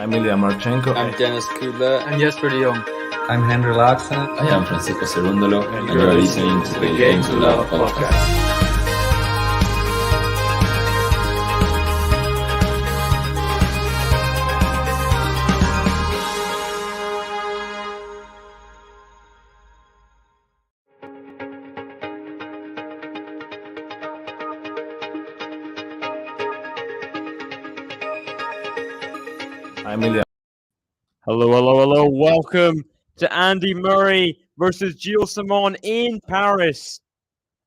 I'm Ilya Marchenko. I'm Dennis Kudla. I'm Jesper de Jong. I'm Henry Laakson. I am Francisco Cerundolo, and you are listening to the Game to Love podcast. I'm Ilya. Hello. Welcome to Andy Murray versus Gilles Simon in Paris.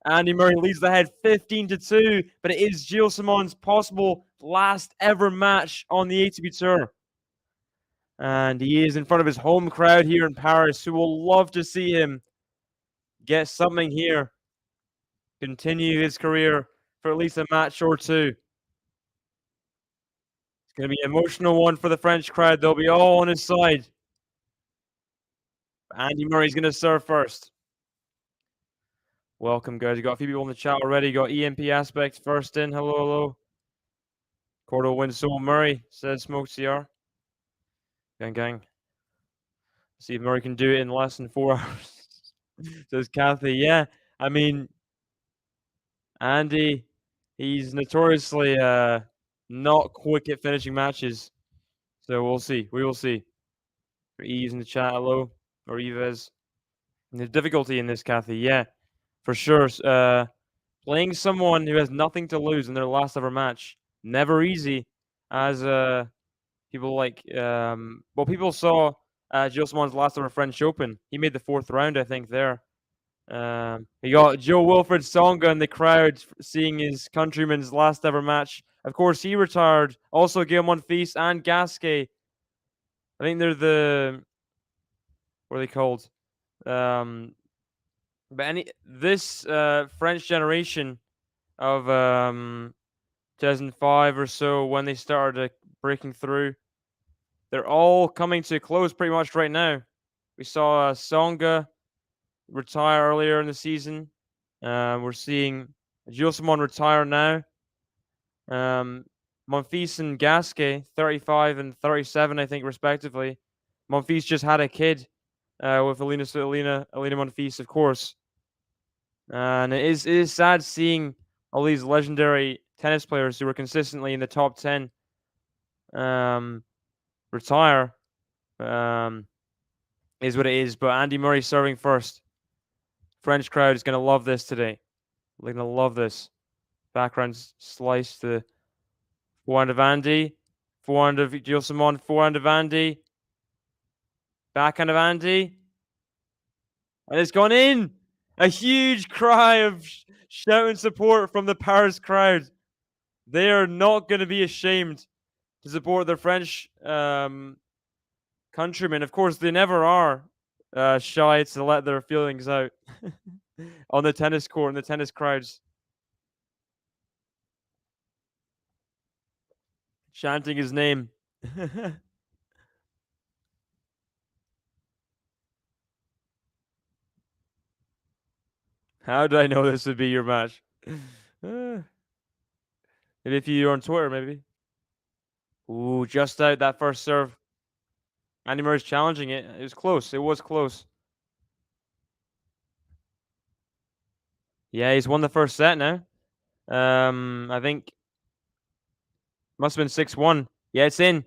Andy Murray leads the head 15-2, but it is Gilles Simon's possible last ever match on the ATP Tour. And he is in front of his home crowd here in Paris, who will love to see him get something here, continue his career for at least a match or two. It's going to be an emotional one for the French crowd. They'll be all on his side. Andy Murray's going to serve first. Welcome, guys. You got a few people in the chat already. You got EMP Aspect first in. Hello. Cordo wins Soul Murray, says Smoke CR. Gang. See if Murray can do it in less than 4 hours. Says Kathy. Yeah, I mean, Andy, he's notoriously not quick at finishing matches. So we'll see. We will see. Eve's in the chat. Hello. Or Yves. The difficulty in this, Kathy. Yeah, for sure. Playing someone who has nothing to lose in their last ever match. Never easy. As people like, people saw Gilles Simon's last ever French Open. He made the 4th round, I think, there. He got Joe Wilfried Tsonga in the crowd seeing his countryman's last ever match. Of course, he retired. Also, Gael Monfils and Gasquet. I think they're what are they called? This French generation of 2005 or so, when they started breaking through, they're all coming to a close pretty much right now. We saw Tsonga retire earlier in the season. We're seeing Gilles Simon retire now. Monfils and Gasquet, 35 and 37, I think, respectively. Monfils just had a kid with Alina Monfils, of course. And it is sad seeing all these legendary tennis players who were consistently in the top 10 retire. Is what it is. But Andy Murray serving first. French crowd is going to love this today. They're going to love this. Background slice to the forehand of Andy. Forehand of Gilles Simon. Forehand of Andy. Backhand of Andy. And it's gone in. A huge cry of shouting support from the Paris crowd. They are not going to be ashamed to support their French countrymen. Of course, they never are shy to let their feelings out on the tennis court and the tennis crowds. Chanting his name. How did I know this would be your match? Maybe if you're on Twitter, maybe. Ooh, just out that first serve. Andy Murray's challenging it. It was close. It was close. Yeah, he's won the first set now. I think must have been 6-1. Yeah, it's in.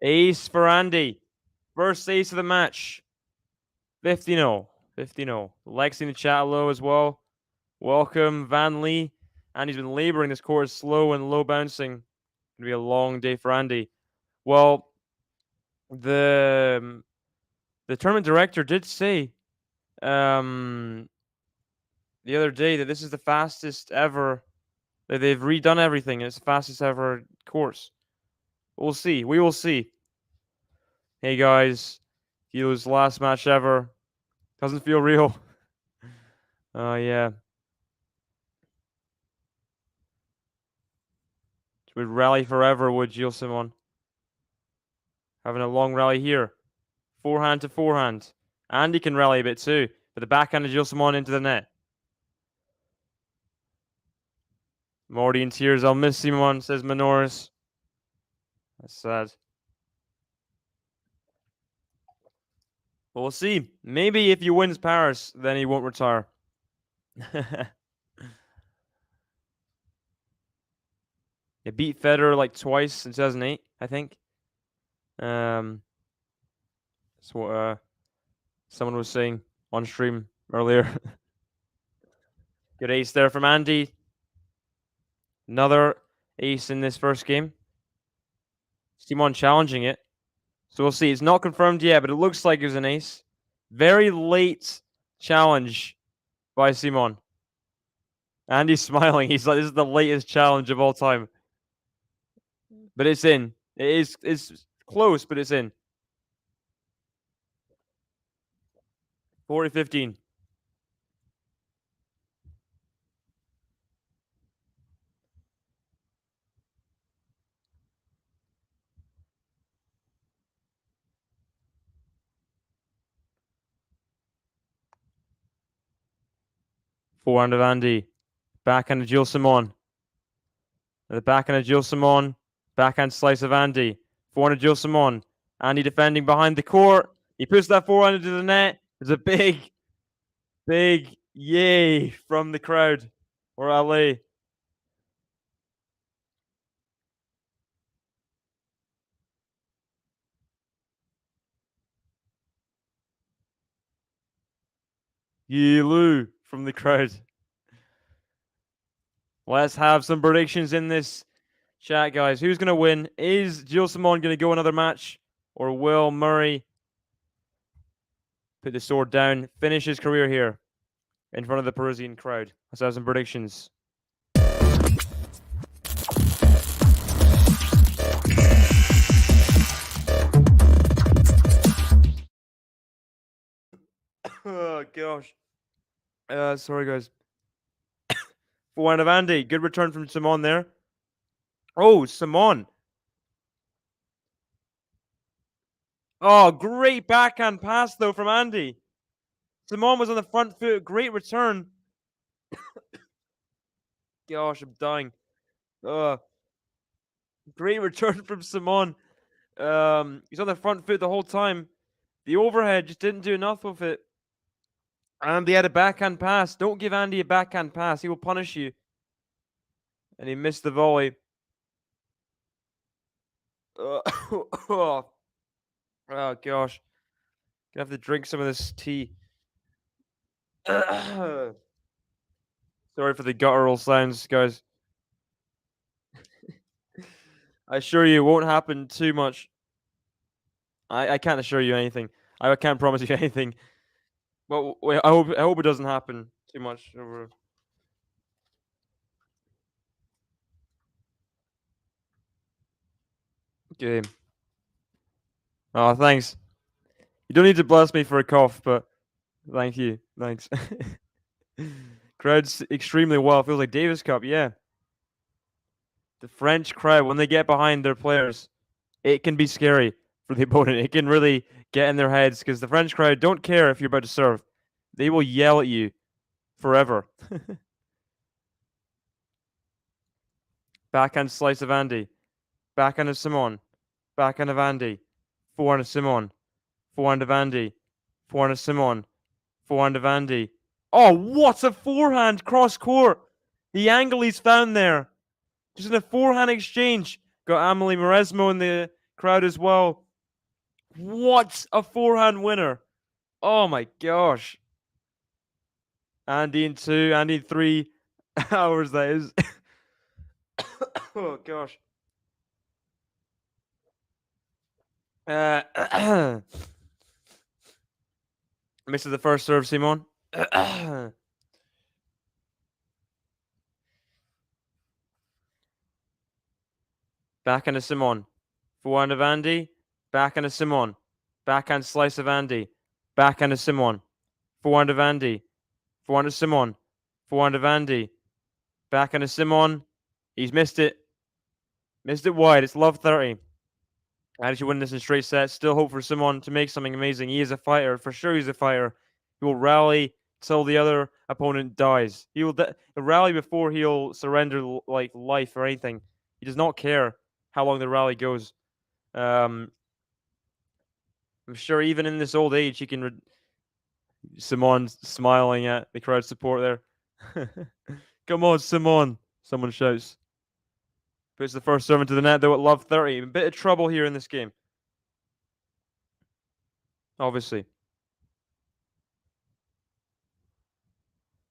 Ace for Andy. First ace of the match. 50-0. 50-0. Lexi in the chat low as well. Welcome, Van Lee. Andy's been laboring this court, slow and low bouncing. Going to be a long day for Andy. Well, the tournament director did say the other day that this is the fastest ever. That they've redone everything. It's the fastest ever course. We'll see. We will see. Hey guys, Gilles' last match ever. Doesn't feel real. Oh, yeah. Would rally forever, would Gilles Simon. Having a long rally here. Forehand to forehand. Andy can rally a bit too. But the backhand of Gilles Simon into the net. Morty in tears. I'll miss Simon, says Minoris. That's sad. Well, we'll see. Maybe if he wins Paris, then he won't retire. He beat Federer like twice in 2008, I think. That's what someone was saying on stream earlier. Good ace there from Andy. Another ace in this first game. Simon challenging it. So we'll see. It's not confirmed yet, but it looks like it was an ace. Very late challenge by Simon. Andy's smiling. He's like, this is the latest challenge of all time. But it's in. It's close, but it's in. 40-15. Forehand of Andy. Backhand of Gilles Simon. The backhand of Gilles Simon. Backhand slice of Andy. Forehand of Gilles Simon. Andy defending behind the court. He puts that forehand into the net. There's a big yay from the crowd. Or LA. Gilles from the crowd. Let's have some predictions in this chat, guys. Who's going to win? Is Gilles Simon going to go another match? Or will Murray put the sword down, finish his career here in front of the Parisian crowd? Let's have some predictions. Oh, gosh. Sorry, guys. Forehand of Andy. Good return from Simon there. Oh, Simon. Oh, great backhand pass, though, from Andy. Simon was on the front foot. Great return. Gosh, I'm dying. Great return from Simon. He's on the front foot the whole time. The overhead just didn't do enough with it. And they had a backhand pass. Don't give Andy a backhand pass. He will punish you. And he missed the volley. Oh, gosh. Gonna have to drink some of this tea. Sorry for the guttural sounds, guys. I assure you it won't happen too much. I can't assure you anything. I can't promise you anything. But I hope it doesn't happen too much over. Game. Oh, thanks. You don't need to bless me for a cough, but thank you. Thanks. Crowd's extremely well. Feels like Davis Cup, yeah. The French crowd, when they get behind their players, it can be scary for the opponent. It can really get in their heads because the French crowd don't care if you're about to serve. They will yell at you forever. Backhand slice of Andy. Backhand of Simon. Backhand of Andy. Forehand of Simon. Forehand of Andy. Forehand of Simon. Forehand of Andy. Oh, what a forehand cross court. The angle he's found there. Just in a forehand exchange. Got Amelie Mauresmo in the crowd as well. What a forehand winner. Oh my gosh. Andy in 2, Andy in 3 hours, that is. Oh gosh. Misses the first serve, Simon. Backhand of Simon. Forehand of Andy. Backhand of Simon. Backhand slice of Andy. Backhand of Simon. Forehand of Andy. Forehand of Simon. Forehand of Andy. Backhand of Simon. He's missed it. Missed it wide. It's love 30. How did you win this in straight sets? Still hope for Simon to make something amazing. He is a fighter. For sure he's a fighter. He will rally till the other opponent dies. He'll rally before he'll surrender like life or anything. He does not care how long the rally goes. I'm sure even in this old age, he can. Simon smiling at the crowd support there. Come on, Simon! Someone shouts. Puts the first serve into the net, though, at love 30. A bit of trouble here in this game. Obviously.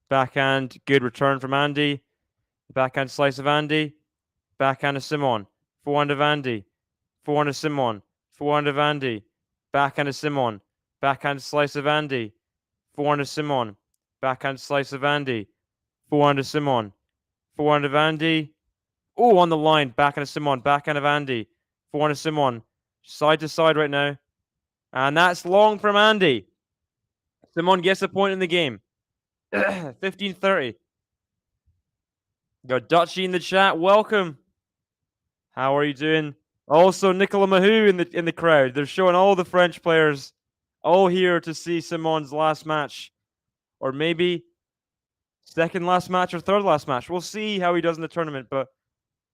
Backhand, good return from Andy. Backhand slice of Andy. Backhand of Simon. Forehand of Andy. Forehand of Simon. Forehand of Andy. Backhand of Simon. Backhand slice of Andy. Forehand of Simon. Backhand slice of Andy. Forehand of Simon. Forehand of Andy. Oh, on the line. Backhand of Simon. Backhand of Andy. Forehand of Simon. Side to side right now. And that's long from Andy. Simon gets a point in the game. 15-30. Got Dutchy in the chat. Welcome. How are you doing? Also, Nicola Mahou in the crowd. They're showing all the French players all here to see Simon's last match. Or maybe second last match or third last match. We'll see how he does in the tournament, but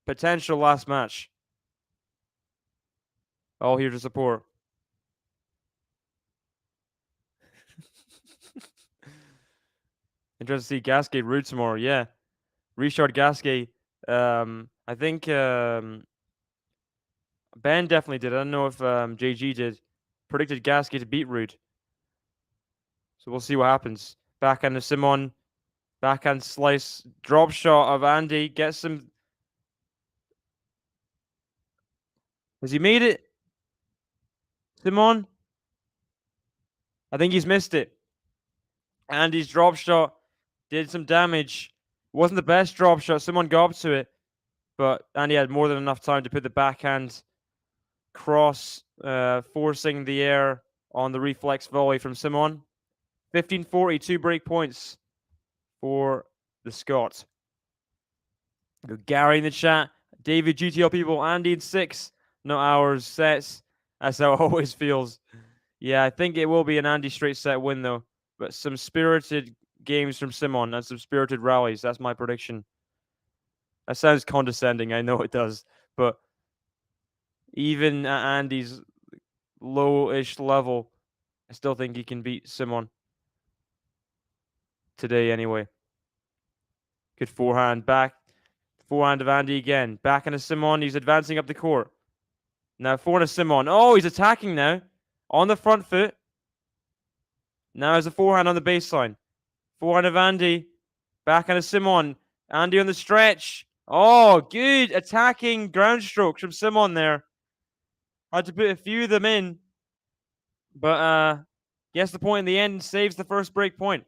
potential last match. All here to support. Interested to see Gasquet root tomorrow. Yeah. Richard Gasquet. I think Ben definitely did. I don't know if JG did. Predicted Gasquet to beat Rude. So we'll see what happens. Backhand of Simon. Backhand slice. Drop shot of Andy. Gets him. Has he made it? Simon? I think he's missed it. Andy's drop shot did some damage. It wasn't the best drop shot. Simon got up to it. But Andy had more than enough time to put the backhand cross, forcing the air on the reflex volley from Simon. 15-40, 2 break points for the Scot. Gary in the chat. David, GTL people, Andy in 6. No hours, sets. That's how it always feels. Yeah, I think it will be an Andy straight set win, though. But some spirited games from Simon and some spirited rallies. That's my prediction. That sounds condescending. I know it does. But even at Andy's low-ish level, I still think he can beat Simon. Today, anyway. Good forehand back. Forehand of Andy again. Backhand of Simon. He's advancing up the court. Now forehand of Simon. Oh, he's attacking now. On the front foot. Now there's a forehand on the baseline. Forehand of Andy. Backhand of Simon. Andy on the stretch. Oh, good attacking ground strokes from Simon there. Had to put a few of them in. But gets the point in the end and saves the first break point.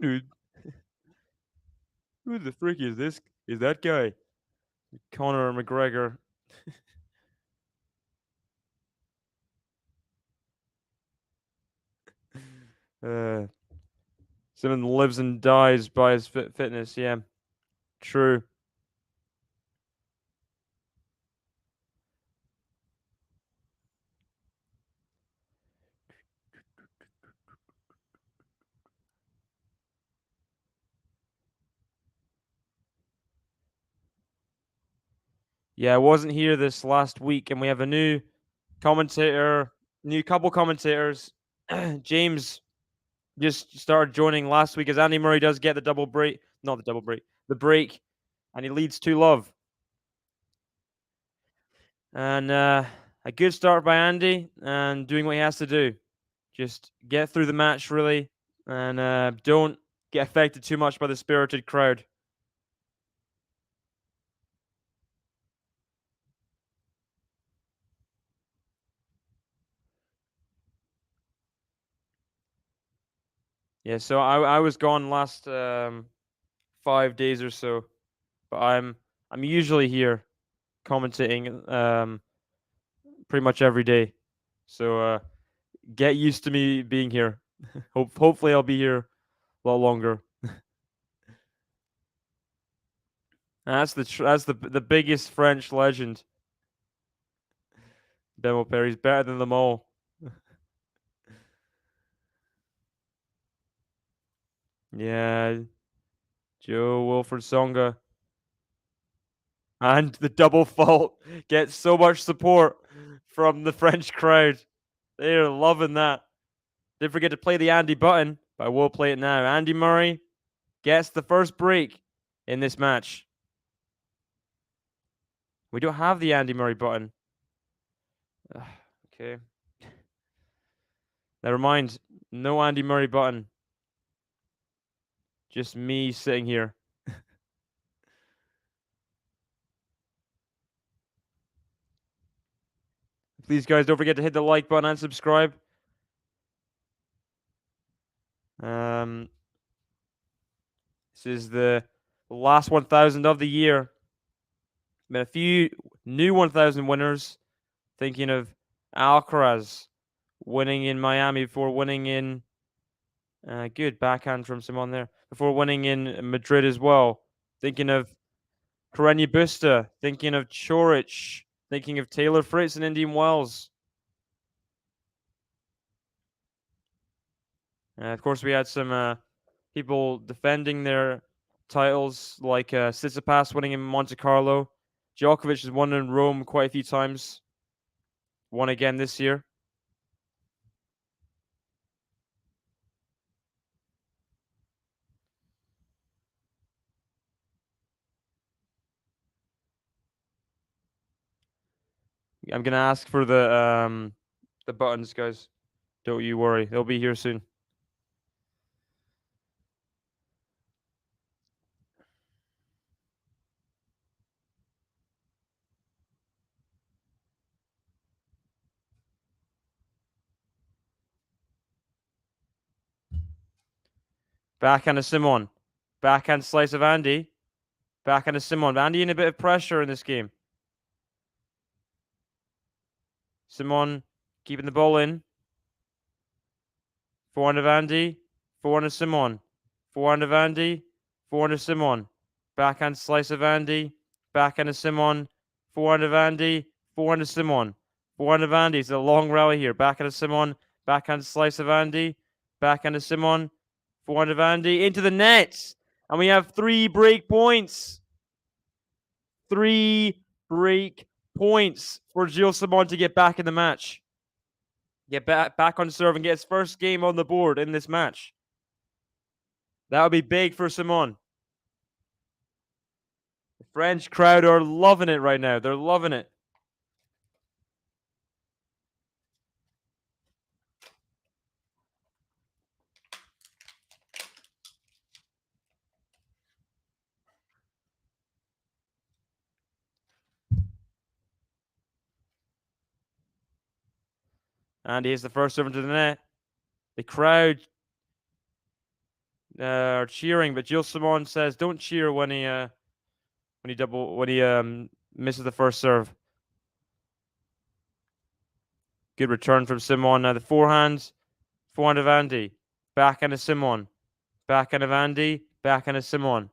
Dude. Who the frick is this? Is that guy? Conor McGregor. Simon lives and dies by his fitness. Yeah, true. Yeah, I wasn't here this last week, and we have a new commentator, new couple commentators. James just started joining last week as Andy Murray does get the double break, not the double break, the break, and he leads 2-love. And a good start by Andy and doing what he has to do. Just get through the match, really, and don't get affected too much by the spirited crowd. Yeah, so I was gone last 5 days or so, but I'm usually here commentating pretty much every day. So get used to me being here. Hopefully I'll be here a lot longer. And that's the biggest French legend. Benoit Paris better than them all. Yeah, Joe Wilfred Songa. And the double fault gets so much support from the French crowd. They're loving that. Didn't forget to play the Andy button, but I will play it now. Andy Murray gets the first break in this match. We don't have the Andy Murray button. Okay. Never mind. No Andy Murray button. Just me sitting here. Please, guys, don't forget to hit the like button and subscribe. This is the last 1,000 of the year. Been a few new 1,000 winners. Thinking of Alcaraz winning in Miami before winning in good backhand from someone there before winning in Madrid as well. Thinking of Carreño Busta. Thinking of Chorich. Thinking of Taylor Fritz and Indian Wells. Of course, we had some people defending their titles, like Tsitsipas winning in Monte Carlo. Djokovic has won in Rome quite a few times. Won again this year. I'm gonna ask for the buttons, guys. Don't you worry, they'll be here soon. Backhand of Simon. Backhand slice of Andy. Backhand of Simon. Andy in a bit of pressure in this game. Simon keeping the ball in. Forehand of Andy. Forehand of Simon. Forehand of Andy. Forehand of Simon. Backhand slice of Andy. Backhand of Simon. Forehand of Andy. Forehand of Simon. Forehand of Andy. It's a long rally here. Backhand of Simon. Backhand slice of Andy. Backhand of Simon. Forehand of Andy. Into the net. And we have 3 break points. 3 break points for Gilles Simon to get back in the match. Get back on serve and get his first game on the board in this match. That would be big for Simon. The French crowd are loving it right now. They're loving it. And he's the first serve into the net. The crowd are cheering, but Gilles Simon says, "Don't cheer when he misses the first serve." Good return from Simon. Now the forehand of Andy, backhand of Simon, backhand of Andy, backhand of Simon,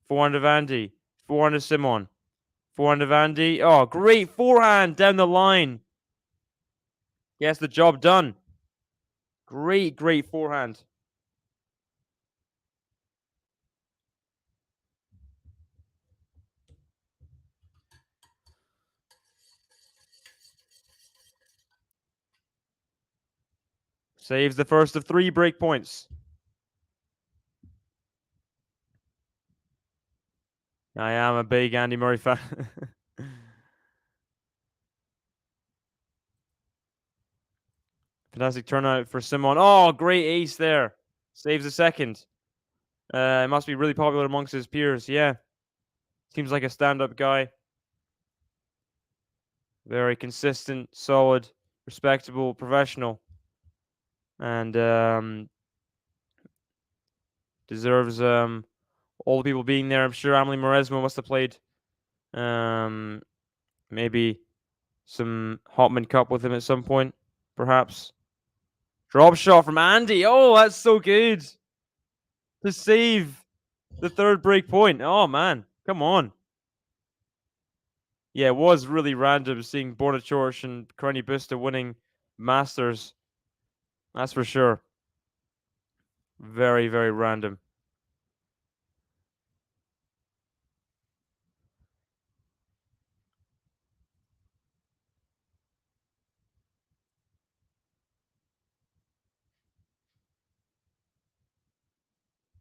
forehand of Andy, forehand of Simon, forehand of Andy. Oh, great forehand down the line. Gets the job done. Great forehand. Saves the first of 3 break points. I am a big Andy Murray fan. Fantastic turnout for Simon. Oh, great ace there. Saves the second. It must be really popular amongst his peers. Yeah. Seems like a stand-up guy. Very consistent, solid, respectable, professional. And deserves all the people being there. I'm sure Amelie Mauresmo must have played maybe some Hotman Cup with him at some point, perhaps. Drop shot from Andy. Oh, that's so good to save the 3rd break point. Oh, man. Come on. Yeah, it was really random seeing Borna Coric and Carreño Busta winning Masters. That's for sure. Very random.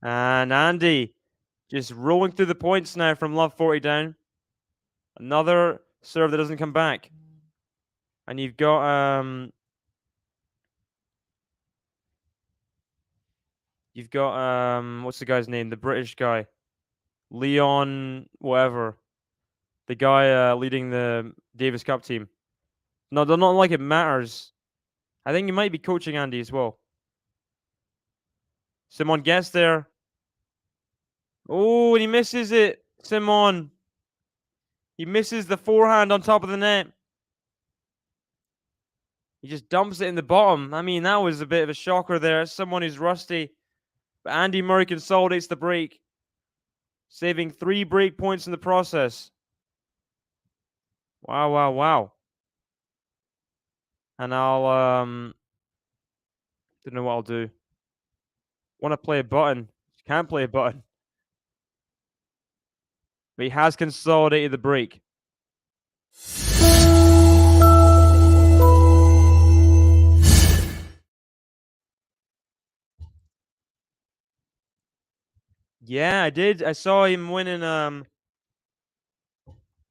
And Andy just rolling through the points now from love 40 down. Another serve that doesn't come back. And you've got what's the guy's name? The British guy. Leon whatever. The guy leading the Davis Cup team. No, they're not like it matters. I think he might be coaching Andy as well. Simon gets there. Oh, and he misses it. Simon. He misses the forehand on top of the net. He just dumps it in the bottom. I mean, that was a bit of a shocker there. Someone who's rusty. But Andy Murray consolidates the break, saving 3 break points in the process. Wow, wow, wow. And I'll don't know what I'll do. Want to play a button. Can't play a button. But he has consolidated the break. Yeah, I did. I saw him winning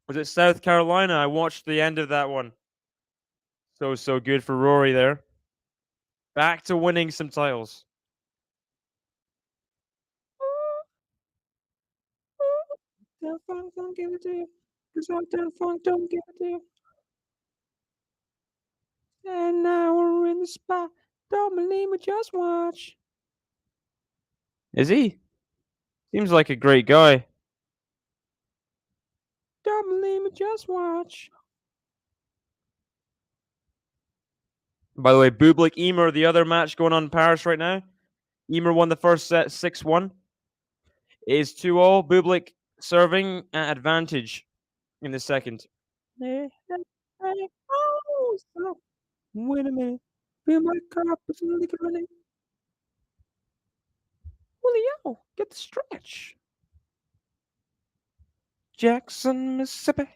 was it South Carolina? I watched the end of that one. So good for Rory there. Back to winning some titles. Down funk, don't give it to you. 'Cause I'm down funk, don't give it to you. And now we're in the spot. Don't believe me, just watch. Is he? Seems like a great guy. Don't believe me, just watch. By the way, Bublik Emer, the other match going on in Paris right now. Emer won the first set 6-1. It is 2-all. Bublik serving at advantage in the second. Oh, stop. Wait a minute. Feel my cup is really running. Julio, get the stretch. Jackson, Mississippi.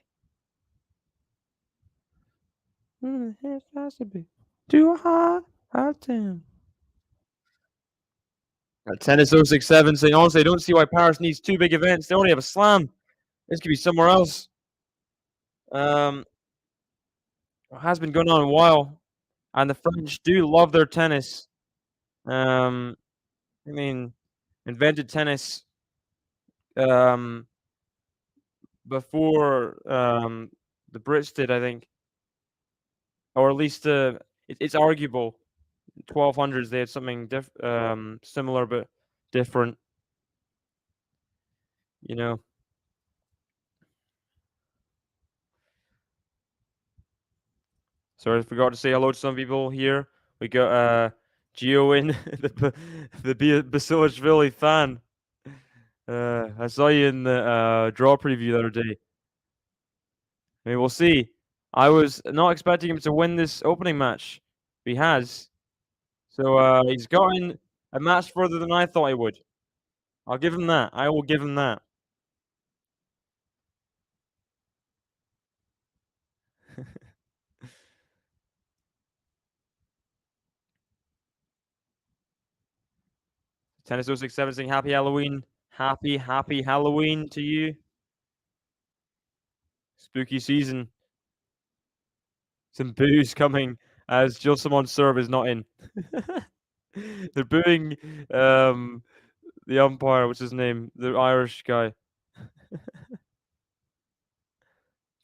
It has to be too hot, hot town. Tennis 067 saying, honestly, I don't see why Paris needs 2 big events. They only have a slam. This could be somewhere else. It has been going on a while. And the French do love their tennis. I mean, invented tennis before the Brits did, I think. Or at least it's arguable. 1200s they had something similar but different. You know. Sorry, I forgot to say hello to some people here. We got Gio in, the Basilashvili fan. I saw you in the draw preview the other day. I mean, we'll see. I was not expecting him to win this opening match. He has. So he's gotten a match further than I thought he would. I'll give him that. I will give him that. Tennis 067 saying happy Halloween. Happy Halloween to you. Spooky season. Some boos coming as Gilles Simon's serve is not in. They're booing the umpire, what's his name? The Irish guy.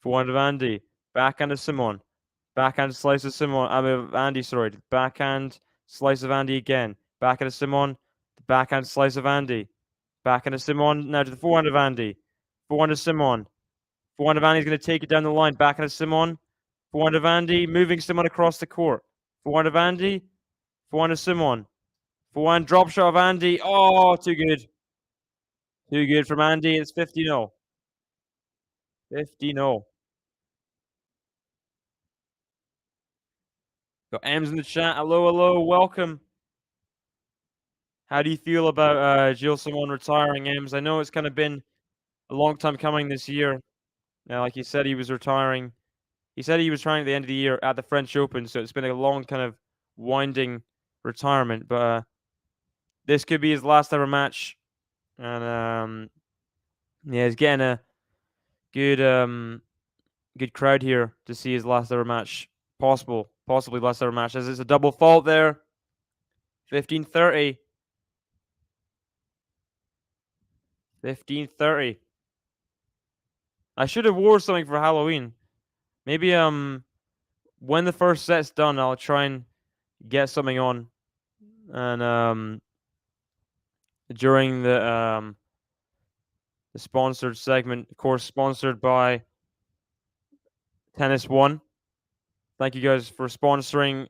Forehand of Andy. Backhand of Simon. Backhand slice of Simon. I mean, Andy, sorry. Backhand slice of Andy again. Backhand of Simon. Backhand slice of Andy. Backhand of Simon. Now to the forehand of Andy. Forehand of Simon. Forehand of Andy's going to take it down the line. Backhand of Simon. Forehand of Andy. Moving Simon across the court. Forehand of Andy. Forehand of Simon. Forehand drop shot of Andy. Oh, too good. Too good from Andy. It's 50-0. 50-0. Got M's in the chat. Hello, hello. Welcome. How do you feel about Gilles Simon retiring, M's? I know it's kind of been a long time coming this year. Now, like he said, he was retiring. He said he was trying at the end of the year at the French Open, so it's been a long kind of winding retirement. But this could be his last ever match. And yeah, he's getting a good crowd here to see his last ever match. Possibly last ever match, as it's a double fault there. 15-30. 15-30. I should have wore something for Halloween. Maybe when the first set's done, I'll try and get something on. And during the sponsored segment, of course, sponsored by Tennis One. Thank you guys for sponsoring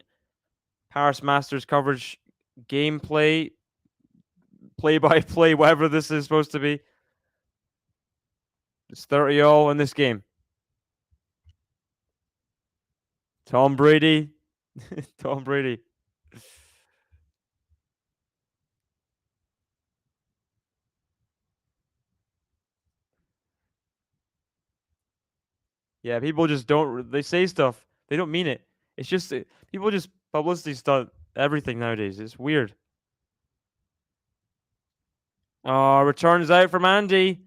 Paris Masters coverage, gameplay, play-by-play, whatever this is supposed to be. It's 30-all in this game. Tom Brady. Tom Brady. Yeah, people just don't. They say stuff. They don't mean it. It's just people just publicity stuff. Everything nowadays. It's weird. Oh, returns out from Andy.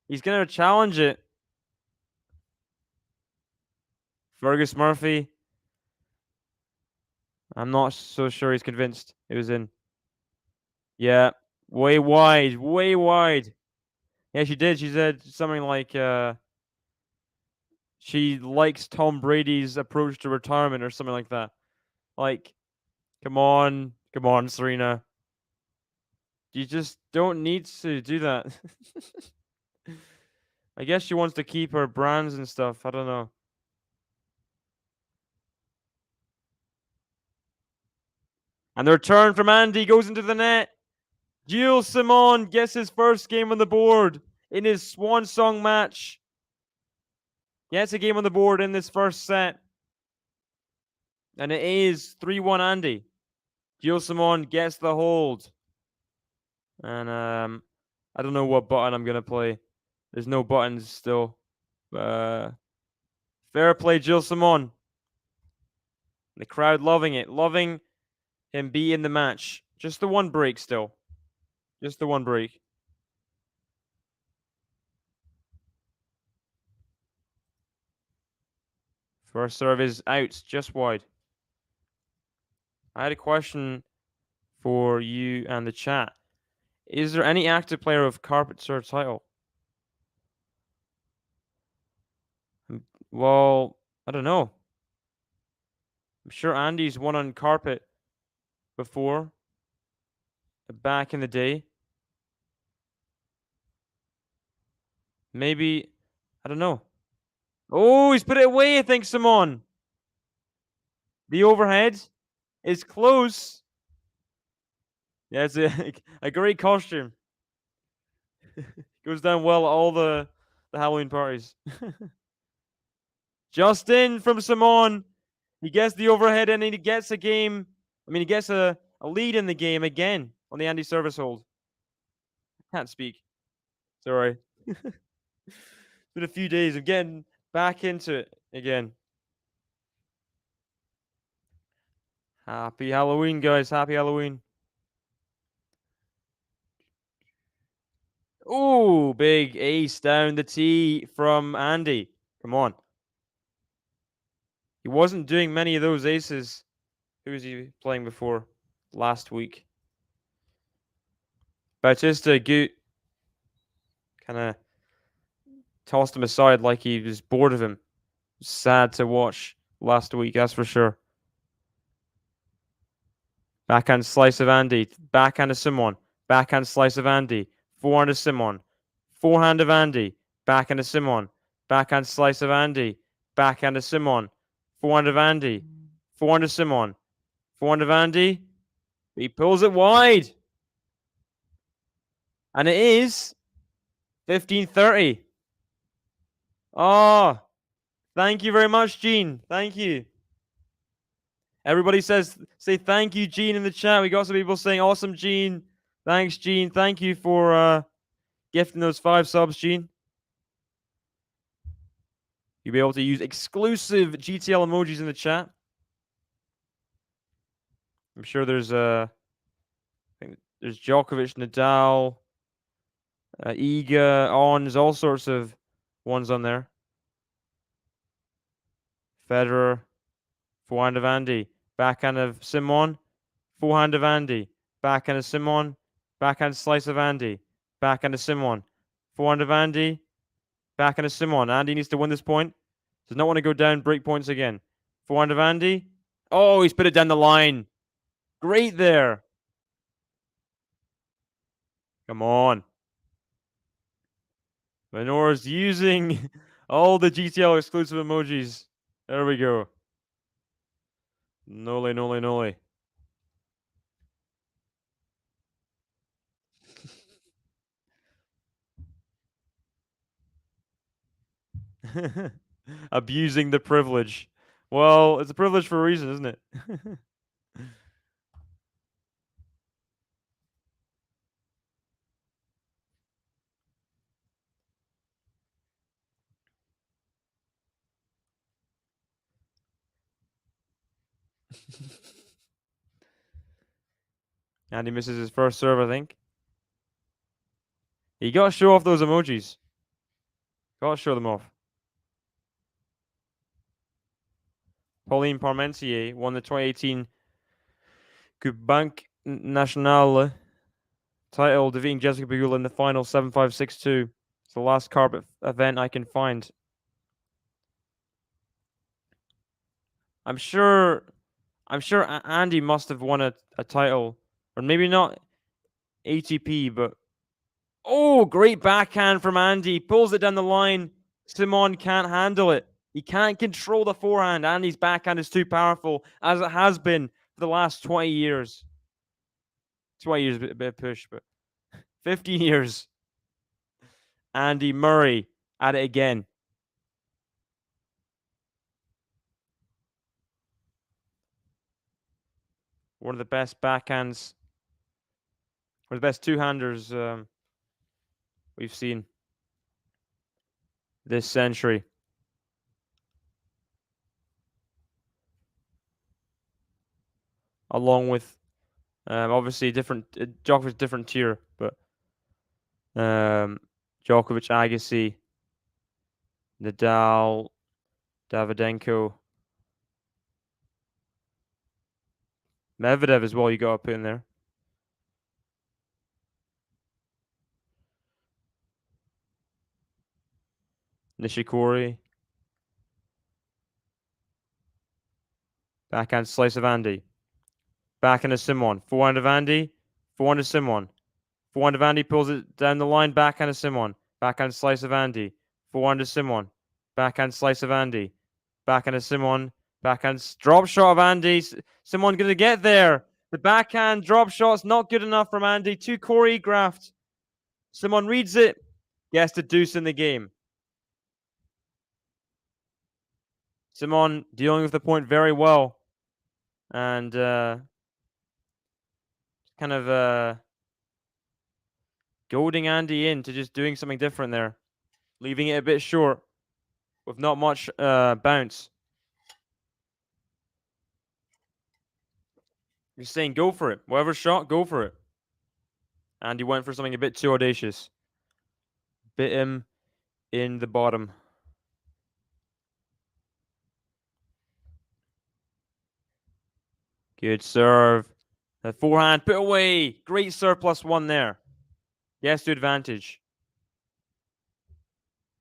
He's gonna challenge it. Fergus Murphy. I'm not so sure he's convinced it was in. Yeah, way wide, way wide. Yeah, she did. She said something like she likes Tom Brady's approach to retirement or something like that. Like, come on, Serena. You just don't need to do that. I guess she wants to keep her brands and stuff. I don't know. And the return from Andy goes into the net. Gilles Simon gets his first game on the board in his swan song match. Gets a game on the board in this first set. And it is 3-1 Andy. Gilles Simon gets the hold. And I don't know what button I'm going to play. There's no buttons still. Fair play, Gilles Simon. The crowd loving it. Loving him be in the match. Just the one break still. Just the one break. First serve is out, just wide. I had a question for you and the chat. Is there any active player of carpet serve title? Well, I don't know. I'm sure Andy's won on carpet before, back in the day. Maybe, I don't know. Oh, he's put it away, I think, Simon. The overhead is close. Yeah, it's a great costume. Goes down well at all the Halloween parties. Justin from Simon. He gets the overhead and he gets a game. I mean, he gets a lead in the game again on the Andy service hold. Can't speak. Sorry. It's been a few days of getting back into it again. Happy Halloween, guys. Happy Halloween. Ooh, big ace down the tee from Andy. Come on. He wasn't doing many of those aces. Who was he playing before? Last week. Bautista Gut kind of tossed him aside like he was bored of him. Sad to watch last week, that's for sure. Backhand slice of Andy. Backhand of Simon. Backhand slice of Andy. Forehand of Simon. Forehand of Andy. Backhand of Simon. Backhand slice of Andy. Backhand of Simon. Forehand of Andy. Forehand of Simon. Forehand of Andy. He pulls it wide. And it is 15-30. Oh, thank you very much, Gene. Thank you. Everybody say thank you, Gene, in the chat. We got some people saying awesome, Gene. Thanks, Gene. Thank you for gifting those 5 subs, Gene. You'll be able to use exclusive GTL emojis in the chat. I'm sure there's I think There's Djokovic, Nadal, Iga, on. There's all sorts of ones on there. Federer, forehand of Andy, backhand of Simon, forehand of Andy, backhand of Simon, backhand slice of Andy, backhand of Simon, forehand of Andy, backhand of Simon. Andy needs to win this point. Does not want to go down, break points again. Forehand of Andy. Oh, he's put it down the line. Great there. Come on. Minora's using all the GTL exclusive emojis. There we go. Nole, nole, nole. Abusing the privilege. Well, it's a privilege for a reason, isn't it? And he misses his first serve, I think. You gotta show off those emojis. Gotta show them off. Pauline Parmentier won the 2018 Coupe Banque Nationale title, defeating Jessica Pegula in the final 7-5, 6-2. It's the last carpet event I can find. I'm sure Andy must have won a title, or maybe not ATP, but oh, great backhand from Andy. Pulls it down the line. Simon can't handle it. He can't control the forehand. Andy's backhand is too powerful, as it has been for the last 20 years. 20 years, a bit of push, but 15 years. Andy Murray at it again. One of the best backhands, one of the best two-handers we've seen this century. Along with, obviously, Djokovic different tier, but Djokovic, Agassi, Nadal, Davydenko, Medvedev as well. You got to put in there. Nishikori. Backhand slice of Andy. Backhand of Simon. Forehand of Andy. Forehand of Simon. Forehand of Andy pulls it down the line. Backhand of Simon. Backhand slice of Andy. Forehand of Simon. Backhand slice of Andy. Backhand of Simon. Backhand drop shot of Andy. Simon going to get there. The backhand drop shot's not good enough from Andy. Too choreographed. Simon reads it. Gets the deuce in the game. Simon dealing with the point very well. And kind of goading Andy into just doing something different there. Leaving it a bit short with not much bounce. You're saying go for it. Whatever shot, go for it. Andy went for something a bit too audacious. Bit him in the bottom. Good serve. The forehand put away. Great serve +1 there. Yes to advantage.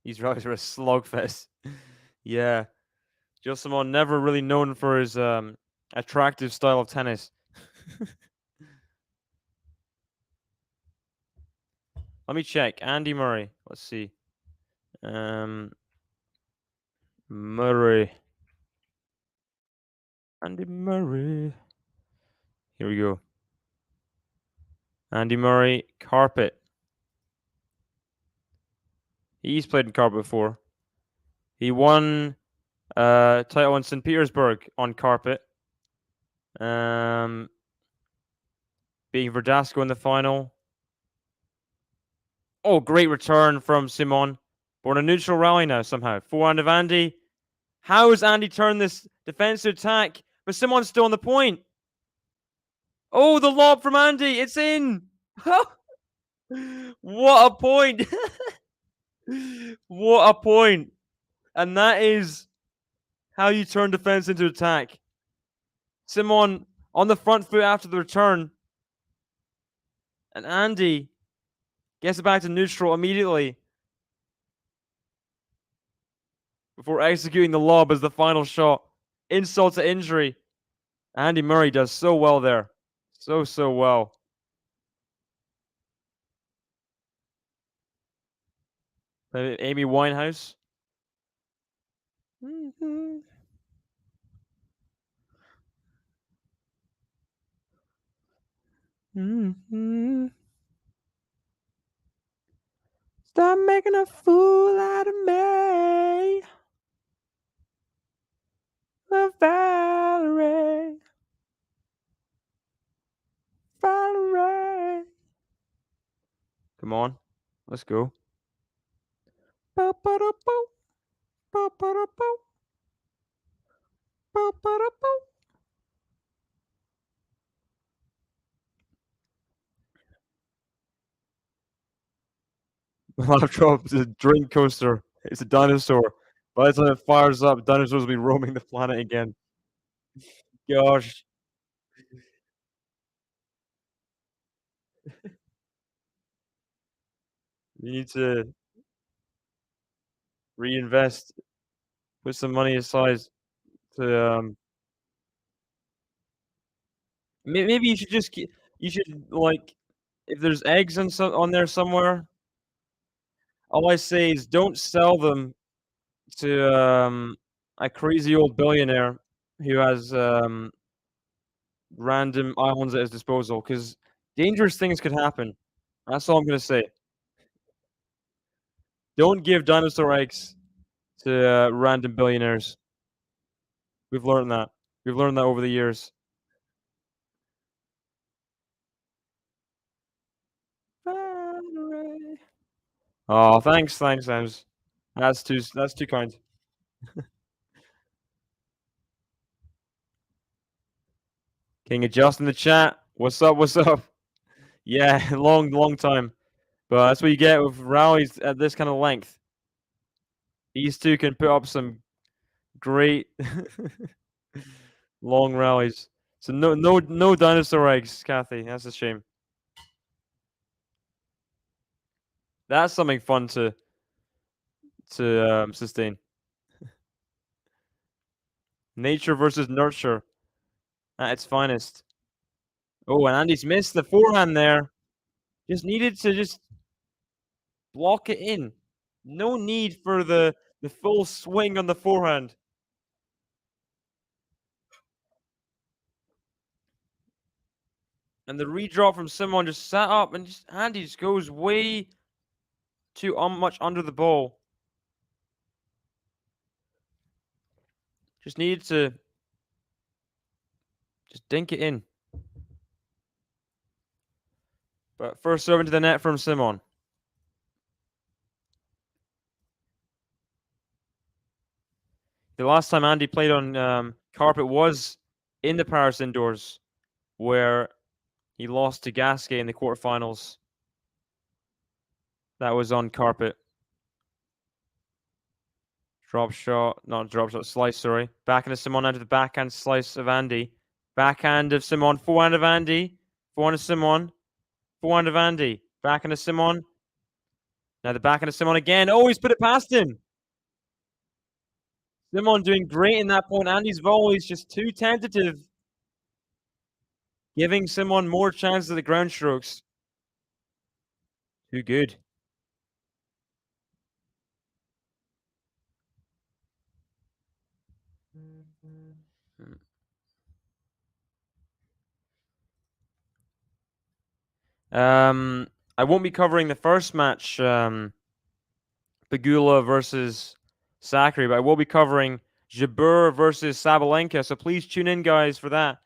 These rallies are a slugfest. Yeah. Gilles Simon never really known for his attractive style of tennis. Let me check. Andy Murray. Let's see. Murray. Andy Murray. Here we go. Andy Murray, carpet. He's played in carpet before. He won title in St. Petersburg on carpet. Beating Verdasco in the final. Oh, great return from Simon. But on a neutral rally now somehow. Forehand of Andy. How has Andy turned this defensive attack? But Simon's still on the point. Oh, the lob from Andy. It's in. What a point! What a point! And that is how you turn defense into attack. Simon on the front foot after the return. And Andy gets it back to neutral immediately before executing the lob as the final shot. Insult to injury. Andy Murray does so well there. So well. Amy Winehouse. Stop making a fool out of me. Valerie. Valerie. Come on. Let's go. Laptop is a drink coaster. It's a dinosaur. By the time it fires up, dinosaurs will be roaming the planet again. Gosh. You need to reinvest. Put some money aside to maybe you should just you should like if there's eggs on there somewhere, all I say is don't sell them to a crazy old billionaire who has random islands at his disposal because dangerous things could happen. That's all I'm gonna say. Don't give dinosaur eggs to random billionaires. We've learned that. We've learned that over the years. Oh, thanks, Ems. That's too kind. King of Just in the chat. What's up? What's up? Yeah, long time. But that's what you get with rallies at this kind of length. These two can put up some great long rallies. So no dinosaur eggs, Kathy. That's a shame. That's something fun to sustain. Nature versus nurture at its finest. Oh, and Andy's missed the forehand there. Just needed to just block it in. No need for the full swing on the forehand. And the redrop from Simon just sat up and just Andy just goes way too much under the ball. Just needed to just dink it in. But first serve into the net from Simon. The last time Andy played on carpet was in the Paris indoors, where he lost to Gasquet in the quarterfinals. That was on carpet. Drop shot, not drop shot, slice, sorry. Backhand of Simon into the backhand slice of Andy. Backhand of Simon, forehand of Andy. Forehand of Simon. Forehand of Andy. Backhand of Simon. Now the backhand of Simon again. Oh, he's put it past him. Simon doing great in that point. Andy's volley is just too tentative. Giving Simon more chances at the ground strokes. Too good. I won't be covering the first match, Pegula versus Sakari, but I will be covering Jabeur versus Sabalenka. So please tune in, guys, for that.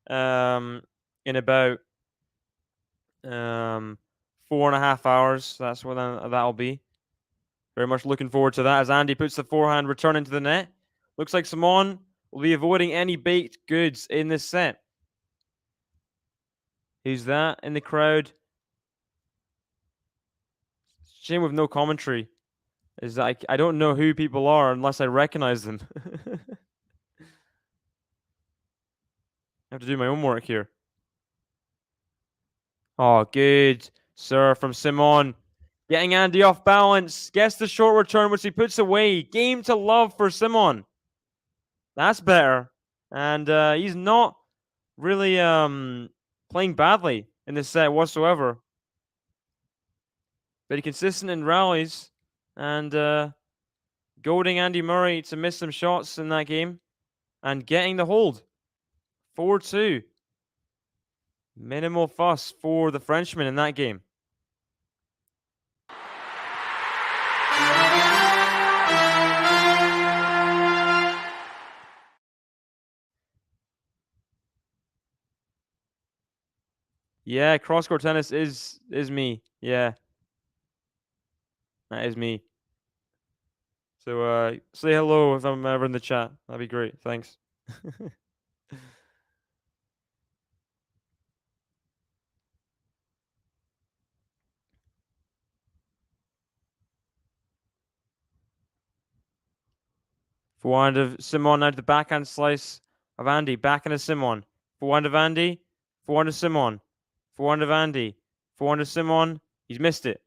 In about 4.5 hours. That's when that'll be. Very much looking forward to that as Andy puts the forehand return into the net. Looks like Simon will be avoiding any baked goods in this set. Who's that in the crowd? shame with no commentary is that I don't know who people are unless I recognize them. I have to do my homework here. Oh, good serve from Simon. Getting Andy off balance. Gets the short return, which he puts away. Game to love for Simon. That's better. And he's not really playing badly in this set whatsoever. Very consistent in rallies. And goading Andy Murray to miss some shots in that game. And getting the hold. 4-2. Minimal fuss for the Frenchman in that game. Yeah, cross-court tennis is me. Yeah. That is me. So say hello if I'm ever in the chat. That'd be great. Thanks. 400 of Simon out to the backhand slice of Andy. Backhand of Simon. 400 of Andy. 400 Simon. 400 of Andy. 400 Simon. He's missed it.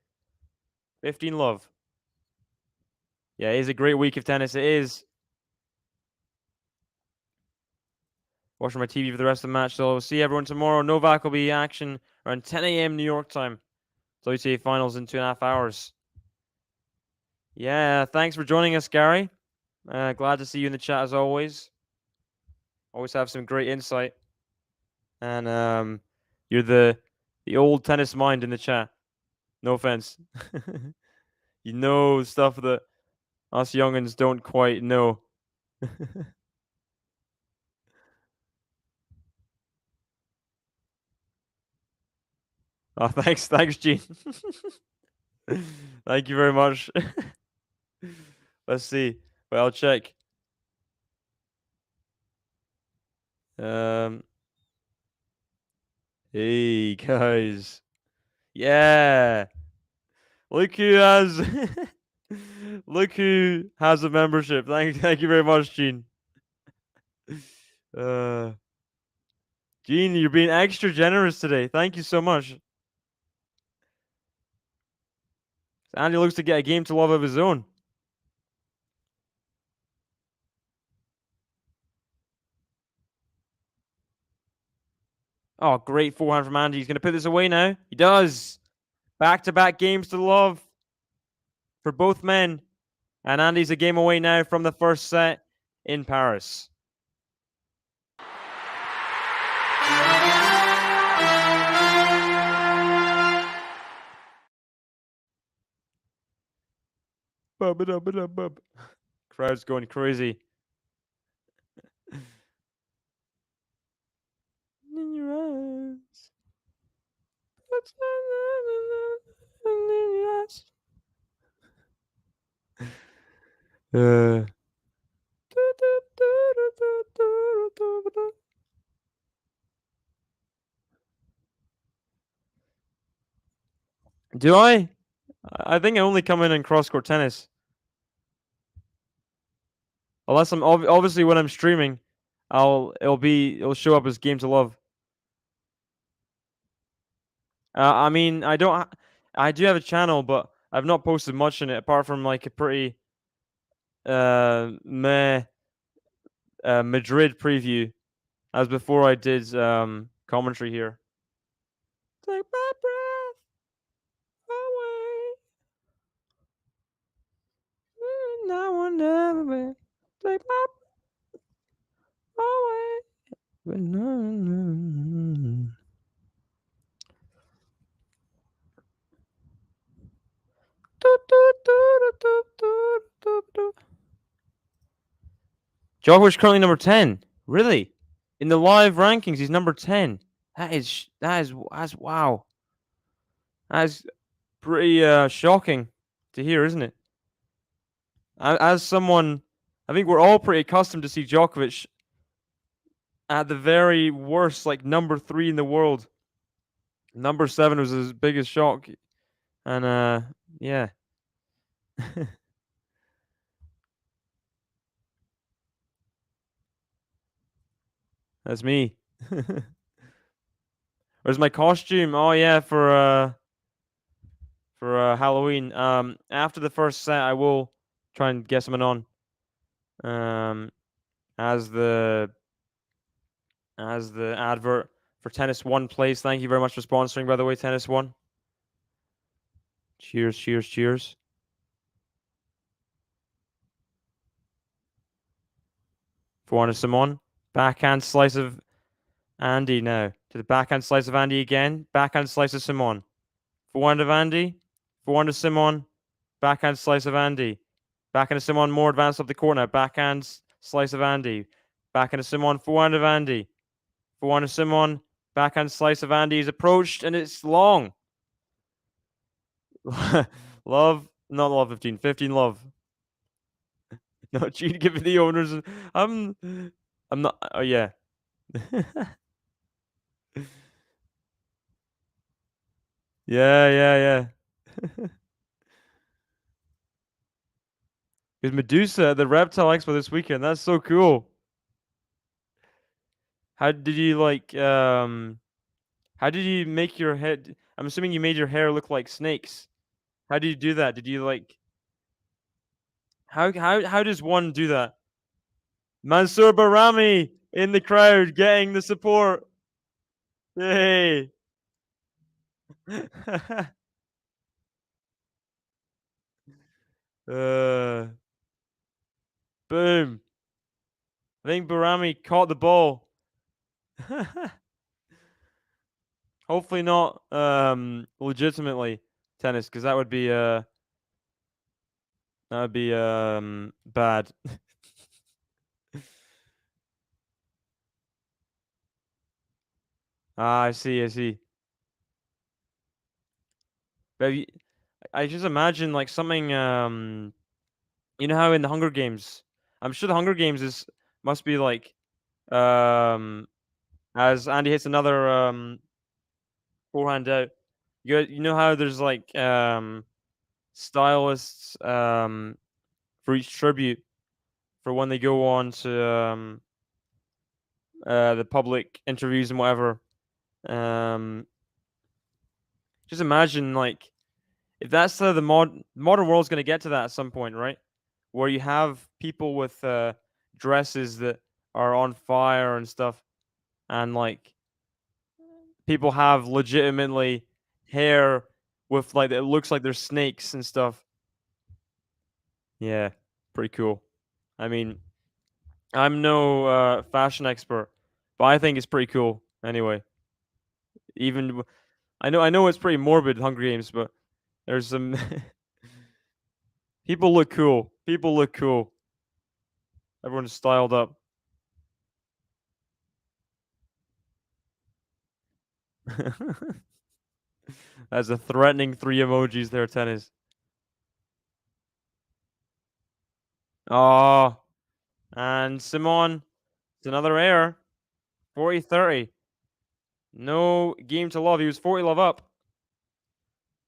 15 love. Yeah, it is a great week of tennis. It is. Watching my TV for the rest of the match. So we'll see everyone tomorrow. Novak will be action around 10 a.m. New York time. WTA finals in 2.5 hours. Yeah, thanks for joining us, Gary. Glad to see you in the chat as always. Always have some great insight. And you're the old tennis mind in the chat. No offense. You know stuff that us youngins don't quite know. Oh, thanks, Gene. Thank you very much. Let's see. Well, I'll check. Hey guys. Yeah. Look who has look who has a membership. Thank you very much, Gene. Gene, you're being extra generous today. Thank you so much. Andy looks to get a game to love of his own. Oh, great forehand from Andy. He's going to put this away now. He does. Back-to-back games to love for both men. And Andy's a game away now from the first set in Paris. Bub. Crowd's going crazy. In your eyes. Do I? I think I only come in cross-court tennis. Unless I'm obviously when I'm streaming, it'll show up as game to love. I mean, I do have a channel, but I've not posted much in it apart from like a pretty Madrid preview, as before I did commentary here. Take my breath away. No one ever will take my breath away. But no. Djokovic's currently number 10. Really? In the live rankings, he's number 10. That's wow. That's pretty shocking to hear, isn't it? As someone, I think we're all pretty accustomed to see Djokovic at the very worst, like number 3 in the world. Number 7 was his biggest shock. And yeah. That's me. Where's my costume? Oh yeah, for Halloween. After the first set, I will try and get someone on. As the advert for Tennis One plays. Thank you very much for sponsoring, by the way, Tennis One. Cheers, cheers, cheers. Forehand of Simon. Backhand slice of Andy now. To the backhand slice of Andy again. Backhand slice of Simon. Forehand of Andy. Forehand of Simon. Backhand slice of Andy. Backhand of Simon more advanced up the court now. Backhand slice of Andy. Backhand of Simon. Forehand of Andy. Forehand of Simon. Backhand slice of Andy is approached and it's long. Love, not love 15. 15 love. No, cheat, give it the owners. I'm not. Oh yeah. Yeah, yeah, yeah. Is Medusa at the Reptile Expo this weekend? That's so cool. How did you like? How did you make your head? I'm assuming you made your hair look like snakes. How did you do that? Did you like? How does one do that? Mansour Barami in the crowd getting the support. Hey. uh, boom. I think Barami caught the ball. Hopefully not legitimately tennis, because that would be bad. I see, I see. But I just imagine like something you know how in the Hunger Games, I'm sure the Hunger Games must be like um as Andy hits another forehand out. You know how there's like stylists for each tribute for when they go on to the public interviews and whatever. Um, just imagine like if that's the modern world's going to get to that at some point, right? Where you have people with dresses that are on fire and stuff, and like people have legitimately hair with like it looks like they're snakes and stuff. Yeah, pretty cool. I mean, I'm no fashion expert, but I think it's pretty cool. Anyway, even I know it's pretty morbid, Hunger Games, but there's some people look cool. People look cool. Everyone's styled up. That's a threatening 3 emojis there, tennis. Oh, and Simon, it's another error. 40-30. No game to love. He was 40 love up.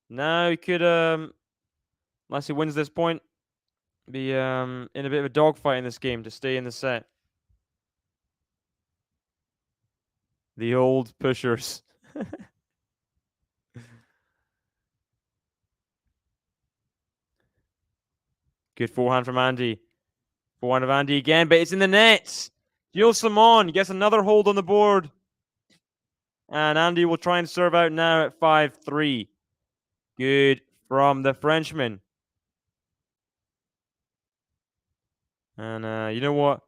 Now he could, unless he wins this point, be in a bit of a dogfight in this game to stay in the set. The old pushers. Good forehand from Andy. Forehand of Andy again, but it's in the net. Gilles Simon gets another hold on the board. And Andy will try and serve out now at 5-3. Good from the Frenchman. And you know what?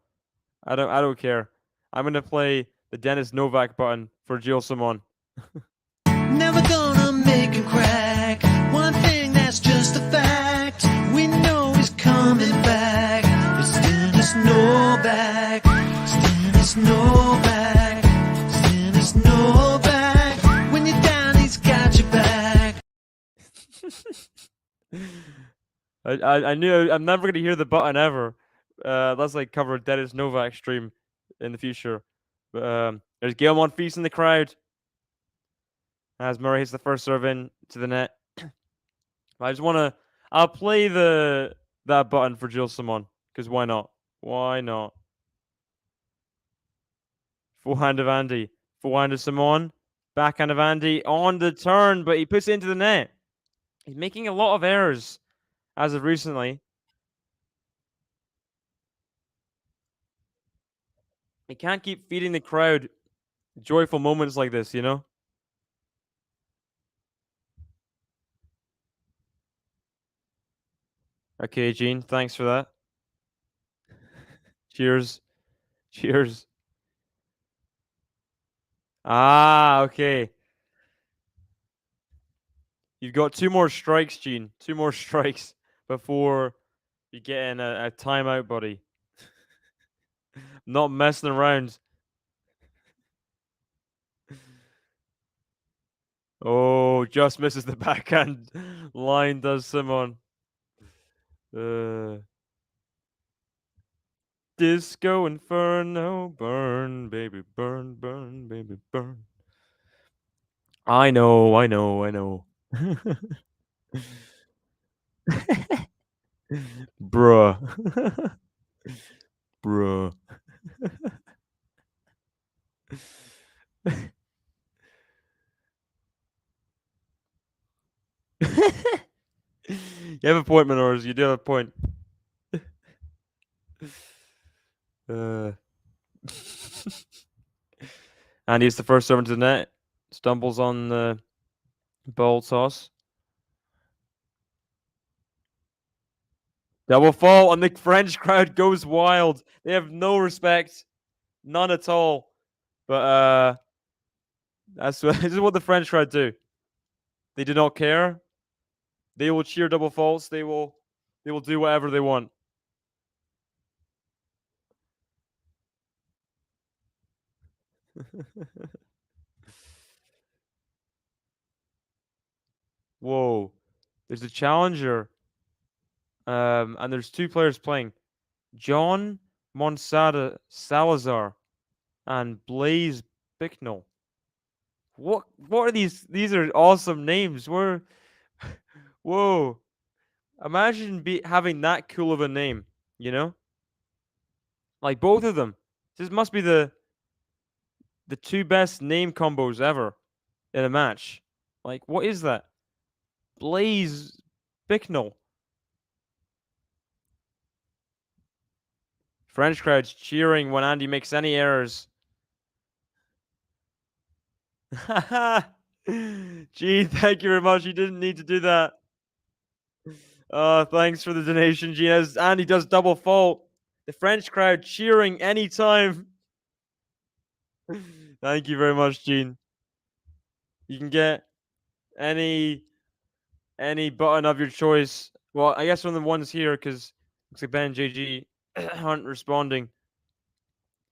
I don't care. I'm gonna play the Dennis Novak button for Gilles Simon. Never gonna make him crack. One thing that's just a fact. We know he's coming back. It's Dennis Novak. It's Dennis Novak. It's Dennis Novak. When you're down, he's got your back. I knew I'm never gonna hear the button ever. Unless I cover a Dennis Novak stream in the future. But there's Gail Monfils in the crowd. As Murray hits the first serve in to the net. I just want to. I'll play that button for Gilles Simon because why not? Why not? Forehand of Andy. Forehand of Simon. Backhand of Andy on the turn, but he puts it into the net. He's making a lot of errors as of recently. He can't keep feeding the crowd joyful moments like this, you know? Okay, Gene, thanks for that. Cheers. Cheers. Ah, okay. You've got 2 more strikes, Gene. 2 more strikes before you get in a timeout, buddy. Not messing around. Oh, just misses the backhand line, does Simon. Disco Inferno, burn, baby, burn, burn, baby, burn. I know, I know, I know. Bruh. Bruh. You have a point, Minors. You do have a point. And he's the first serve into the net. Stumbles on the ball toss. Double fault, and the French crowd goes wild. They have no respect. None at all. But this is what the French crowd do. They do not care. They will cheer double faults. They will do whatever they want. Whoa. There's a challenger. And there's 2 players playing. John Monsada Salazar and Blaise Bicknell. What are these? These are awesome names. Whoa. Imagine having that cool of a name, you know? Like both of them. This must be the 2 best name combos ever in a match. Like, what is that? Blaise Bicknell. French crowds cheering when Andy makes any errors. Gee, thank you very much. You didn't need to do that. Thanks for the donation, Gene. As Andy does double fault. The French crowd cheering anytime. Thank you very much, Gene. You can get any button of your choice. Well, I guess one of the ones here, because looks like Ben and JG aren't responding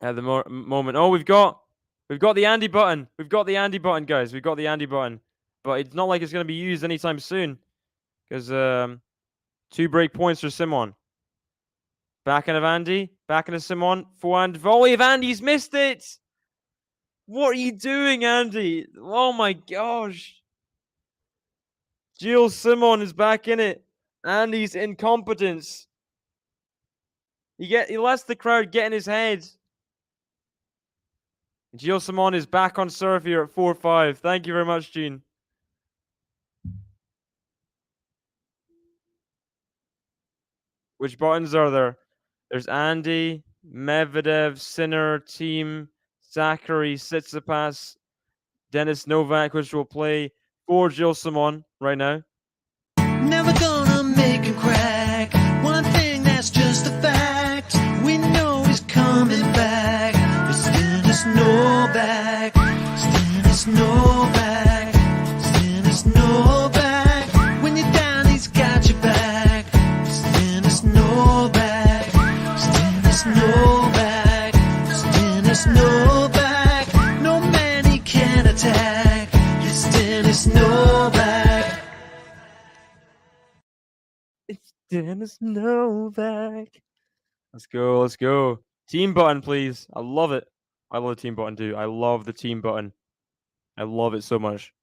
at the moment. Oh, we've got the Andy button. We've got the Andy button, guys. We've got the Andy button. But it's not like it's going to be used anytime soon. Because 2 break points for Simon. Backhand of Andy. Backhand of Simon. Forehand volley of Andy's missed it. What are you doing, Andy? Oh my gosh. Gilles Simon is back in it. Andy's incompetence. He lets the crowd get in his head. Gilles Simon is back on serve here at 4-5. Thank you very much, Gene. Which buttons are there? There's Andy, Medvedev, Sinner, Team, Zachary, Tsitsipas, Dennis Novak, which will play for Gilles Simon right now. Never gonna make him crack. One thing that's just a fact. We know he's coming back. It's Dennis Novak. It's Dennis Novak. It's Dennis Novak. When you're down, he's got your back. It's Dennis Novak. It's Dennis Novak. It's Dennis Novak. No man he can attack. It's Dennis Novak. It's Dennis Novak. Let's go, let's go. Team button, please. I love it. I love the team button too. I love the team button. I love it so much.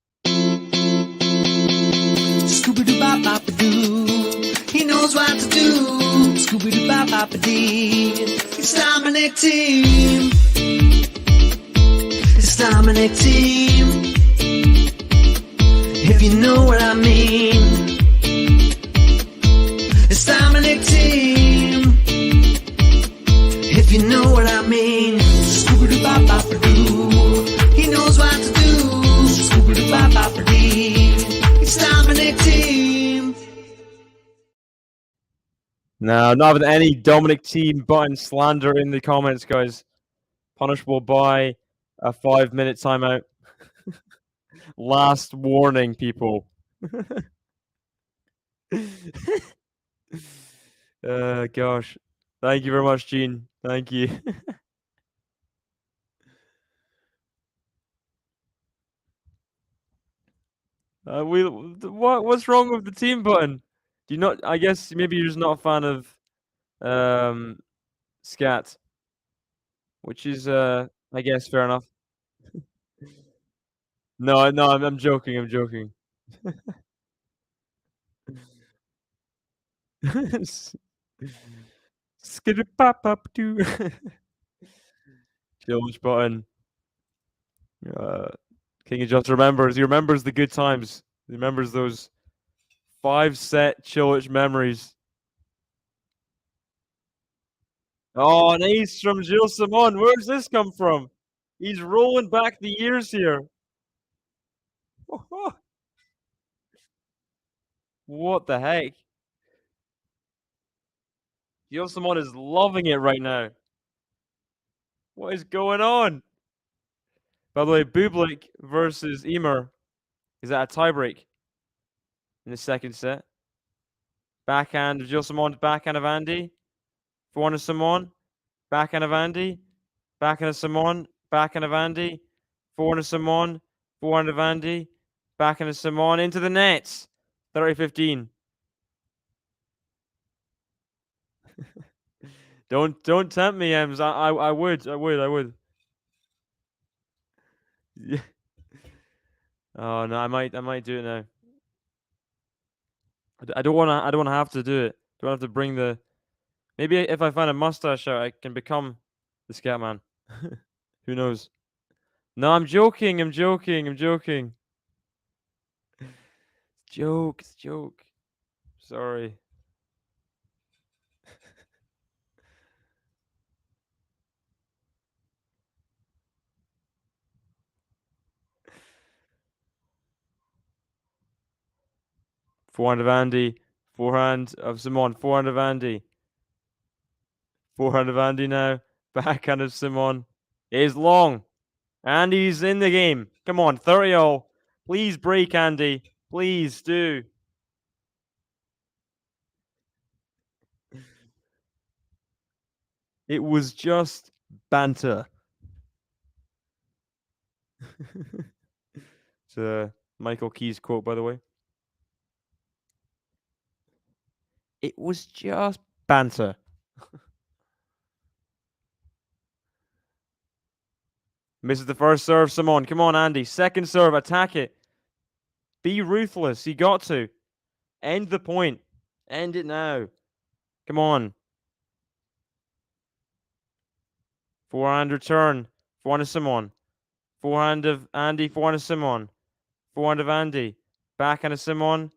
Scooby-Doo-bop-bop. Scooby-Doo-bop-bop-a-doo. He knows what to do. Scooby-Doo-bop-bop-a-dee. It's Dominic Team. It's Dominic Team. If you know what I mean. It's Dominic Team. If you know what I mean. Scooby-Doo-bop-bop-a-doo. He knows what to do. Scooby-Doo-bop-bop-a-dee. It's Dominic Team. No, not having any Dominic Team button slander in the comments, guys. Punishable by a 5-minute timeout. Last warning, people. Gosh. Thank you very much, Gene. Thank you. What's wrong with the team button? Do you not? I guess maybe you're just not a fan of scat, which is I guess fair enough. No, I'm joking. I'm joking. Skitty pop up do. Chillish button. King of Just remembers. He remembers the good times. He remembers those 5-set Chillish memories. Oh, an ace from Gilles Simon. Where's this come from? He's rolling back the years here. What the heck? Gilles Simon is loving it right now. What is going on? By the way, Bublik versus Emer is at a tiebreak in the second set. Backhand of Gilles Simon, backhand of Andy. Forehand of Simon, backhand of Andy. Backhand of Simon, backhand of Andy. Forehand of Simon, forehand of Andy. Backhand of Simon into the nets. 30-15. Don't tempt me, Ems. I would. Yeah. Oh no, I might do it now. I don't wanna have to do it. Don't have to bring the. Maybe if I find a mustache out, I can become the Scatman. Who knows? No, I'm joking. It's joke. Sorry. Forehand of Andy. Forehand of Simon. Forehand of Andy. Forehand of Andy now. Backhand of Simon. It is long. Andy's in the game. Come on, 30-all. Please break, Andy. Please do. It was just banter. It's a Michael Keys quote, by the way. It was just banter. Misses the first serve, Simon. Come on, Andy. Second serve, attack it. Be ruthless. You got to. End the point. End it now. Come on. Forehand return. Forehand of Simon. Forehand of Andy. Forehand of Simon. Forehand of Andy. Backhand of Simon.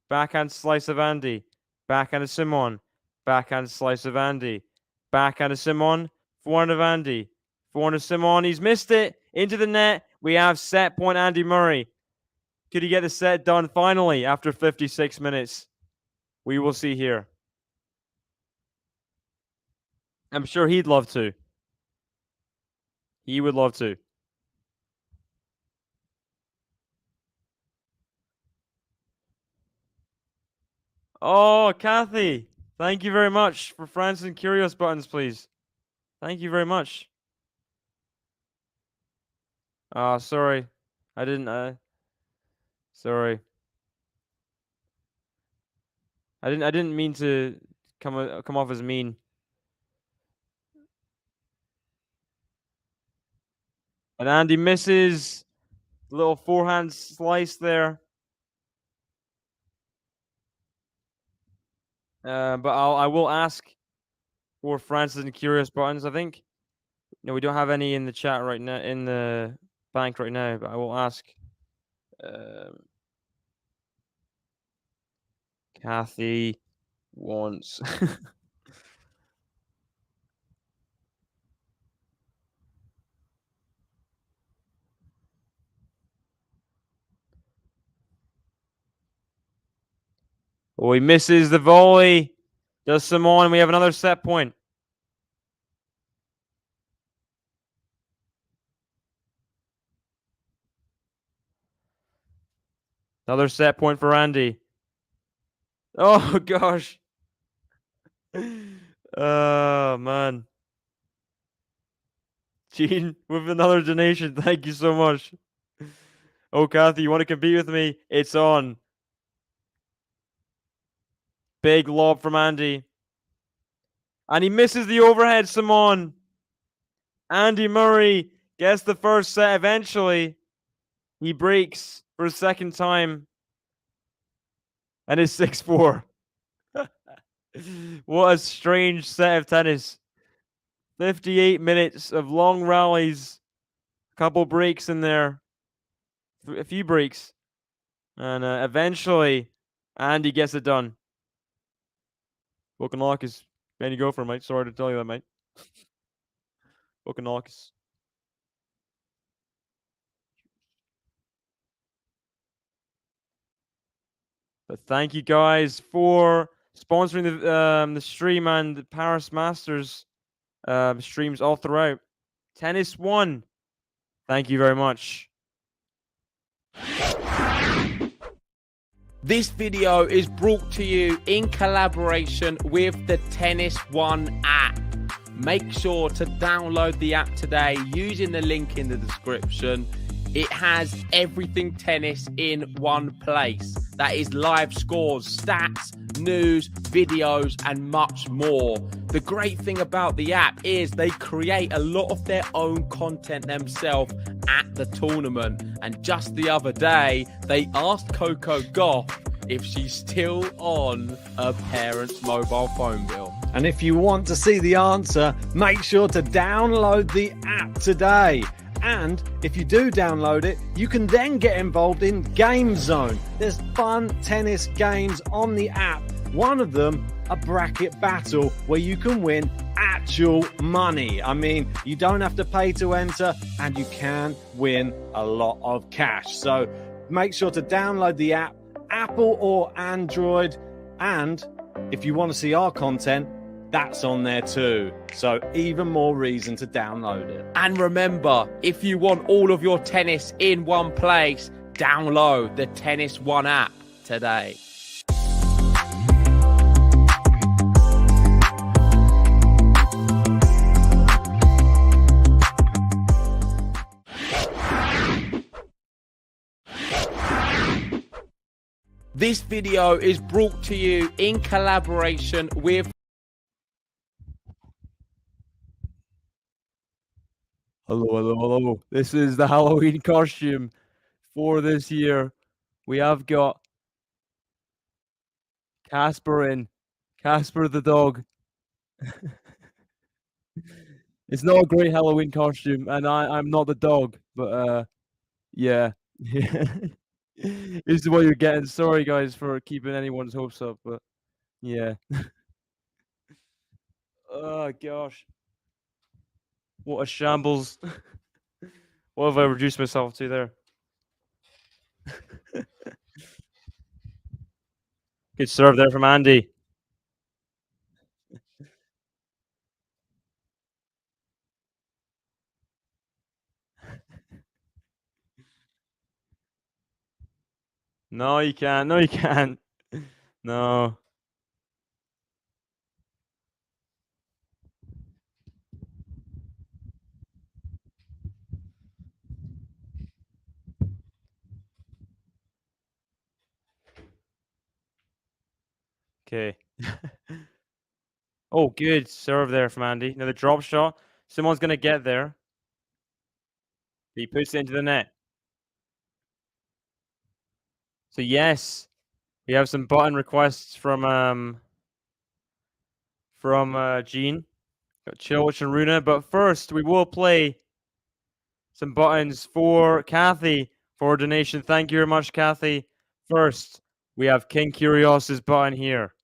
Backhand slice of Andy. Backhand of Simon. Backhand slice of Andy. Backhand of Simon. Forehand of Andy. Forehand of Simon. He's missed it. Into the net. We have set point Andy Murray. Could he get the set done finally after 56 minutes? We will see here. I'm sure he'd love to. He would love to. Oh, Kathy. Thank you very much for France and Curious buttons, please. Thank you very much. Sorry. I didn't sorry. I didn't mean to come off as mean. And Andy misses. Little forehand slice there. But I will ask for Francis and Curious Buttons. I think no, we don't have any in the chat right now in the bank right now. But I will ask Kathy wants. Oh, he misses the volley. Does Simone? We have another set point. Another set point for Andy. Oh gosh. Oh man. Gene with another donation. Thank you so much. Oh, Kathy, you want to compete with me? It's on. Big lob from Andy. And he misses the overhead, Simone. Andy Murray gets the first set eventually. He breaks for a second time. And it's 6-4. What a strange set of tennis. 58 minutes of long rallies. A couple breaks in there. A few breaks. And eventually, Andy gets it done. Wokanakis. Man, you go for it, mate. Sorry to tell you that, mate. Wokanakis. But thank you guys for sponsoring the stream and the Paris Masters streams all throughout. Tennis 1. Thank you very much. This video is brought to you in collaboration with the Tennis One app. Make sure to download the app today using the link in the description. It has everything tennis in one place. That is live scores, stats, news, videos, and much more. The great thing about the app is they create a lot of their own content themselves at the tournament. And just the other day, they asked Coco Gauff if she's still on her parents' mobile phone bill. And if you want to see the answer, make sure to download the app today. And if you do download it, you can then get involved in Game Zone. There's fun tennis games on the app. One of them, a bracket battle where you can win actual money. I mean, you don't have to pay to enter and you can win a lot of cash. So make sure to download the app, Apple or Android. And if you want to see our content, that's on there too. So even more reason to download it. And remember, if you want all of your tennis in one place, download the Tennis One app today. This video is brought to you in collaboration with... Hello. This is the Halloween costume for this year. We have got Casper in. Casper the dog. It's not a great Halloween costume, and I'm not the dog, but yeah. This is what you're getting. Sorry guys for keeping anyone's hopes up, but yeah. Oh gosh. What a shambles. What have I reduced myself to there? Good serve there from Andy. No, you can't. No, you can't. No. Okay. Oh, good serve there from Andy. Another drop shot. Someone's going to get there. He puts it into the net. So yes, we have some button requests from from Gene. Got Chilwich and Runa. But first, we will play some buttons for Kathy for a donation. Thank you very much, Kathy. First, we have King Curios's button here.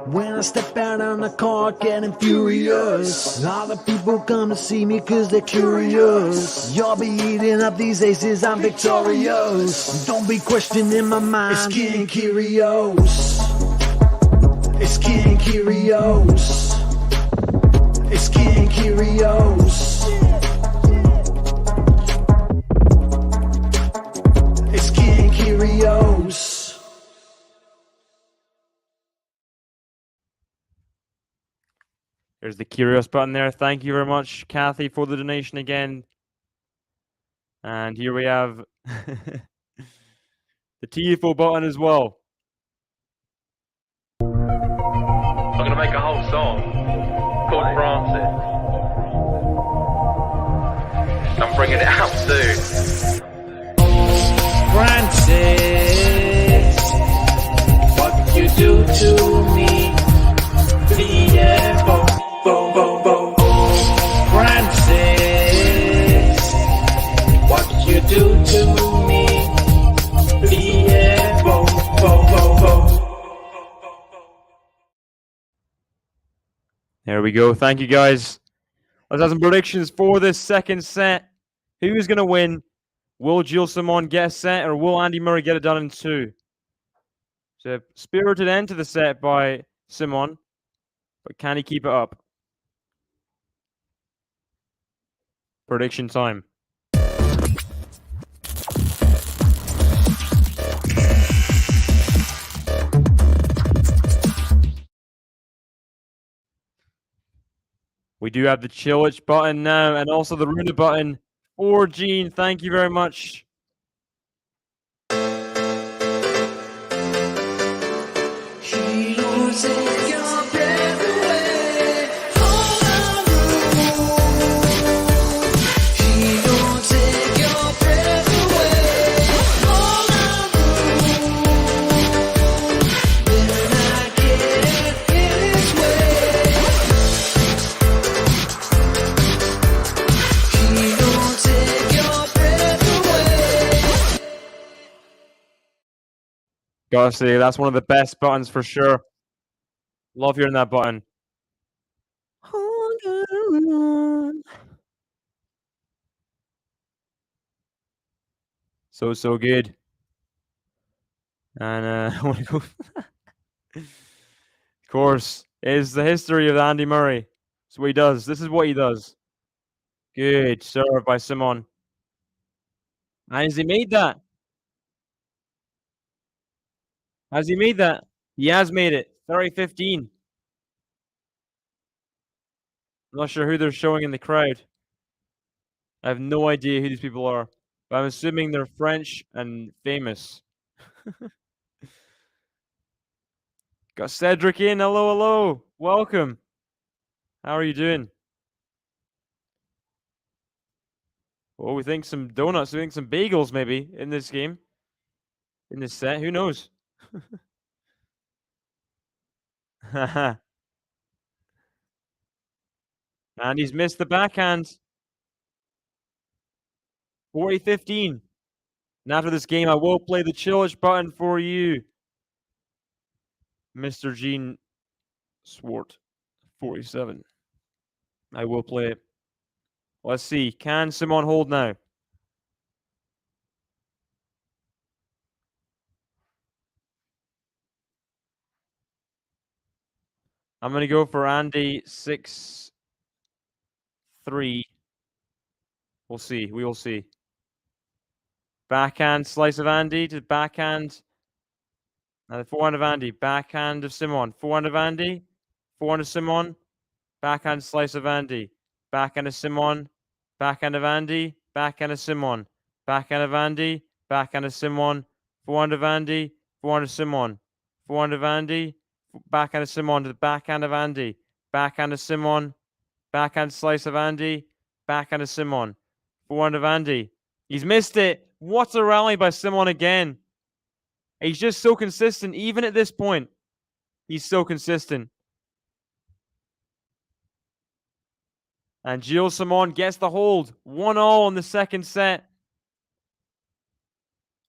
When I step out on the car getting furious, all the people come to see me cause they're curious. You'll be eating up these aces, I'm victorious. Don't be questioning my mind, it's King Curios. It's King Curios. It's King Curios. It's King Curios. There's the Curious button there. Thank you very much, Kathy, for the donation again. And here we have the TFO button as well. I'm gonna make a whole song called Francis. I'm bringing it out soon. Francis, what you do to me? Yeah, bo, bo, bo, bo. Francis, what you do to me? Yeah, bo, bo, bo, bo. There we go. Thank you, guys. Let's have some predictions for this second set. Who's going to win? Will Gilles Simon get a set, or will Andy Murray get it done in 2? So, spirited end to the set by Simon, but can he keep it up? Prediction time. We do have the Chilwich button now, and also the Runa button for Gene. Thank you very much. She don't take your breath away. Hold on. She don't take your breath away. Hold on. Then I get in its way. She don't take your breath away. Gotta say, that's one of the best buttons for sure. Love hearing that button. So good. And I want to go. Of course, is the history of Andy Murray. That's what he does. This is what he does. Good serve by Simon. And has he made that? Has he made that? He has made it. 30-15. I'm not sure who they're showing in the crowd. I have no idea who these people are. But I'm assuming they're French and famous. Got Cedric in. Hello, hello. Welcome. How are you doing? Oh, we think some donuts. We think some bagels maybe in this game. In this set. Who knows? And he's missed the backhand. 40-15. And after this game, I will play the Chilwich button for you, Mr. Gene Swart, 47. I will play it. Let's see. Can Simon hold now? I'm going to go for Andy 6-3. We'll see. We will see. Backhand slice of Andy to backhand. Now the forehand of Andy. Backhand of Simon. Forehand of Andy. Forehand of Simon. Backhand slice of Andy. Backhand of Simon. Backhand of Andy. Backhand of Simon. Backhand of Andy. Backhand of Simon. Forehand of Andy. Forehand of Simon. Forehand of Andy. Backhand of Simon to the backhand of Andy. Backhand of Simon. Backhand slice of Andy. Backhand of Simon. Forehand of Andy. He's missed it. What a rally by Simon again. He's just so consistent. Even at this point, he's so consistent. And Gilles Simon gets the hold. 1-0 in the second set.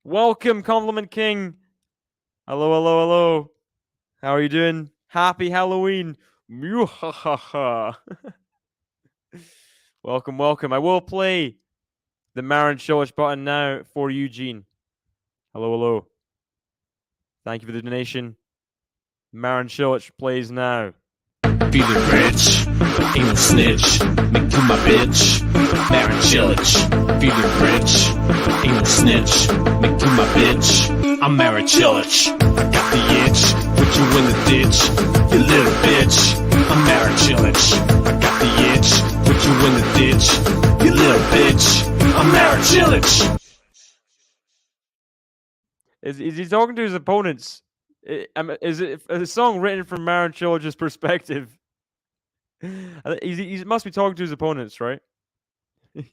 Welcome, Compliment King. Hello, hello, hello. How are you doing? Happy Halloween. Welcome, welcome. I will play the Marin Cilic button now for Eugene. Hello, hello. Thank you for the donation. Marin Cilic plays now. Feeling rich, ain't no snitch. Make you my bitch, Baron Chilich. Feeling rich, ain't no snitch. Make you my bitch, I'm Baron Chilich. I got the itch, put you in the ditch, you little bitch. I'm Baron Chilich. I got the itch, put you in the ditch, you little bitch. I'm Baron Chilich. Is he talking to his opponents? Is it a song written from Marin Cilic's perspective? He must be talking to his opponents, right? I'll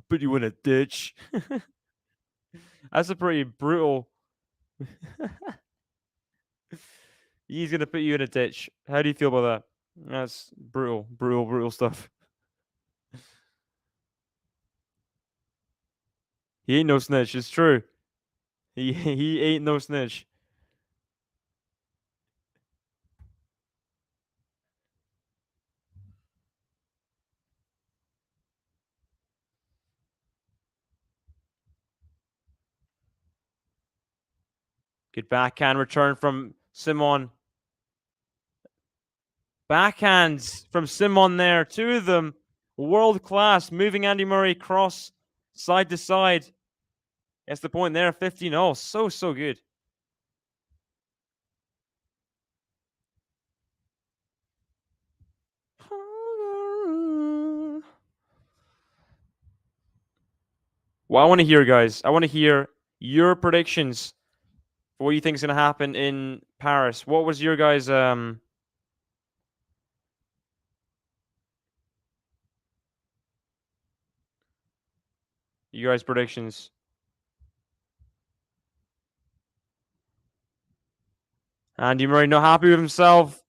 put you in a ditch. That's a pretty brutal. He's gonna put you in a ditch. How do you feel about that? That's brutal, brutal, brutal stuff. He ain't no snitch. It's true. He ain't no snitch. Good backhand return from Simon. Backhands from Simon there. Two of them. World class. Moving Andy Murray cross side to side. That's the point there. 15-0. So good. Well, I want to hear, guys. I want to hear your predictions for what you think is going to happen in Paris. What was your guys' predictions? Andy Murray not happy with himself,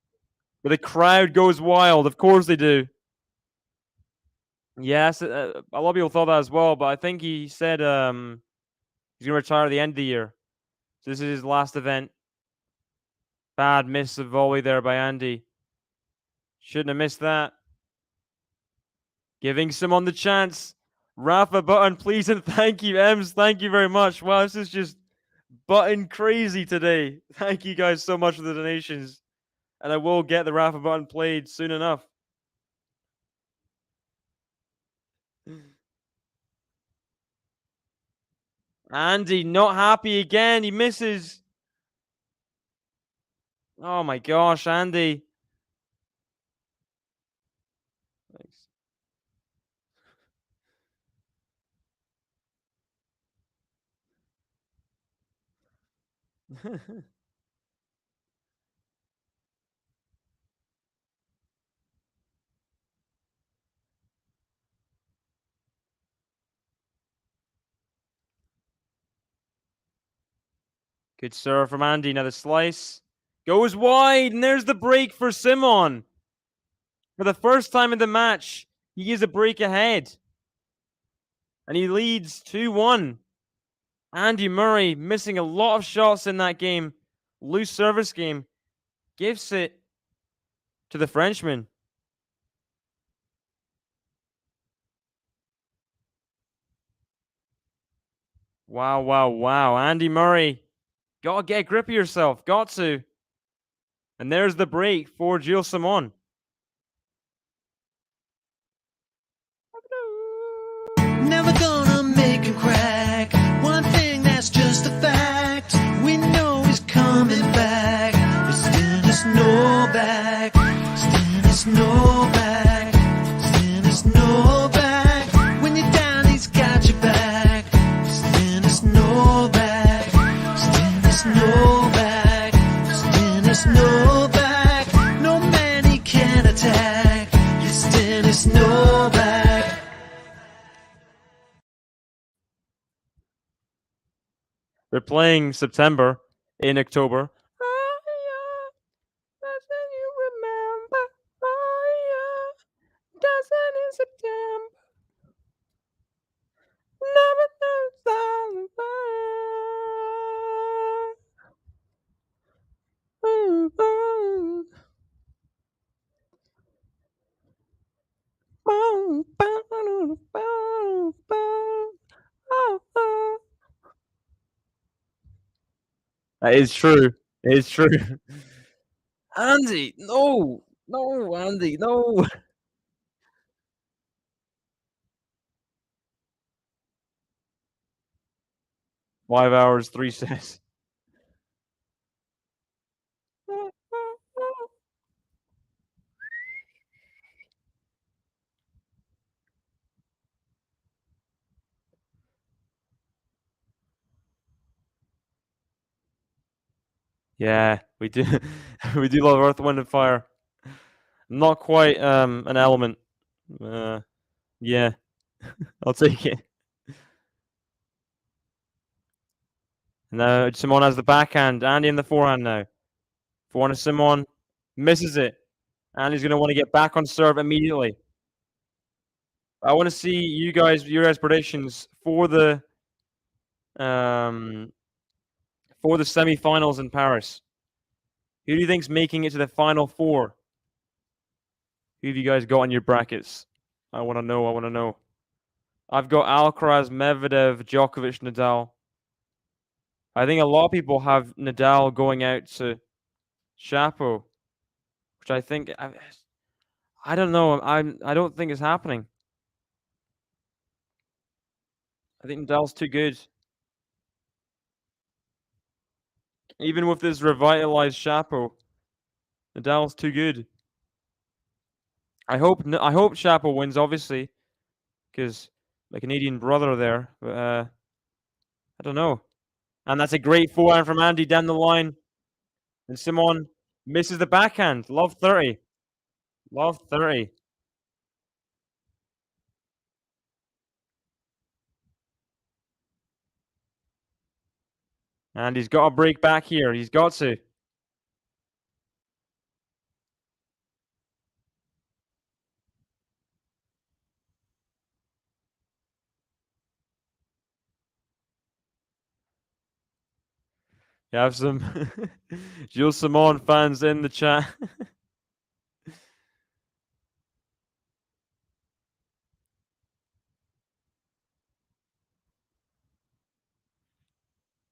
but the crowd goes wild. Of course they do. Yes, a lot of people thought that as well, but I think he said he's going to retire at the end of the year. So this is his last event. Bad miss of volley there by Andy. Shouldn't have missed that. Giving Simon the chance. Rafa button, please, and thank you, Ems. Thank you very much. Wow, this is just button crazy today. Thank you guys so much for the donations. And I will get the Rafa button played soon enough. Andy not happy again. He misses. Oh my gosh, Andy. Thanks. Good serve from Andy. Now the slice goes wide, and there's the break for Simon. For the first time in the match, he is a break ahead. And he leads 2-1. Andy Murray missing a lot of shots in that game. Loose service game. Gives it to the Frenchman. Wow, wow, wow. Andy Murray. Gotta get a grip of yourself. Got to. And there's the break for Gilles Simon. Never gonna make him crack. One thing that's just a fact. We know he's coming back. It's Dennis Novak. It's Dennis Novak. It's Dennis Novak. When you're down, he's got your back. It's Dennis Novak. It's Dennis Novak. It's Dennis Novak. No man he can attack. It's Dennis Novak. They're playing September in October. Frozen in September. Never knows the That is true. It is true. Andy, no. No, Andy, no. 5 hours, 3 sets. Yeah, we do. We do love Earth, Wind, and Fire. Not quite an element. Yeah, I'll take it. Now Simon has the backhand. Andy in the forehand now. Forehand to Simon. Misses it. Andy's going to want to get back on serve immediately. I want to see your guys' predictions for the semi-finals in Paris. Who do you think's making it to the final four? Who have you guys got in your brackets? I want to know. I want to know. I've got Alcaraz, Medvedev, Djokovic, Nadal. I think a lot of people have Nadal going out to Shapo, which I think I don't know. I don't think it's happening. I think Nadal's too good. Even with this revitalized Shapo, Nadal's too good. I hope Shapo wins, obviously, because the Canadian brother there. But I don't know. And that's a great forehand from Andy down the line. And Simon misses the backhand. Love 30. Love 30. And he's got to break back here. He's got to. You have some Gilles Simon fans in the chat.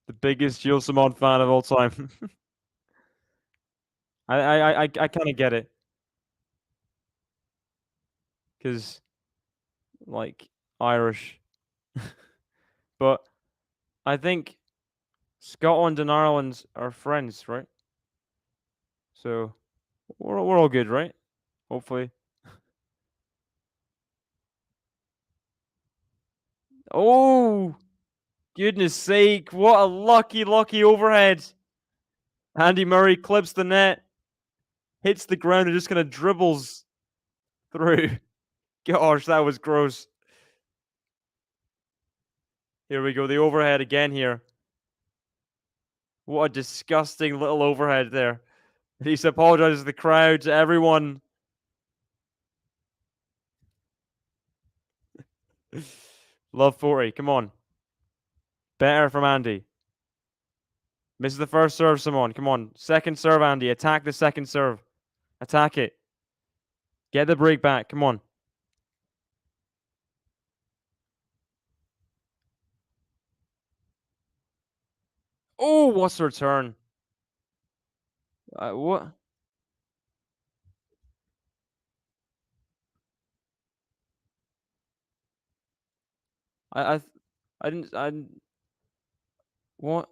The biggest Gilles Simon fan of all time. I kind of get it. Because, like, Irish. But I think Scotland and Ireland are friends, right? So we're all good, right? Hopefully. Oh, goodness sake. What a lucky overhead. Andy Murray clips the net, hits the ground, and just kind of dribbles through. Gosh, that was gross. Here we go. The overhead again here. What a disgusting little overhead there. He apologizes to the crowd, to everyone. Love 40. Come on. Better from Andy. Misses the first serve, Simon. Come on. Second serve, Andy. Attack the second serve. Attack it. Get the break back. Come on. Oh, what's the return? What? I didn't. What?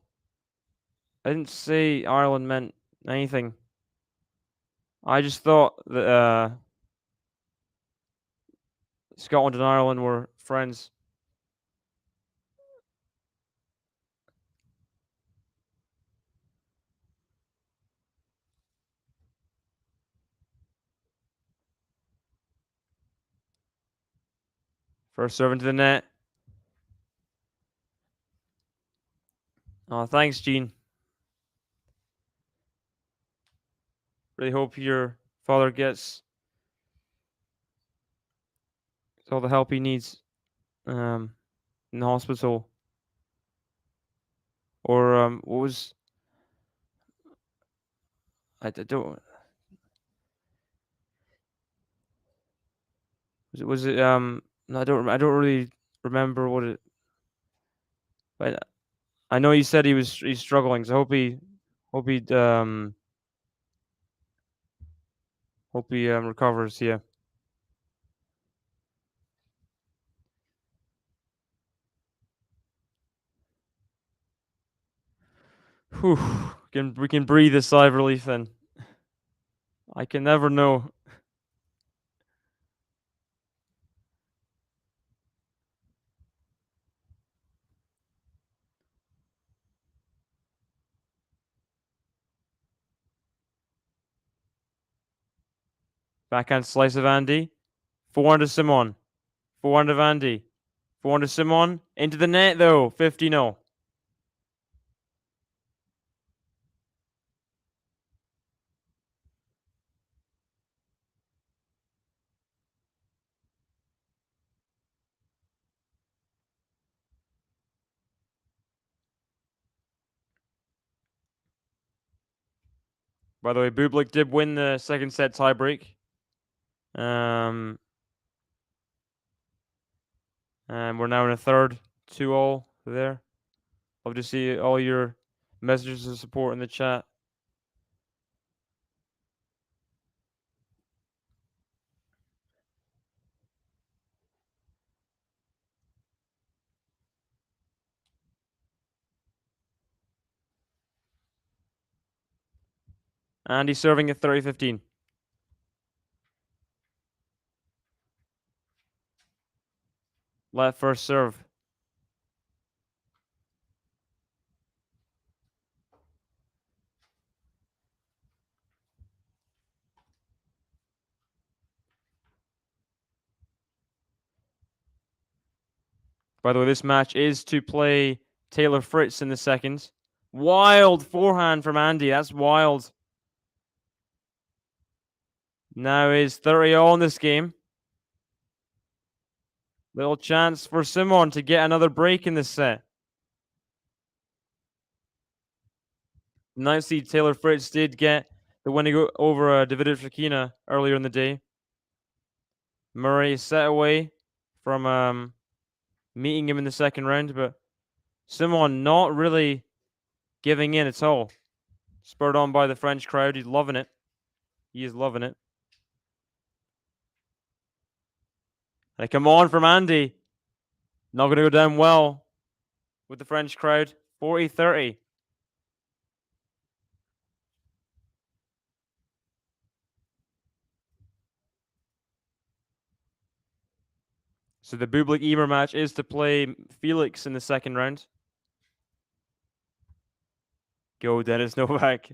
I didn't say Ireland meant anything. I just thought that Scotland and Ireland were friends. First serve into the net. Oh, thanks, Gene. Really hope your father gets all the help he needs in the hospital. Or what was I don't was it no, I don't really remember what it, but I know he said he's struggling, so hope he recovers. Yeah. Whew. We can breathe a sigh of relief then. I can never know. Backhand slice of Andy. Forehand to Simon. Forehand of Andy. Forehand to Simon. Into the net though. 50-0. By the way, Bublik did win the second set tiebreak. And we're now in a third, 2-all there. Love to see all your messages of support in the chat. Andy serving at 30-15. Left first serve. By the way, this match is to play Taylor Fritz in the second. Wild forehand from Andy. That's wild. Now is 30-all in this game. Little chance for Simon to get another break in this set. Nice see Taylor Fritz did get the winning over David Fokina earlier in the day. Murray set away from meeting him in the second round, but Simon not really giving in at all. Spurred on by the French crowd. He's loving it. He is loving it. And come on from Andy. Not going to go down well with the French crowd. 40-30. So the Bublik Emer match is to play Felix in the second round. Go Dennis Novak.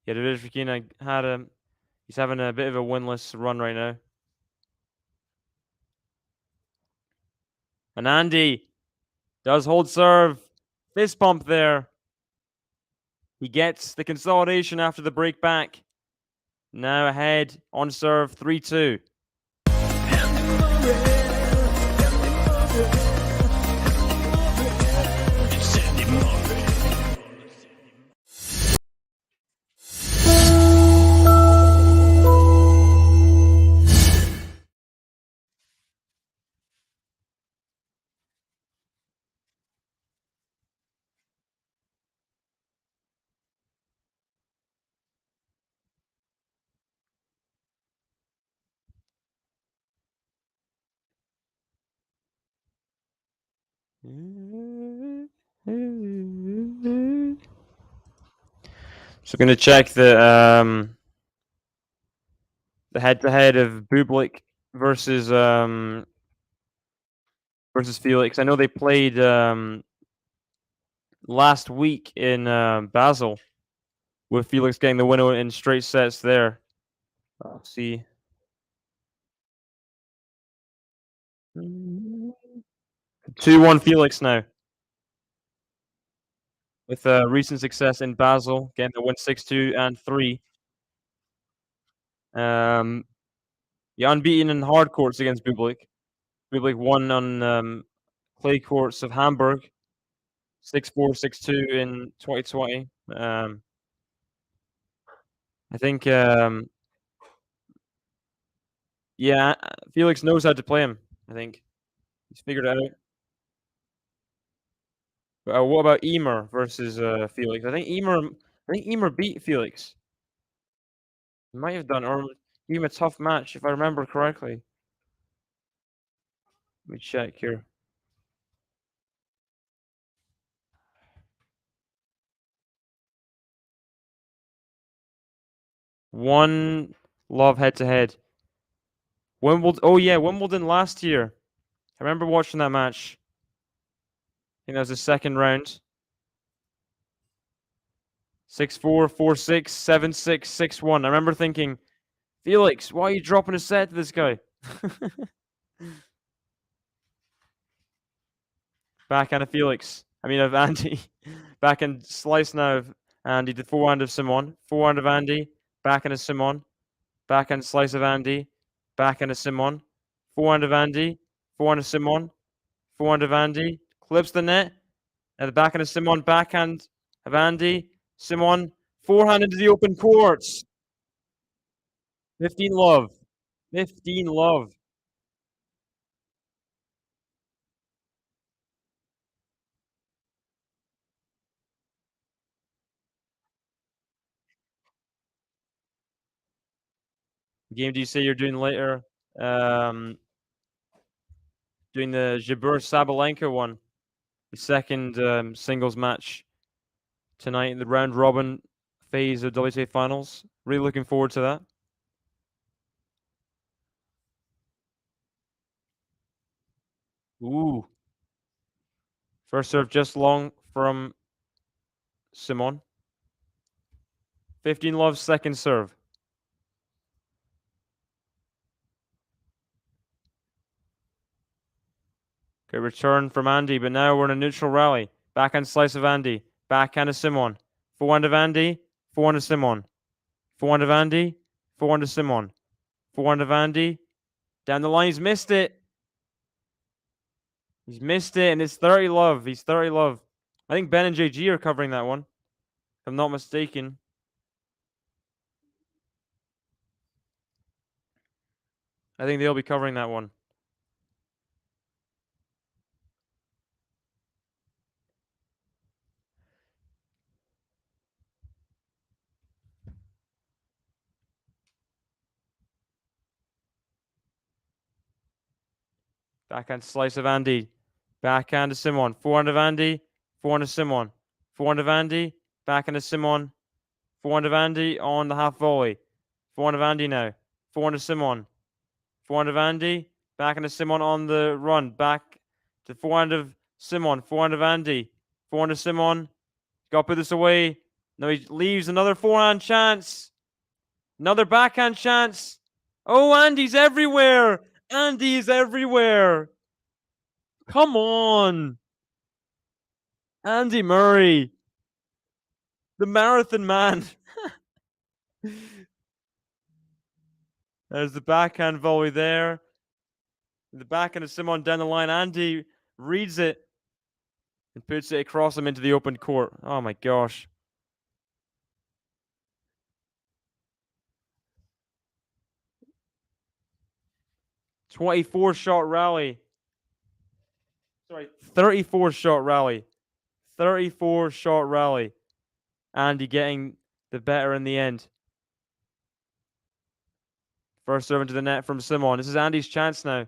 Yeah, David Fokina he's having a bit of a winless run right now. And Andy does hold serve. Fist pump there. He gets the consolidation after the break back. Now ahead on serve 3-2. So going to check the head-to-head of Bublik versus Felix. I know they played last week in Basel, with Felix getting the winner in straight sets there. Let's see. 2-1 Felix now. With recent success in Basel, getting the win 6-2 and 3. Yeah, unbeaten in hard courts against Bublik. Bublik won on clay courts of Hamburg, 6-4, 6-2 in 2020. I think, yeah, Felix knows how to play him. I think he's figured it out. But, what about Emer versus Felix? I think Emer beat Felix. He might have done, or gave him a tough match if I remember correctly. Let me check here. One love head to head. Wimbledon. Oh yeah, Wimbledon last year. I remember watching that match. I think that was the second round. 6-4, 4-6, 7-6, 6-1. I remember thinking, Felix, why are you dropping a set to this guy? Backhand of Felix. I mean of Andy. Backhand slice now of Andy. The forehand of Simon. Forehand of Andy. Backhand of Simon. Backhand slice of Andy. Backhand of Simon. Forehand of Andy. Forehand of Simon. Forehand of Andy. Clips the net. At the backhand of Simon. Backhand of Andy. Simon. Forehand into the open courts. 15 love. 15 love. Game do you say you're doing later? Doing the Jabeur Sabalenka one. The second singles match tonight in the round robin phase of WTA finals. Really looking forward to that. Ooh. First serve just long from Simon. 15 love, second serve. Good return from Andy, but now we're in a neutral rally. Backhand slice of Andy. Backhand of Simon. Forehand of Andy. Forehand of Simon. Forehand of Andy. Forehand of Simon. Forehand of Andy. Down the line, he's missed it. He's missed it, and it's 30 love. He's 30 love. I think Ben and JG are covering that one, if I'm not mistaken. I think they'll be covering that one. Backhand slice of Andy. Backhand of Simon. Forehand of Andy. Forehand of Simon. Forehand of Andy. Backhand of Simon. Forehand of Andy on the half volley. Forehand of Andy now. Forehand of Simon. Forehand of Andy. Backhand of Simon on the run. Back to forehand of Simon. Forehand of Andy. Forehand of Simon. Got to put this away. No, he leaves another forehand chance. Another backhand chance. Oh, Andy's everywhere. Andy's everywhere. Come on. Andy Murray. The marathon man. There's the backhand volley there. The backhand of Simon down the line. Andy reads it and puts it across him into the open court. Oh my gosh. "24 shot rally." Sorry, 34 shot rally. 34 shot rally. Andy getting the better in the end. First serve into the net from Simon. This is Andy's chance now.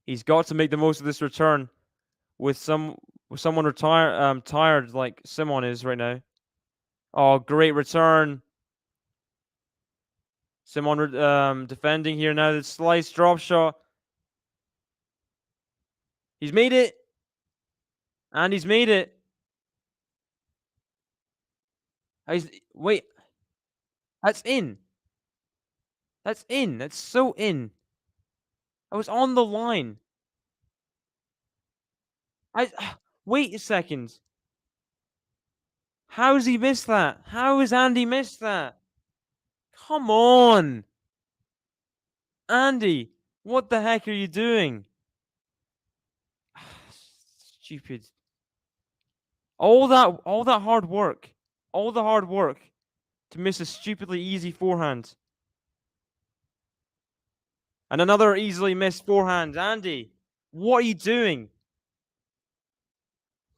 He's got to make the most of this return with someone tired like Simon is right now. Oh, great return. Simon defending here now. The slice drop shot. He's made it. And he's made it. Wait. That's in. That's in. That's so in. I was on the line. Wait a second. How has he missed that? How has Andy missed that? Come on. Andy, what the heck are you doing? Stupid. All that hard work. All the hard work to miss a stupidly easy forehand. And another easily missed forehand. Andy, what are you doing?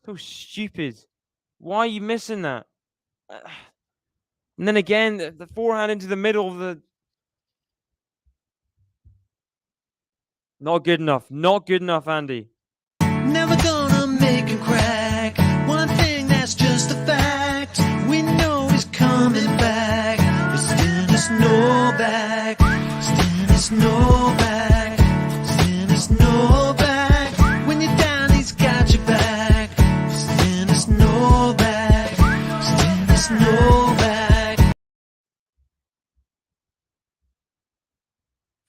So stupid. Why are you missing that? And then again, the forehand into the middle of the... Not good enough. Not good enough, Andy. Never gonna make him crack. One thing that's just a fact. We know he's coming back. It's Dennis Novak. It's Dennis Novak. It's Dennis Novak. When you're down, he's got your back. It's Dennis Novak. It's Dennis Novak.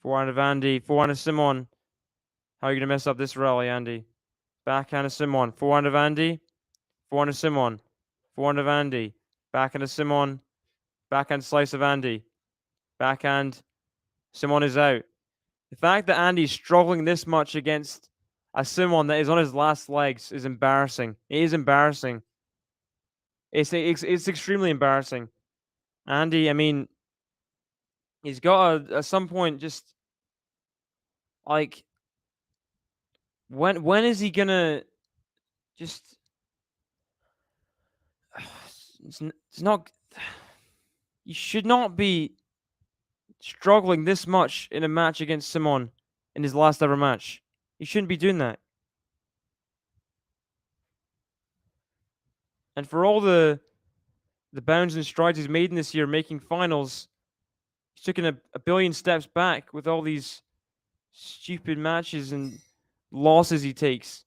Forehand of Andy. Forehand of Simon. How are you going to mess up this rally, Andy? Backhand of Simon. Forehand of Andy. Forehand of Simon. Forehand of Andy. Backhand of Simon. Backhand slice of Andy. Backhand. Simon is out. The fact that Andy's struggling this much against a Simon that is on his last legs is embarrassing. It is embarrassing. It's extremely embarrassing. Andy, I mean, he's got to, at some point, just like, when is he gonna just? It's not. You should not be struggling this much in a match against Simon in his last ever match. You shouldn't be doing that. And for all the bounds and strides he's made in this year, making finals, he's taken a billion steps back with all these stupid matches and losses he takes.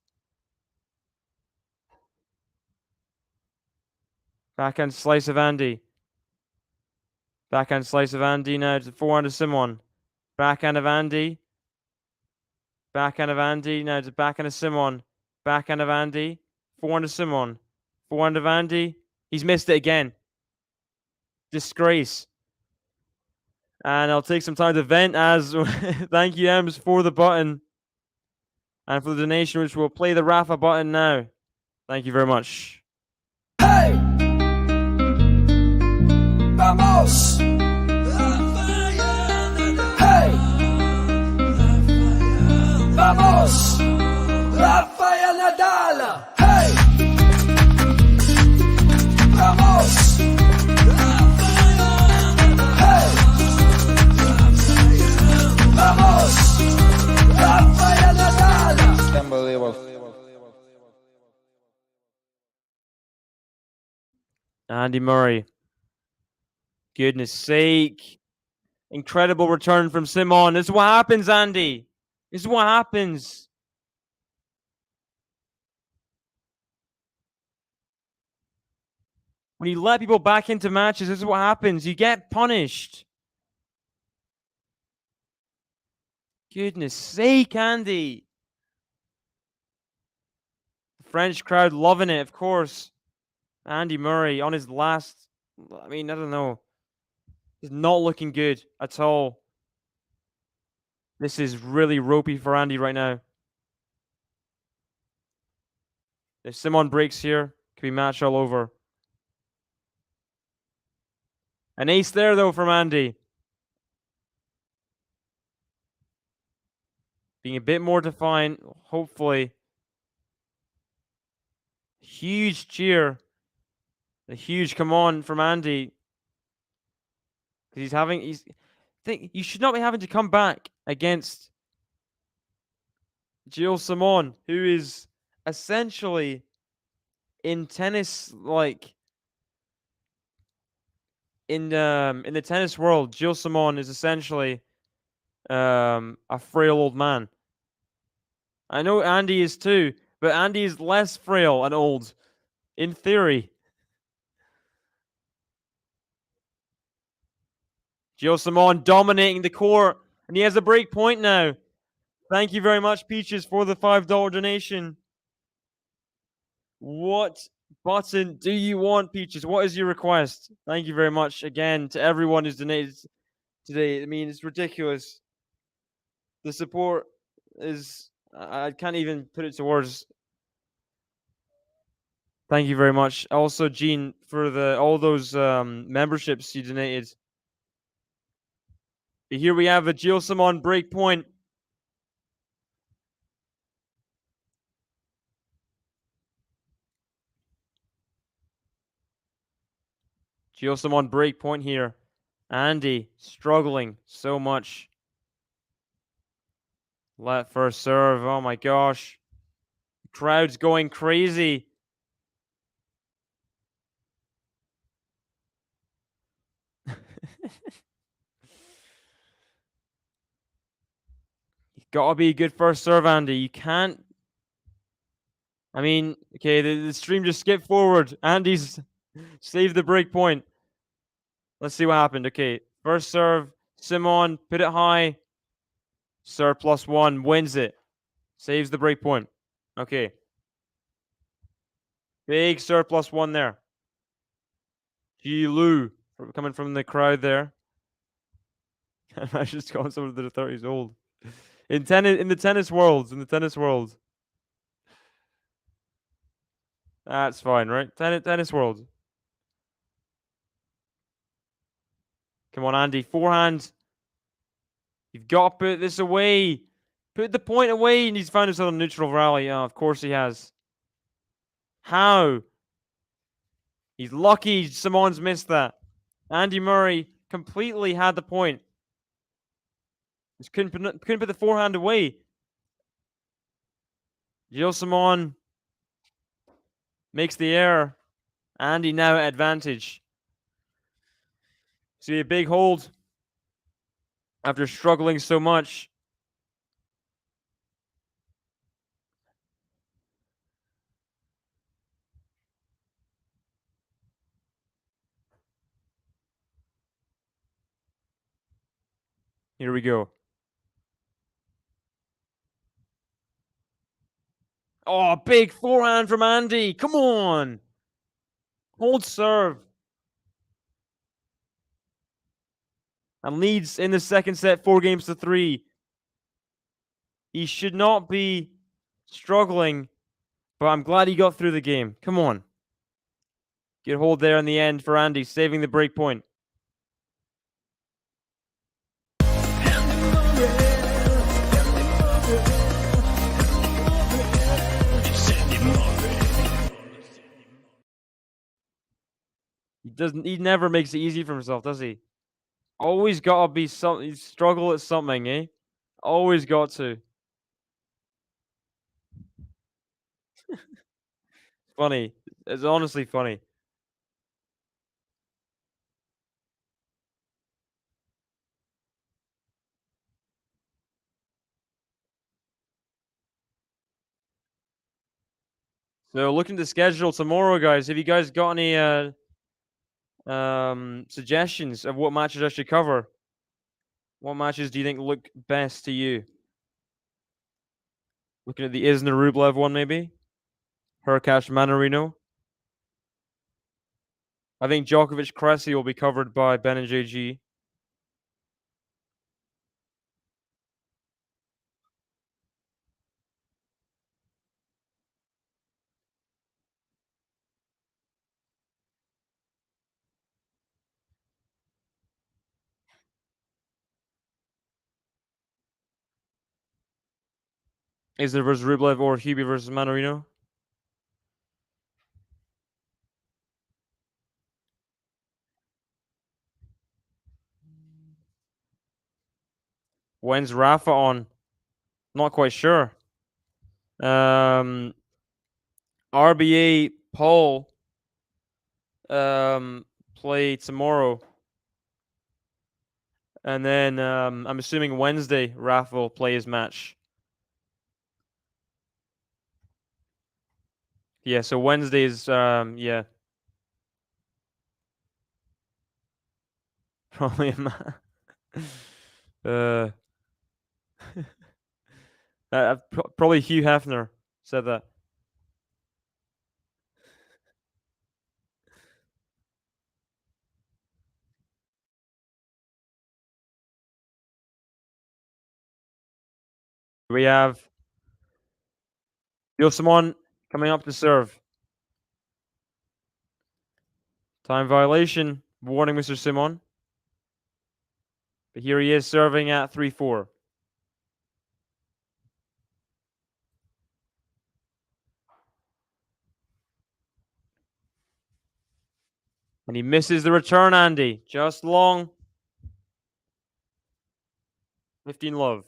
Backhand slice of Andy. Backhand slice of Andy now to the forehand of Simon. Backhand of Andy. Backhand of Andy now to backhand of Simon. Backhand of Andy. Forehand of Simon. Forehand of Andy. He's missed it again. Disgrace. And I'll take some time to vent as thank you, Ems, for the button. And for the donation, which will play the Rafa button now. Thank you very much. Hey! Vamos! Hey! Vamos! Rafael Nadal! Hey! Vamos! Hey! Vamos! Rafael Nadal! Andy Murray. Goodness sake. Incredible return from Simon. This is what happens, Andy. This is what happens. When you let people back into matches, this is what happens. You get punished. Goodness sake, Andy. The French crowd loving it, of course. Andy Murray on his last, I mean, I don't know. He's not looking good at all. This is really ropey for Andy right now. If Simon breaks here, could be match all over. An ace there, though, from Andy. Being a bit more defiant, hopefully. Huge cheer. A huge come on from Andy. Because you should not be having to come back against Gilles Simon, who is essentially in tennis, like in the tennis world, Gilles Simon is essentially a frail old man. I know Andy is too, but Andy is less frail and old, in theory. Gilles Simon dominating the court, and he has a break point now. Thank you very much, Peaches, for the $5 donation. What button do you want, Peaches? What is your request? Thank you very much again to everyone who's donated today. I mean, it's ridiculous. The support is I can't even put it to words. Thank you very much. Also, Gene, for all those memberships you donated. Here we have a Gilles Simon break point. Gilles Simon break point here. Andy struggling so much. Let first serve. Oh my gosh. Crowd's going crazy. Gotta be a good first serve, Andy. You can't. I mean, okay, the stream just skipped forward. Andy's saved the break point. Let's see what happened. Okay, first serve. Simon, put it high. Serve +1, wins it. Saves the break point. Okay. Big serve +1 there. Gilles coming from the crowd there. I just calling someone that are 30 years old. In the tennis world. That's fine, right? Tennis world. Come on, Andy. Forehand. You've got to put this away. Put the point away, and he's found himself on neutral rally. Oh, of course he has. How? He's lucky Simon's missed that. Andy Murray completely had the point. Just couldn't put the forehand away. Gilles Simon makes the error. Andy now at advantage. See a big hold after struggling so much. Here we go. Oh, big forehand from Andy. Come on. Hold serve. And leads in the second set 4-3. He should not be struggling, but I'm glad he got through the game. Come on. Good hold there in the end for Andy, saving the break point. He never makes it easy for himself, does he? Always gotta be something, struggle at something, eh? Always got to. Funny. It's honestly funny. So looking at the schedule tomorrow, guys. Have you guys got any suggestions of what matches I should cover? What matches do you think look best to you? Looking at the Isner Rublev one, maybe? Hurkacz Manarino. I think Djokovic Cressy will be covered by Ben and JG. Isner versus Rublev or Hubie versus Manarino? When's Rafa on? Not quite sure. RBA Paul play tomorrow. And then I'm assuming Wednesday Rafa will play his match. Yeah, so Wednesday's yeah. Probably probably Hugh Hefner said that. We have Gilles coming up to serve. Time violation. Warning, Mr. Simon. But here he is serving at 3-4. And he misses the return, Andy. Just long. 15 love.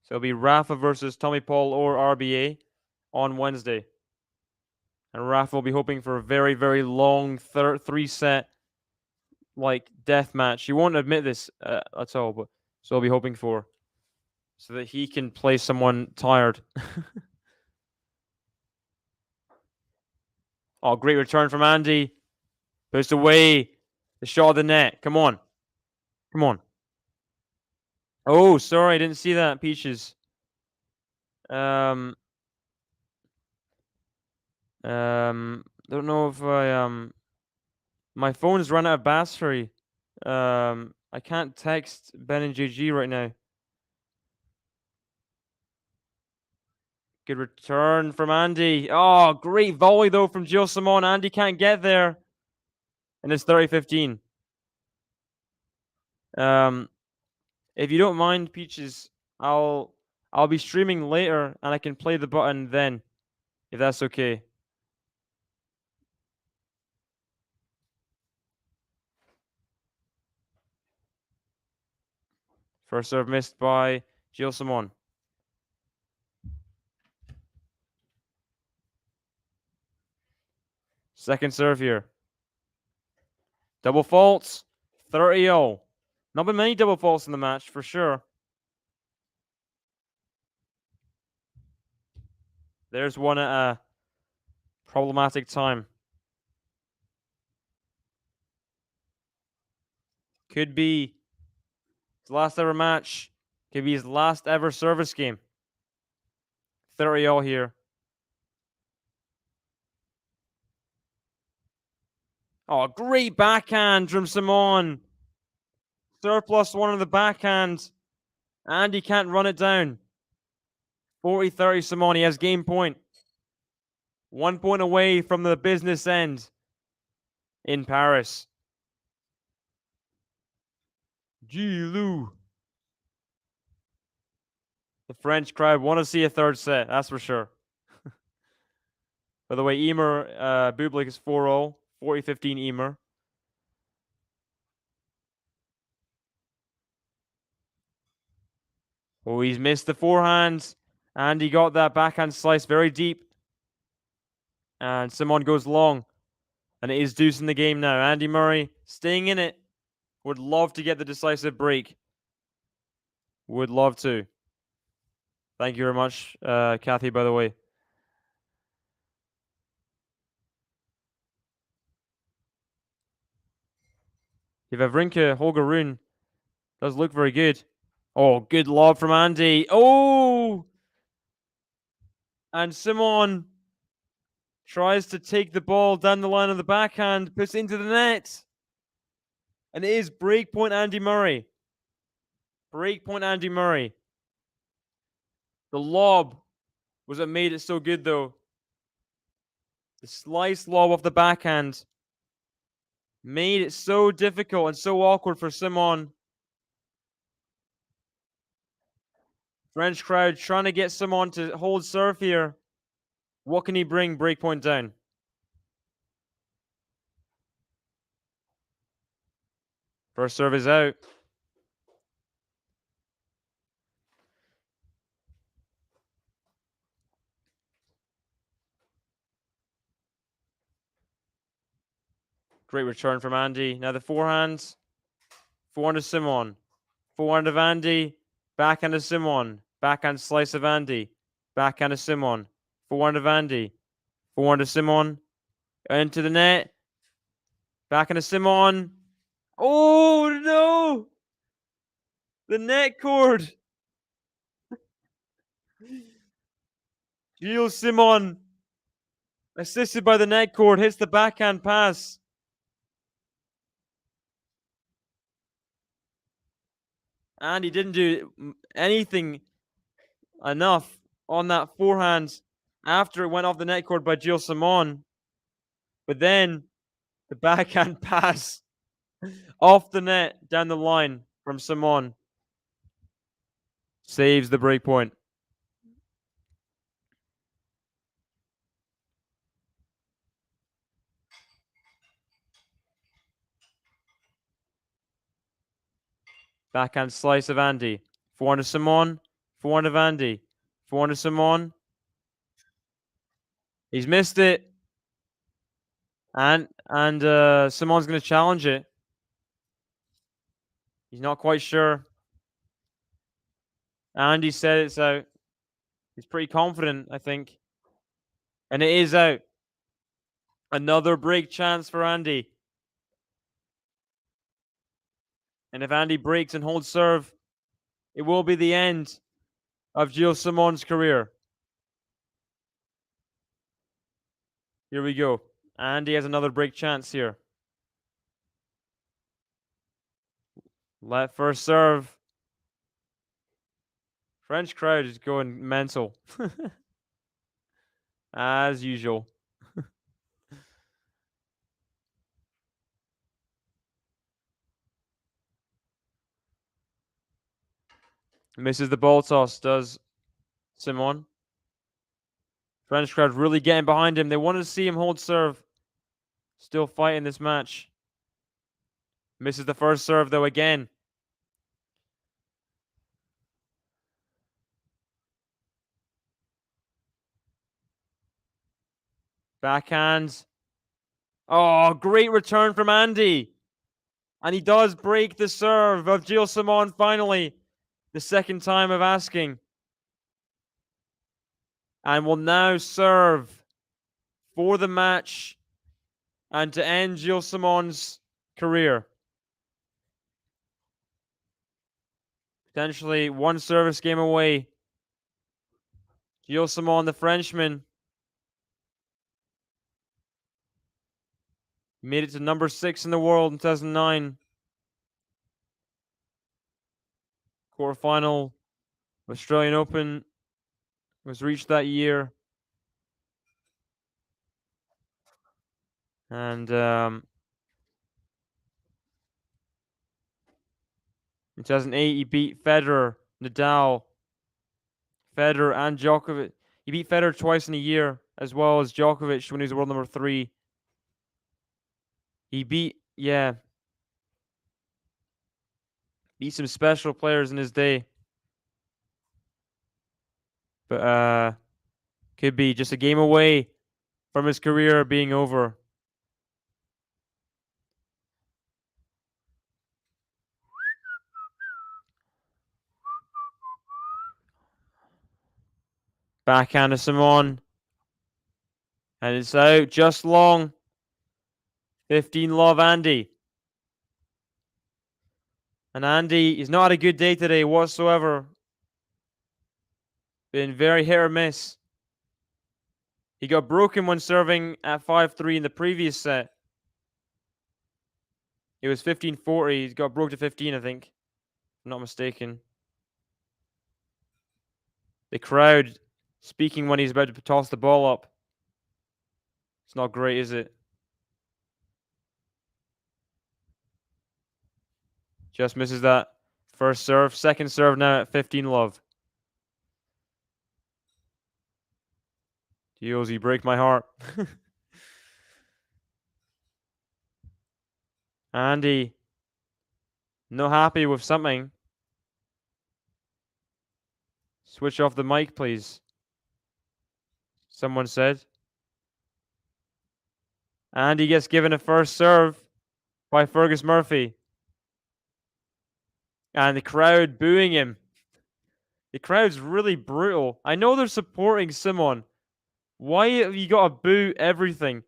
So it'll be Rafa versus Tommy Paul or RBA on Wednesday. And Rafa will be hoping for a very, very long 3-set death match. He won't admit this at all, but so I'll be hoping for so that he can play someone tired. Oh, great return from Andy. Puts away the shot of the net. Come on. Come on. Oh, sorry, I didn't see that, Peaches. Don't know if my phone's run out of battery. I can't text Ben and JG right now. Good return from Andy. Oh, great volley though from Gilles Simon. Andy can't get there. And it's 30-15. If you don't mind, Peaches, I'll be streaming later and I can play the button then, if that's okay. First serve missed by Gilles Simon. Second serve here. Double faults. 30-0. Not been many double faults in the match, for sure. There's one at a problematic time. Could be his last ever match. Could be his last ever service game. 30-0 here. Oh, great backhand from Simon. Surplus one on the backhand. And he can't run it down. 40-30 Simon. He has game point. 1 point away from the business end in Paris. Gilles. The French crowd want to see a third set, that's for sure. By the way, Emer Bublik is 4-0. 40-15 Emer. Oh, he's missed the forehand. And he got that backhand slice very deep. And Simon goes long. And it is deuce in the game now. Andy Murray staying in it. Would love to get the decisive break. Would love to. Thank you very much, Kathy, by the way. Vavrinka Holger-Rune does look very good. Oh, good lob from Andy. Oh! And Simon tries to take the ball down the line of the backhand, puts it into the net. And it is breakpoint Andy Murray. Breakpoint Andy Murray. The lob was what made it so good, though. The slice lob off the backhand made it so difficult and so awkward for Simon. French crowd trying to get Simon to hold serve here. What can he bring breakpoint down? First serve is out. Great return from Andy. Now the forehands. Forehand to Simon. Forehand of Andy. Backhand to Simon. Backhand slice of Andy. Backhand to Simon. Forehand of Andy. Forehand to Simon. Into the net. Backhand to Simon. Oh no! The net cord. Gilles Simon, assisted by the net cord, hits the backhand pass. And he didn't do anything enough on that forehand after it went off the net cord by Gilles Simon. But then the backhand pass off the net down the line from Simon saves the break point. Backhand slice of Andy. Forehand to Simon. Forehand of Andy. Forehand to Simon. He's missed it. And Simon's going to challenge it. He's not quite sure. Andy said it's out. He's pretty confident, I think. And it is out. Another break chance for Andy. And if Andy breaks and holds serve, it will be the end of Gilles Simon's career. Here we go. Andy has another break chance here. Let first serve. French crowd is going mental. As usual. Misses the ball toss, does Simon. French crowd really getting behind him. They wanted to see him hold serve. Still fighting this match. Misses the first serve, though, again. Backhand. Oh, great return from Andy. And he does break the serve of Gilles Simon finally. The second time of asking. And will now serve for the match and to end Gilles Simon's career. Potentially one service game away. Gilles Simon, the Frenchman, made it to number 6 in the world in 2009. Quarterfinal Australian Open was reached that year. And in 2008, he beat Federer, Nadal, Federer, and Djokovic. He beat Federer twice in a year, as well as Djokovic when he was world number 3. He beat some special players in his day. But could be just a game away from his career being over. Backhand to Simon. And it's out just long. 15 love Andy. And Andy, he's not had a good day today whatsoever. Been very hit or miss. He got broken when serving at 5-3 in the previous set. It was 15-40. He got broke to 15, I think. If I'm not mistaken. The crowd speaking when he's about to toss the ball up. It's not great, is it? Just misses that first serve. Second serve now at 15 love. Gilles, you break my heart. Andy, not happy with something. Switch off the mic, please. Someone said. Andy gets given a first serve by Fergus Murphy. And the crowd booing him. The crowd's really brutal. I know they're supporting Simon. Why have you got to boo everything?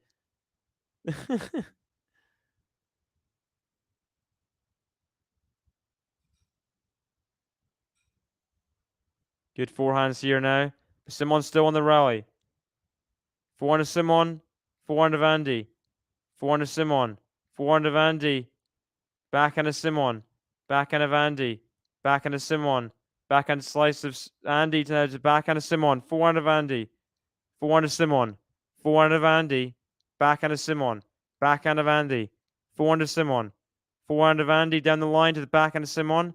Good forehands here now. Simon's still on the rally. Forehand of Simon. Forehand of Andy. Forehand of Simon. Forehand of Andy. Backhand of Simon. Backhand of Andy. Backhand of Simon. Backhand slice of Andy to the backhand of Simon. Forehand of Andy. Forehand of Simon. Forehand of Andy. Backhand of Simon. Backhand of Andy. Forehand of Simon. Forehand of Andy down the line to the backhand of Simon.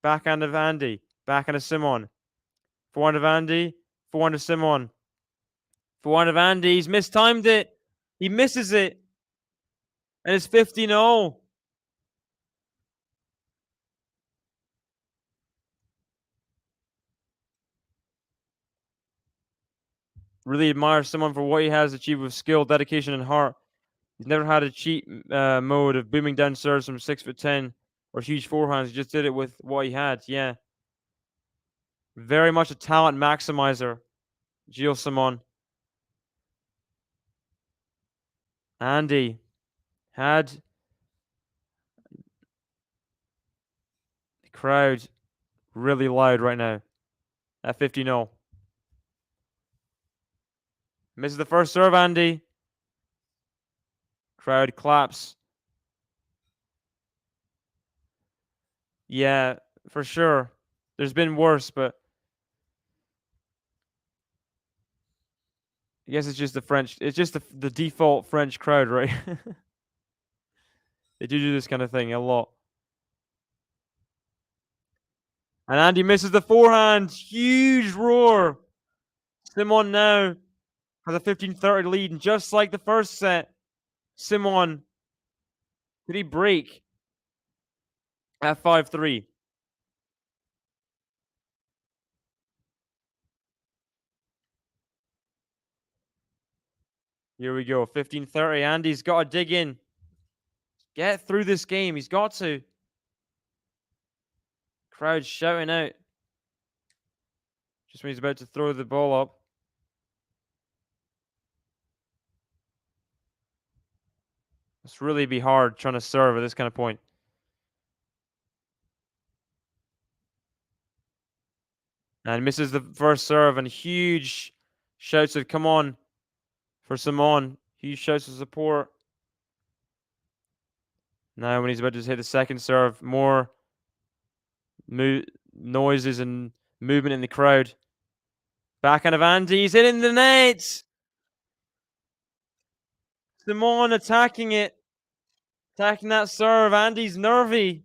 Backhand of Andy. Backhand of Simon. Forehand of Andy. Forehand of Simon. Forehand of Andy. He's mistimed it. He misses it. And it's 15-0. Really admire someone for what he has achieved with skill, dedication, and heart. He's never had a cheat mode of booming down serves from 6'10" or huge forehands. He just did it with what he had. Yeah. Very much a talent maximizer, Gilles Simon. Andy had the crowd really loud right now at 15-0. Misses the first serve, Andy. Crowd claps. Yeah, for sure. There's been worse, but I guess it's just the French. It's just the default French crowd, right? They do this kind of thing a lot. And Andy misses the forehand. Huge roar. Simon now has a 15-30 lead. And just like the first set, Simon, did he break at 5-3? Here we go. 15-30. Andy's got to dig in. Get through this game. He's got to. Crowd shouting out. Just when he's about to throw the ball up. It's really be hard trying to serve at this kind of point. And misses the first serve, and huge shouts of come on for Simon. Huge shouts of support. Now when he's about to hit the second serve, more noises and movement in the crowd. Backhand of Andy, he's in the net. Simon attacking it. Attacking that serve. Andy's nervy.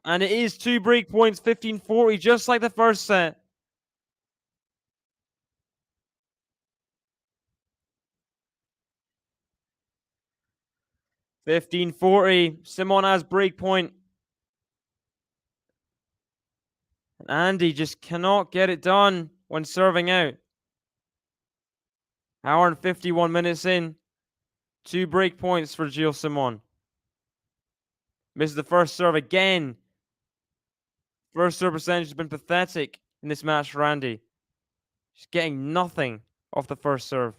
And it is 2 break points, 15-40, just like the first set. Simon has break point. And Andy just cannot get it done when serving out. Hour and 51 minutes in. 2 break points for Gilles Simon. Misses the first serve again. First serve percentage has been pathetic in this match for Andy. He's getting nothing off the first serve.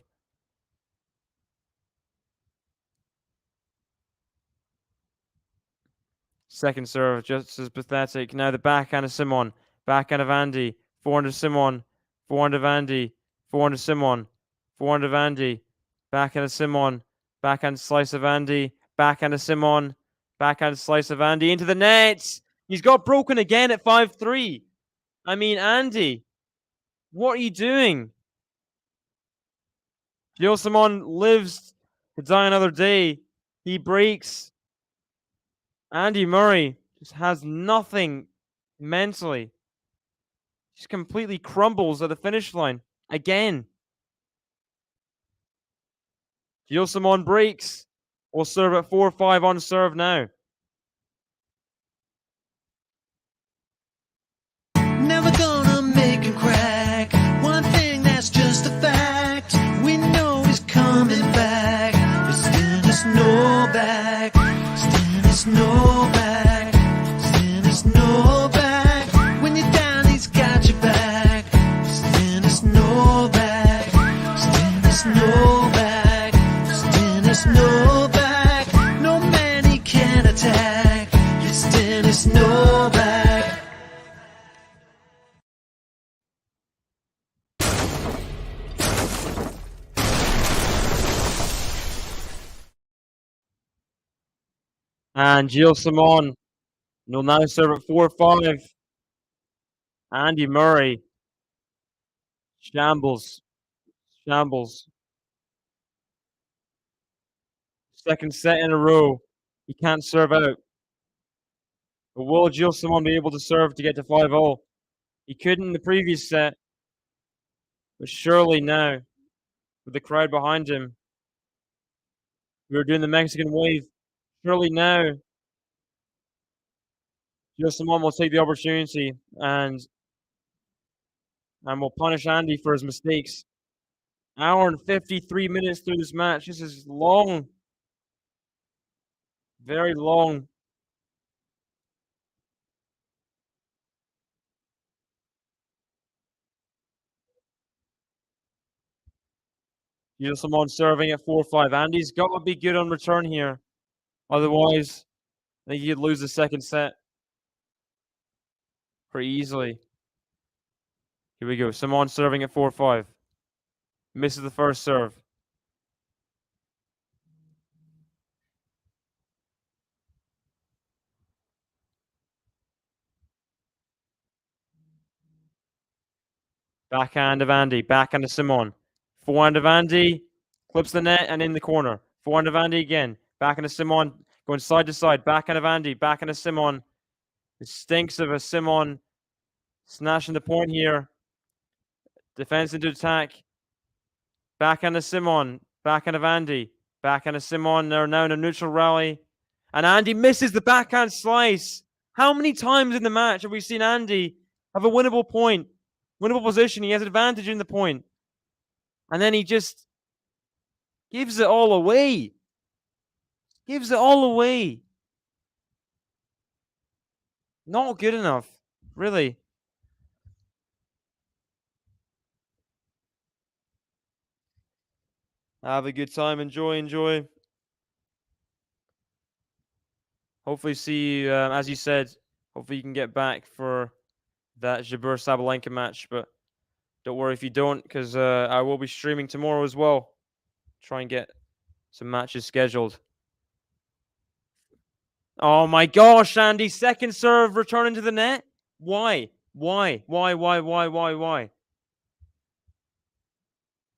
Second serve just as pathetic. Now the backhand of Simon. Backhand of Andy. Forehand of Simon. Forehand of Andy. Forehand of Simon. Forehand of Andy. Backhand of Simon. Backhand slice of Andy. Backhand of Simon. Backhand slice of Andy into the net. He's got broken again at 5-3. I mean, Andy, what are you doing? Gilles Simon lives to die another day. He breaks. Andy Murray just has nothing mentally. Just completely crumbles at the finish line again. Gilles Simon breaks. We'll serve at 4-5 on serve now. Never gonna make him crack. One thing that's just a fact. We know he's coming back. It's Dennis Novak. It's Dennis Novak. It's Dennis Novak. When you're down, he's got your back. It's Dennis Novak. It's Dennis Novak. It's Dennis Novak. No man he can attack. It's Dennis Novak. And Gilles Simon You'll now serve at 4-5. Andy Murray. Shambles. Shambles. Second set in a row. He can't serve out. But will Gilles Simon be able to serve to get to 5-0? He couldn't in the previous set. But surely now, with the crowd behind him, we were doing the Mexican wave. Surely now, Gilles Simon will take the opportunity and will punish Andy for his mistakes. Hour and 53 minutes through this match. This is long. Very long. Gilles Simon serving at 4-5. Andy's got to be good on return here. Otherwise, I think he'd lose the second set pretty easily. Here we go. Simon serving at 4-5. Misses the first serve. Backhand of Andy. Backhand of Simon. Forehand of Andy. Clips the net and in the corner. Forehand of Andy again. Backhand of Simon. Going side to side. Backhand of Andy. Backhand of Simon. It stinks of a Simon snatching the point here. Defense into attack. Backhand of Simon. Backhand of Andy. Backhand of Simon. They're now in a neutral rally. And Andy misses the backhand slice. How many times in the match have we seen Andy have a winnable point? Winnable position. He has advantage in the point. And then he just gives it all away. Gives it all away. Not good enough. Really. Have a good time. Enjoy. Hopefully see you, as you said, hopefully you can get back for that Jabeur-Sabalenka match. But don't worry if you don't, because I will be streaming tomorrow as well. Try and get some matches scheduled. Oh my gosh, Andy. Second serve returning to the net? Why?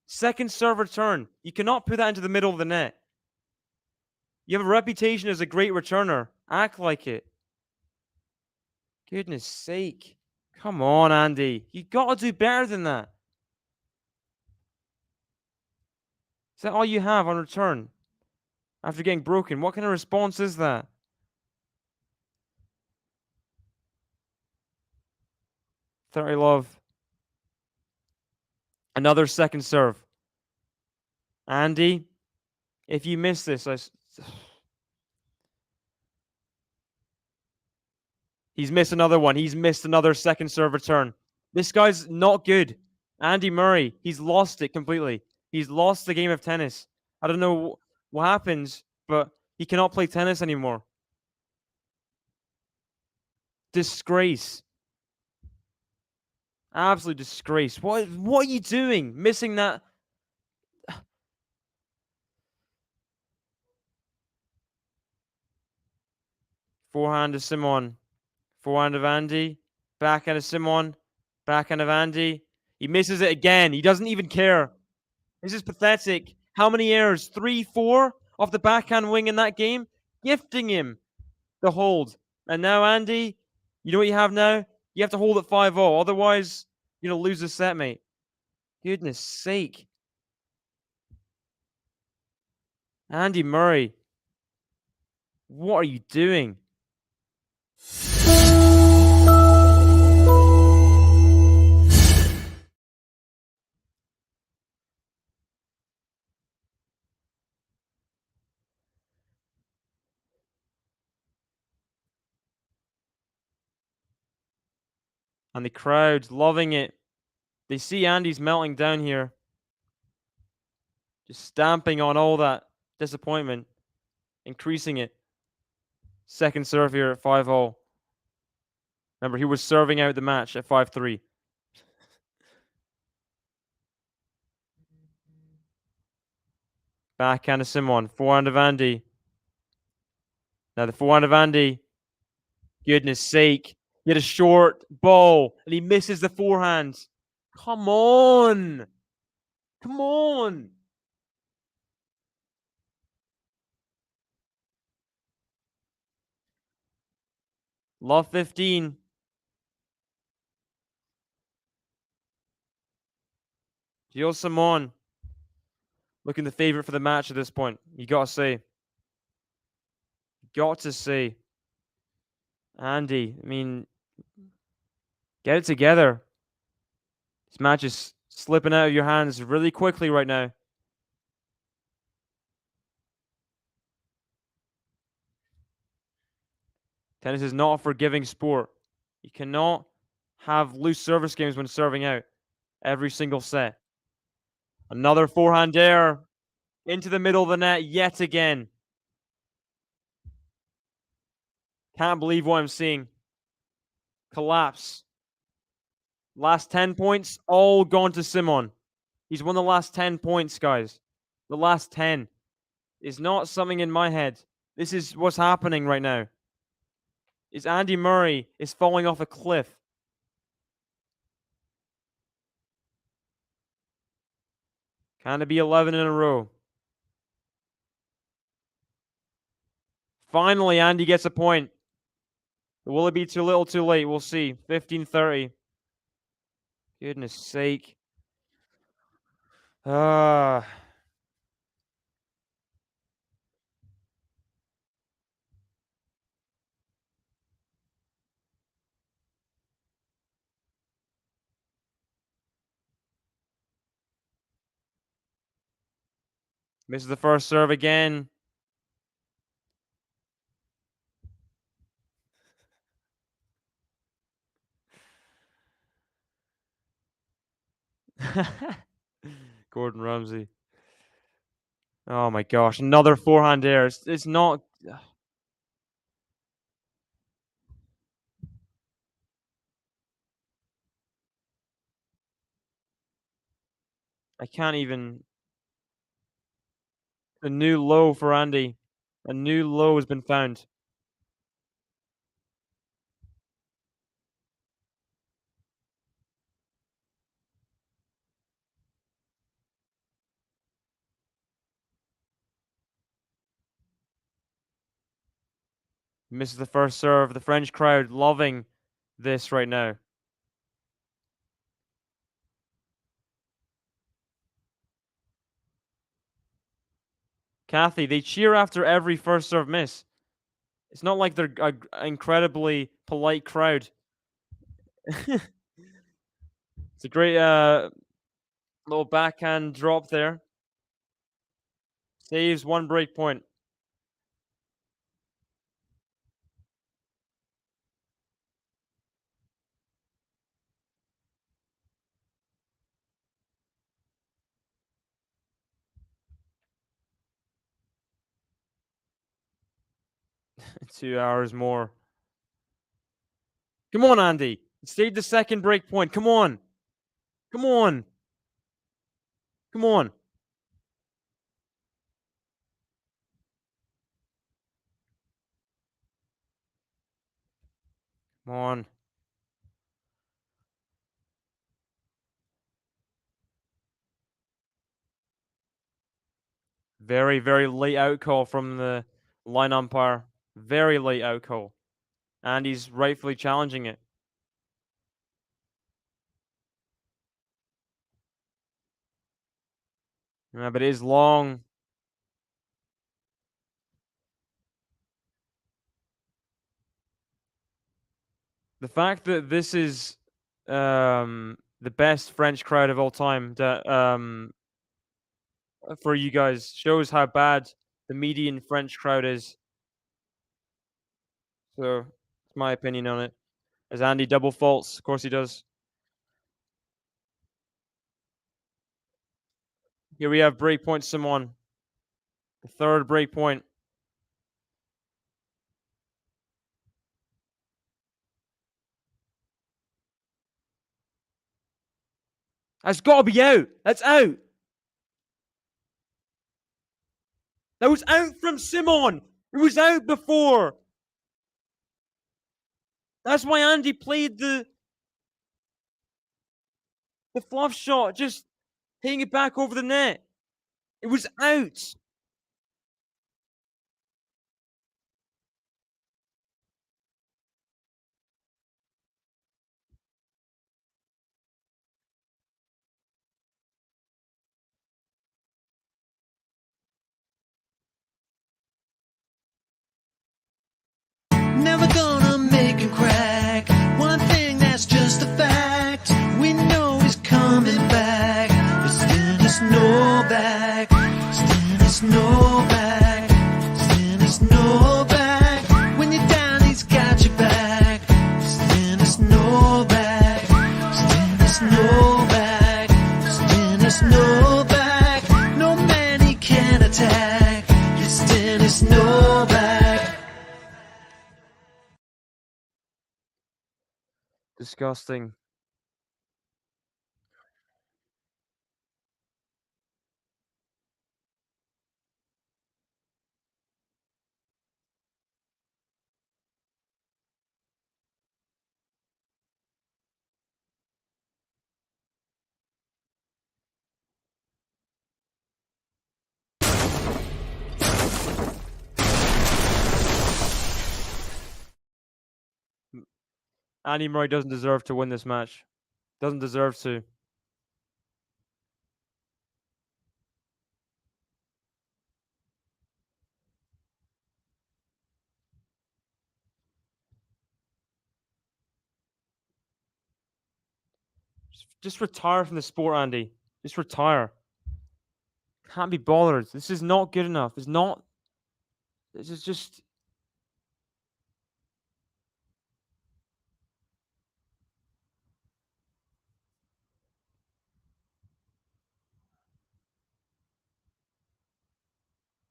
Second serve return. You cannot put that into the middle of the net. You have a reputation as a great returner. Act like it. Goodness sake. Come on, Andy. You got to do better than that. Is that all you have on return? After getting broken, what kind of response is that? Thirty love. Another second serve. Andy, if you miss this, he's missed another one. He's missed another second serve return. This guy's not good. Andy Murray, he's lost it completely. He's lost the game of tennis. I don't know what happens, but he cannot play tennis anymore. Disgrace. Absolute disgrace. What are you doing? Missing that. Forehand of Simon. Forehand of Andy. Backhand of Simon. Backhand of Andy. He misses it again. He doesn't even care. This is pathetic. How many errors? 3, 4 off the backhand wing in that game? Gifting him the hold. And now, Andy, you know what you have now? You have to hold at 5-0. Otherwise, you're going to lose the set, mate. Goodness sake. Andy Murray. What are you doing? And the crowd's loving it. They see Andy's melting down here. Just stamping on all that disappointment. Increasing it. Second serve here at 5-0. Remember, he was serving out the match at 5-3. Backhand of Simon. Forehand of Andy. Now the forehand of Andy. Goodness sake. He had a short ball and he misses the forehand. Come on. Come on. Love 15. Gilles Simon looking the favorite for the match at this point. You got to say. Got to say. Andy, I mean, get it together. This match is slipping out of your hands really quickly right now. Tennis is not a forgiving sport. You cannot have loose service games when serving out every single set. Another forehand error into the middle of the net yet again. Can't believe what I'm seeing. Collapse. Last 10 points, all gone to Simon. He's won the last 10 points, guys. The last 10 is not something in my head. This is what's happening right now. Is Andy Murray is falling off a cliff. Can it be 11 in a row? Finally, Andy gets a point. Will it be too little, too late? We'll see. 15-30. Goodness sake. Misses the first serve again. Gordon Ramsay. Oh my gosh, another forehand error. It's not. I can't even. A new low for Andy. A new low has been found. Misses the first serve. The French crowd loving this right now. Kathy, they cheer after every first serve miss. It's not like they're an incredibly polite crowd. It's a great little backhand drop there. Saves one break point. Two hours more. Come on, Andy. Save the second break point. Come on. Come on. Come on. Come on. Very, very late out call from the line umpire. Very late out call. And he's rightfully challenging it. Yeah, but it is long. The fact that this is the best French crowd of all time that for you guys shows how bad the median French crowd is. So, it's my opinion on it. As Andy double faults, of course he does. Here we have breakpoint Simon. The third breakpoint. That's got to be out. That's out. That was out from Simon. It was out before. That's why Andy played the fluff shot, just hitting it back over the net. It was out. Never gonna make him crack. One thing that's just a fact. We know he's coming back. It's Dennis Novak. It's Dennis Novak. It's Dennis Novak. When you're down, he's got your back. It's Dennis Novak. It's Dennis Novak. It's Dennis Novak. No man he can attack. It's Dennis Novak. Disgusting. Andy Murray doesn't deserve to win this match. Doesn't deserve to. Just retire from the sport, Andy. Just retire. Can't be bothered. This is not good enough. It's not. This is just.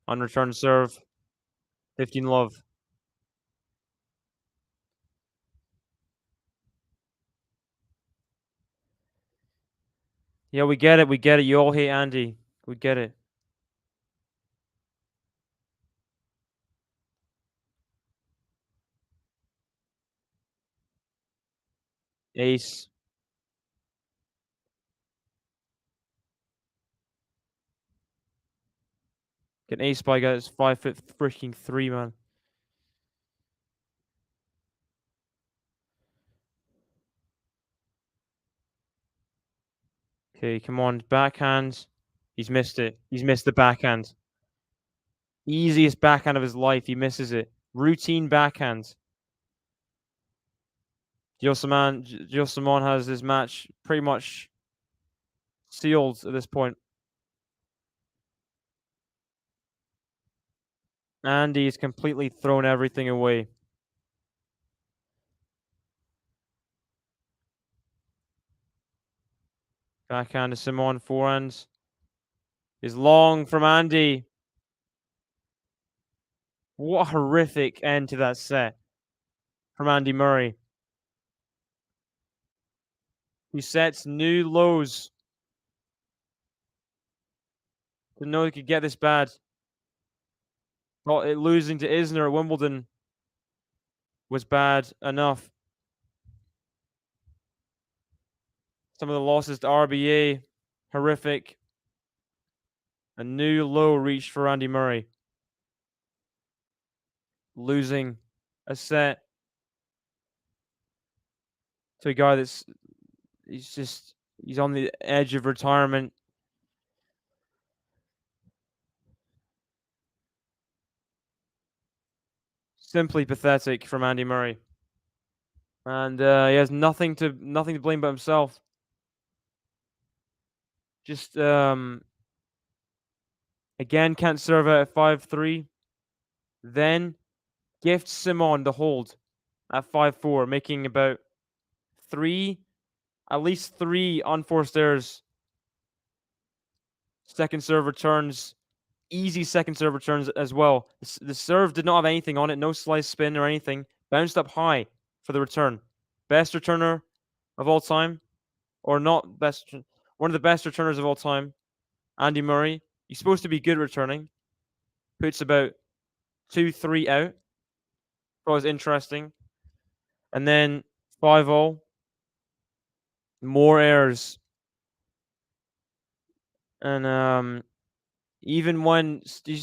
Unreturned serve. 15 love. Yeah, we get it. We get it. You all hate Andy. We get it. Ace. Get an ace by a guy that's 5'3", man. Okay, come on. Backhand. He's missed it. He's missed the backhand. Easiest backhand of his life. He misses it. Routine backhand. Gilles Simon has this match pretty much sealed at this point. Andy has completely thrown everything away. Backhand to Simon, forehand is long from Andy. What a horrific end to that set from Andy Murray. He sets new lows. Didn't know he could get this bad. Thought it losing to Isner at Wimbledon was bad enough. Some of the losses to RBA, horrific. A new low reached for Andy Murray. Losing a set to a guy that's he's on the edge of retirement. Simply pathetic from Andy Murray. And he has nothing to blame but himself. Just again can't serve out at 5-3. Then gifts Simon the hold at 5-4, making about at least three unforced errors. Second serve returns, easy second serve returns as well. The serve did not have anything on it, no slice spin or anything. Bounced up high for the return. Best returner of all time, or not best, one of the best returners of all time, Andy Murray. He's supposed to be good returning. Puts about 2-3 out. That was interesting. And then 5-0. More errors. And even when he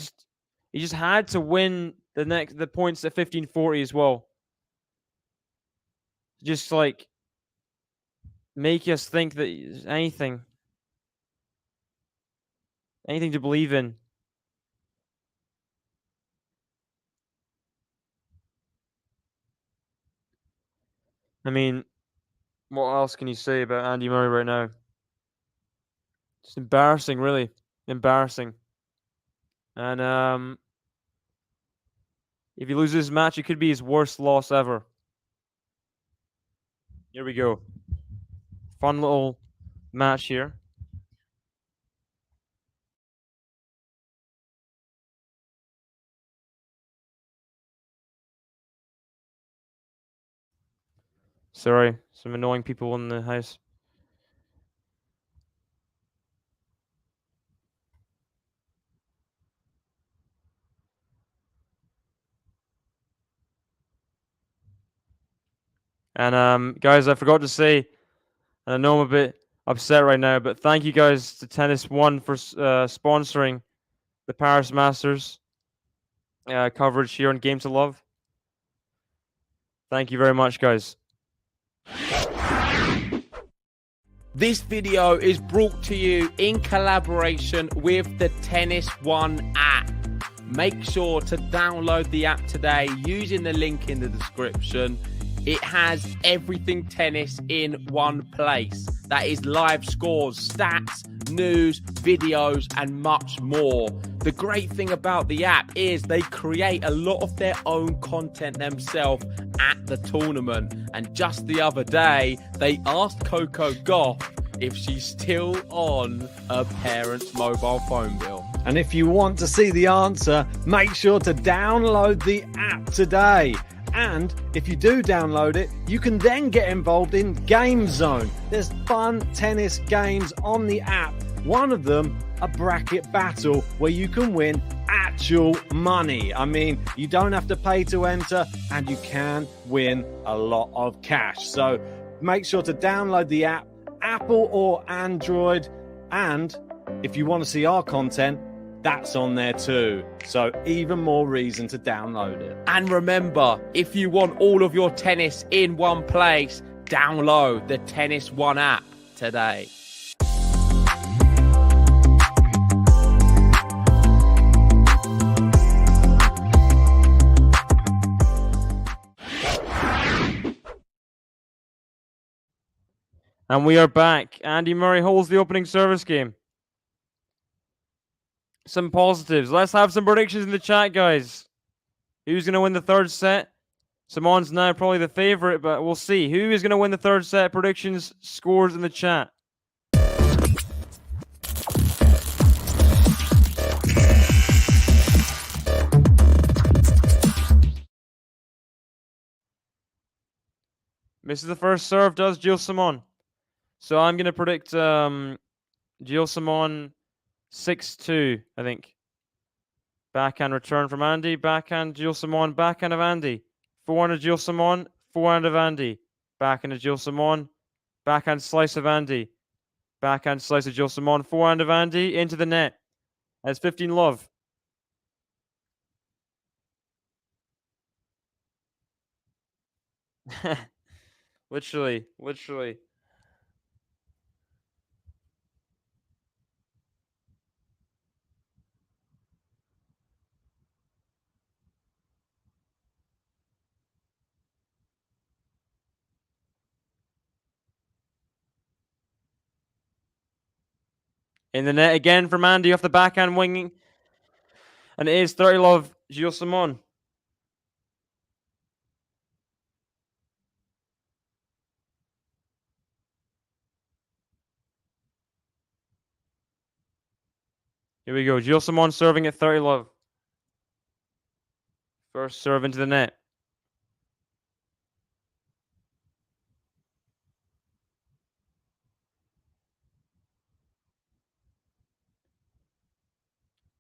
just had to win the points at 1540 as well. Just like make us think that anything to believe in. I mean, what else can you say about Andy Murray right now? Just embarrassing, really. Embarrassing. And if he loses this match, it could be his worst loss ever. Here we go. Fun little match here. Sorry, some annoying people in the house. And guys, I forgot to say, and I know I'm a bit upset right now, but thank you guys to Tennis One for sponsoring the Paris Masters coverage here on Game to Love. Thank you very much, guys. This video is brought to you in collaboration with the Tennis One app. Make sure to download the app today using the link in the description. It has everything tennis in one place. That is live scores, stats, news, videos, and much more. The great thing about the app is they create a lot of their own content themselves at the tournament. And just the other day, they asked Coco Gauff if she's still on her parents' mobile phone bill. And if you want to see the answer, make sure to download the app today. And if you do download it, you can then get involved in Game Zone. There's fun tennis games on the app. One of them, a bracket battle where you can win actual money. I mean, you don't have to pay to enter and you can win a lot of cash. So make sure to download the app, Apple or Android. And if you want to see our content, that's on there too. So even more reason to download it. And remember, if you want all of your tennis in one place, download the Tennis One app today. And we are back. Andy Murray holds the opening service game. Some positives. Let's have some predictions in the chat, guys. Who's going to win the third set? Simon's now probably the favorite, but we'll see. Who is going to win the third set? Predictions, scores in the chat. Misses the first serve, does Gilles Simon. So I'm going to predict Gilles Simon 6-2, I think. Backhand return from Andy. Backhand Gilles Simon. Backhand of Andy. Forehand of Gilles Simon. Forehand of Andy. Backhand of Gilles Simon. Backhand slice of Andy. Backhand slice of Gilles Simon. Forehand of Andy. Into the net. That's 15 love. Literally. In the net again from Andy off the backhand winging. And it is 30 love, Gilles Simon. Here we go. Gilles Simon serving at 30 love. First serve into the net.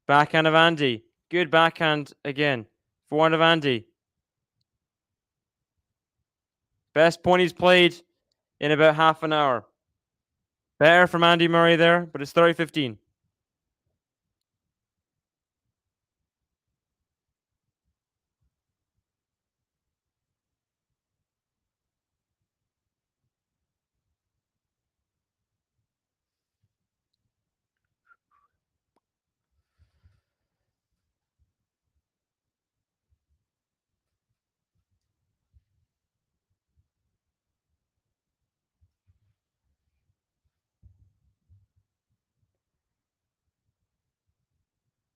Backhand of Andy. Good backhand again. Forehand of Andy. Best point he's played in about half an hour. Better from Andy Murray there, but it's 30-15.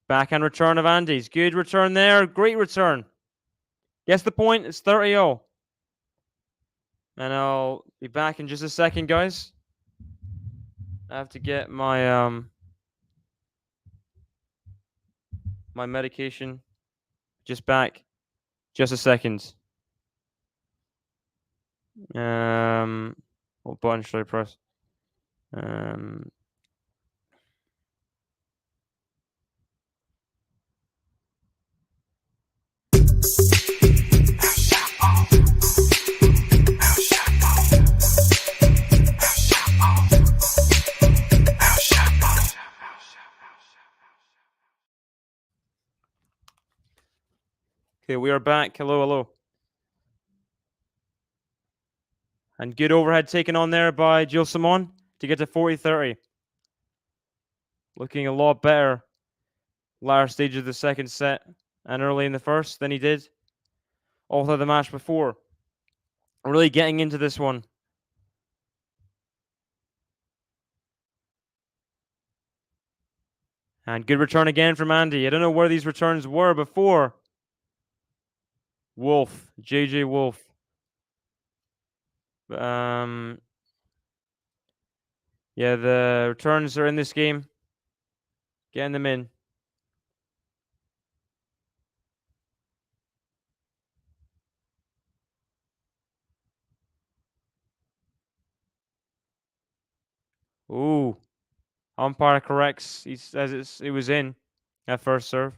Backhand return of Andy's. Good return there. Great return. Gets the point. It's 30-0. And I'll be back in just a second, guys. I have to get my my medication. Just back. Just a second. What button should I press? Okay, we are back. Hello, hello. And good overhead taken on there by Gilles Simon to get to 40-30. Looking a lot better latter stage of the second set and early in the first than he did all through the match before. Really getting into this one. And good return again from Andy. I don't know where these returns were before. Wolf, JJ Wolf. Yeah, the returns are in this game. Getting them in. Ooh. Umpire corrects. He says it was in at first serve.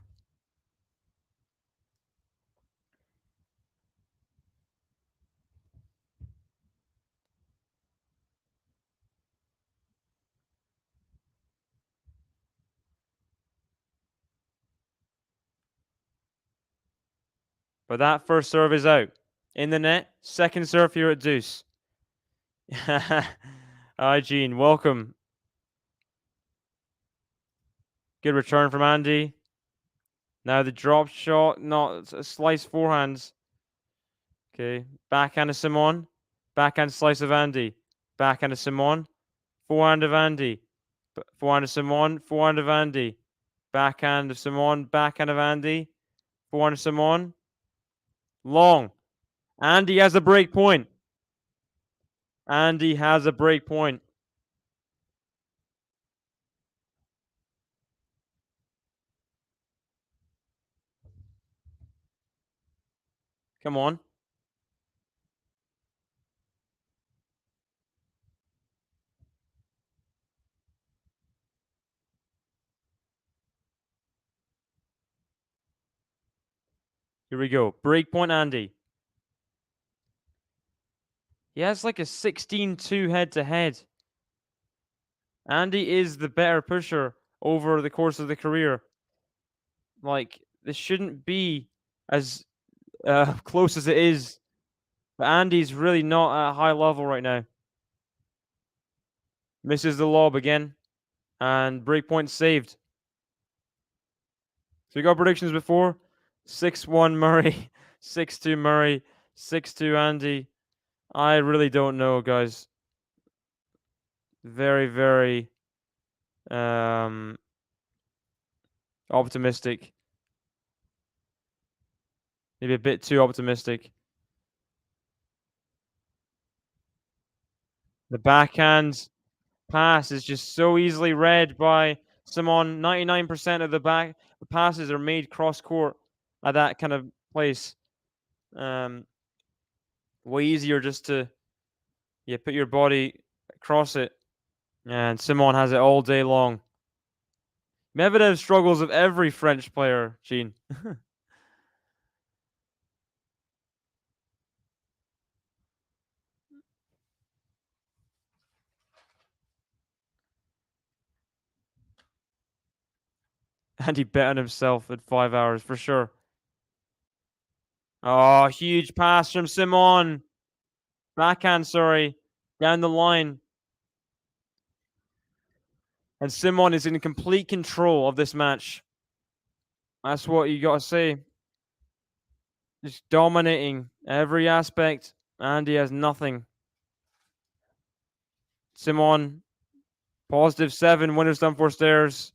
But that first serve is out. In the net. Second serve here at deuce. Hi, Gene. Welcome. Good return from Andy. Now the drop shot, not a slice forehands. Okay. Backhand of Simon. Backhand slice of Andy. Backhand of Simon. Forehand of Andy. Forehand of Simon. Forehand of Andy. Backhand of Simon. Backhand of Andy. Forehand of Simon. Long. Andy has a break point. Andy has a break point. Come on. Here we go. Break point, Andy. He has like a 16-2 head-to-head. Andy is the better pusher over the course of the career. Like, this shouldn't be as close as it is. But Andy's really not at a high level right now. Misses the lob again. And breakpoint saved. So we got predictions before. 6-1 Murray. 6-2 Murray. 6-2 Andy. I really don't know, guys. Very, very optimistic. Maybe a bit too optimistic. The backhand pass is just so easily read by Simon. 99% of the passes are made cross court at that kind of place. Way easier just to put your body across it. And Simon has it all day long. Medvedev struggles of every French player, Gene. Andy bet on himself at 5 hours for sure. Oh, huge pass from Simon. Backhand, sorry. Down the line. And Simon is in complete control of this match. That's what you got to say. Just dominating every aspect. Andy has nothing. Simon, +7, winners done 4 stairs.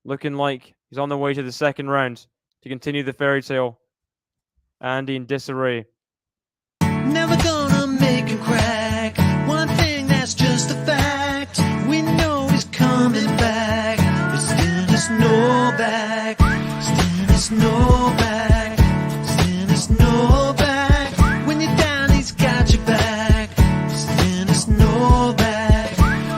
Looking like he's on the way to the second round to continue the fairy tale. Andy in disarray. Never gonna make him crack. One thing that's just a fact. We know he's coming back. But still there's no back. Still there's no back. Still there's no back. When you're down, he's got your back. Still there's no back.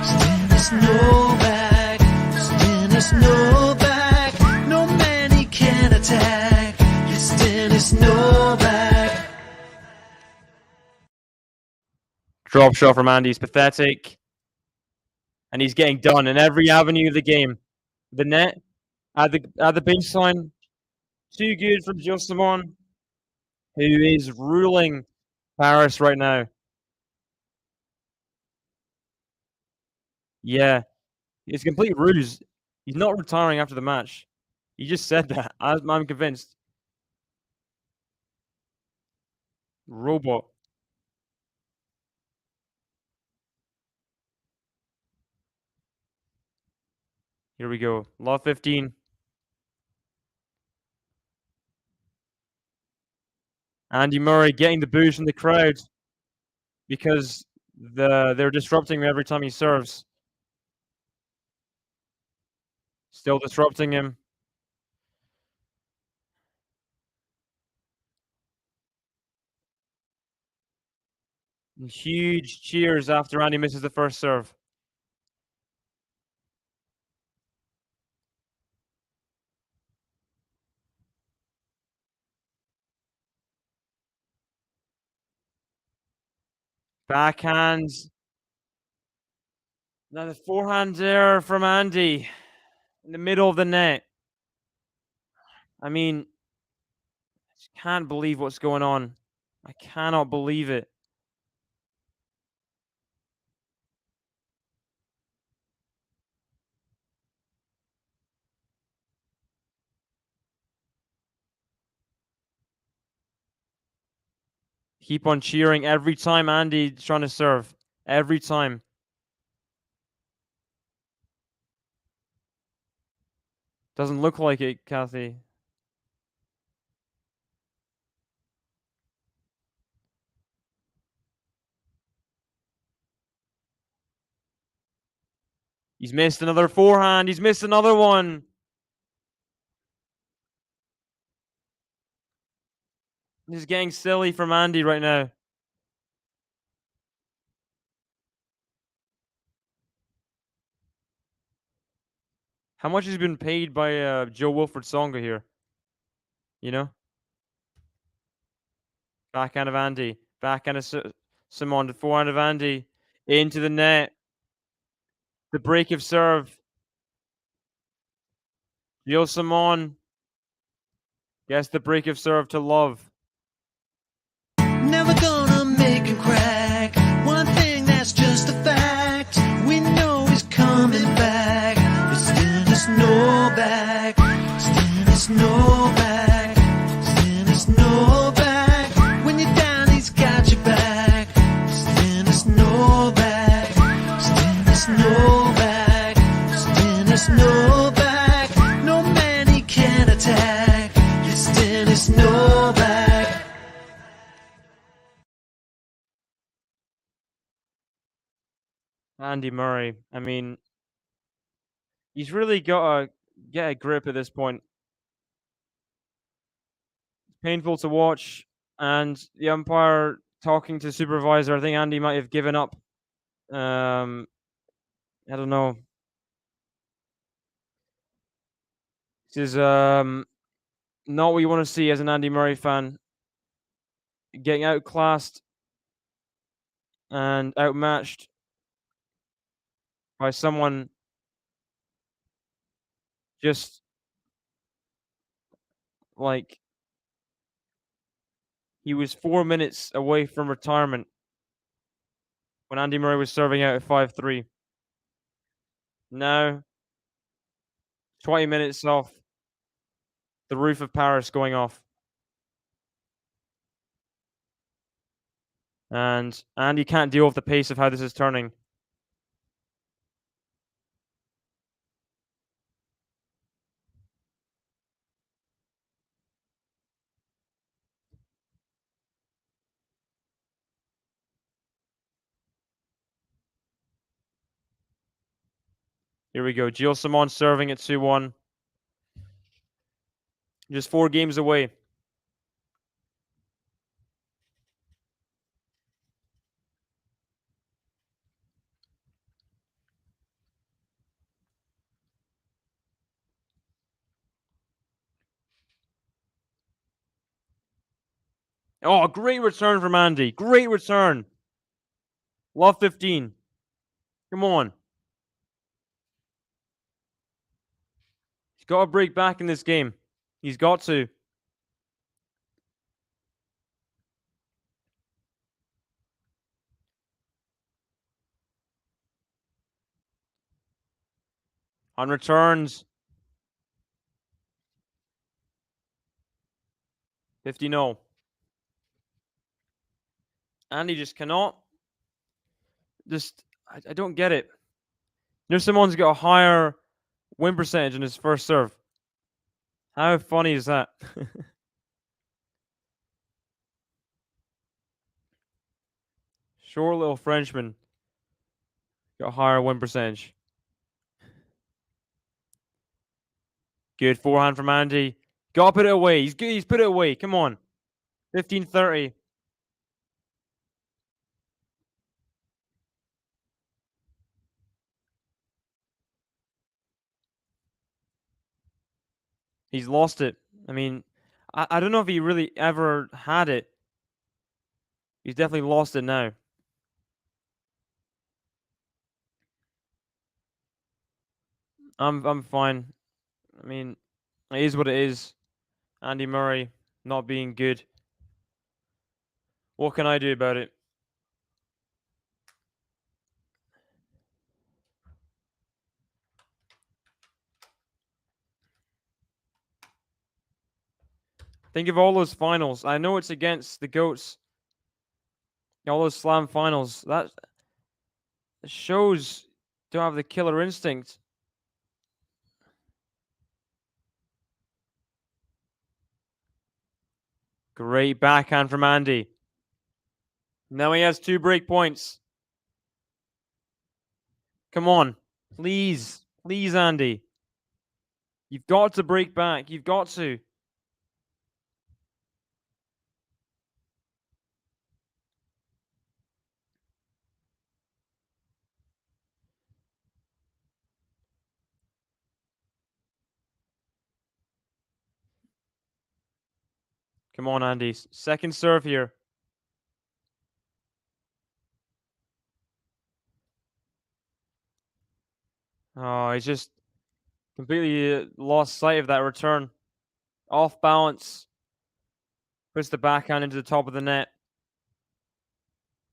Still there's no back. Still there's no back. No man he can attack. Still there's no back. Drop shot from Andy is pathetic. And he's getting done in every avenue of the game. The net, at the baseline. Too good from Gilles Simon, who is ruling Paris right now. Yeah. It's a complete ruse. He's not retiring after the match. He just said that. I'm convinced. Robot. Here we go. Law 15. Andy Murray getting the boost from the crowd because they're disrupting him every time he serves. Still disrupting him. And huge cheers after Andy misses the first serve. Backhands. Now the forehand there from Andy in the middle of the net. I mean, I just can't believe what's going on. I cannot believe it. Keep on cheering every time Andy's trying to serve. Every time. Doesn't look like it, Kathy. He's missed another forehand. He's missed another one. This is getting silly from Andy right now. How much has been paid by Joe Wilfred Songa here? You know? Backhand of Andy. Backhand of Simon. The forehand of Andy. Into the net. The break of serve. Gilles Simon gets the break of serve to love. Never gonna make him crack. One thing that's just a fact. We know he's coming back. But still there's no back. Still there's no back. Still there's no back. When you're down, he's got your back. Still there's no back. Still there's no back. Still there's no back. No man he can attack. Still there's no back. Andy Murray. I mean, he's really got to get a grip at this point. It's painful to watch. And the umpire talking to the supervisor, I think Andy might have given up. I don't know. This is not what you want to see as an Andy Murray fan. Getting outclassed and outmatched by someone just like he was 4 minutes away from retirement when Andy Murray was serving out at 5-3. Now, 20 minutes off the roof of Paris going off. And Andy can't deal with the pace of how this is turning. Here we go. Gilles Simon serving at 2-1. Just 4 games away. Oh, great return from Andy. Great return. Love 15. Come on. He's got to break back in this game. He's got to. On returns. 50-0. Andy just cannot. I don't get it. Simon's got a higher win percentage in his first serve. How funny is that? Short little Frenchman got a higher win percentage. Good forehand from Andy. Got to put it away. He's good. He's put it away. Come on. 15-30. He's lost it. I mean, I don't know if he really ever had it. He's definitely lost it now. I'm fine. I mean, it is what it is. Andy Murray not being good. What can I do about it? Think of all those finals. I know it's against the GOATs. All those slam finals. That shows to have the killer instinct. Great backhand from Andy. Now he has 2 break points. Come on. Please. Please, Andy. You've got to break back. You've got to. Come on, Andy. Second serve here. Oh, he's just completely lost sight of that return. Off balance. Puts the backhand into the top of the net.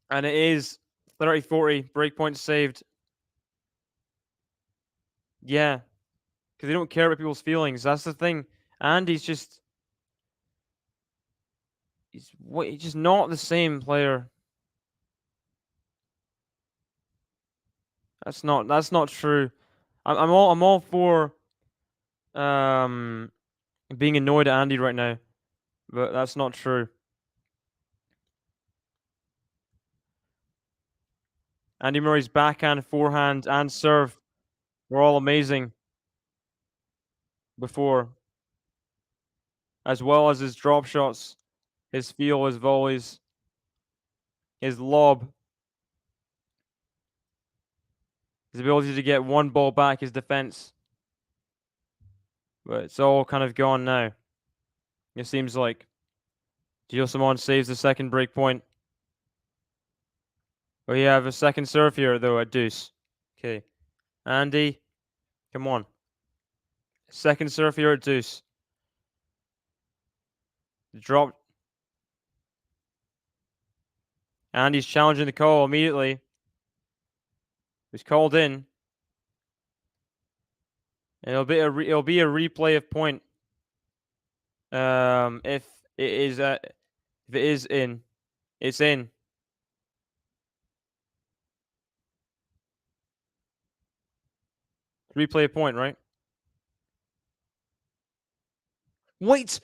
And it is 30-40. Breakpoint saved. Yeah. Because they don't care about people's feelings. That's the thing. Andy's just... He's just not the same player. That's not true. I'm all for being annoyed at Andy right now, but that's not true. Andy Murray's backhand, forehand, and serve were all amazing before, as well as his drop shots, his feel, his volleys, his lob, his ability to get one ball back, his defense. But it's all kind of gone now. It seems like Gilles Simon saves the second break point. We have a second serve here, though, at deuce. Okay. Andy, come on. Second serve here at deuce. Drop. And he's challenging the call immediately. He's called in. And it'll be a replay of point. If it is in, it's in. Replay of point, right? Wait,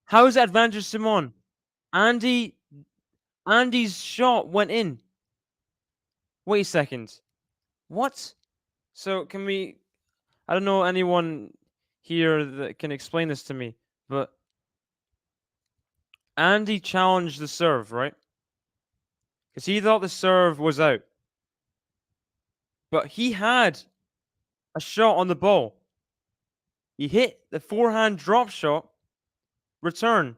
how is that advantage Simon? Andy's shot went in. Wait a second. What? So can we? I don't know anyone here that can explain this to me, but Andy challenged the serve, right? Because he thought the serve was out. But he had a shot on the ball. He hit the forehand drop shot, return,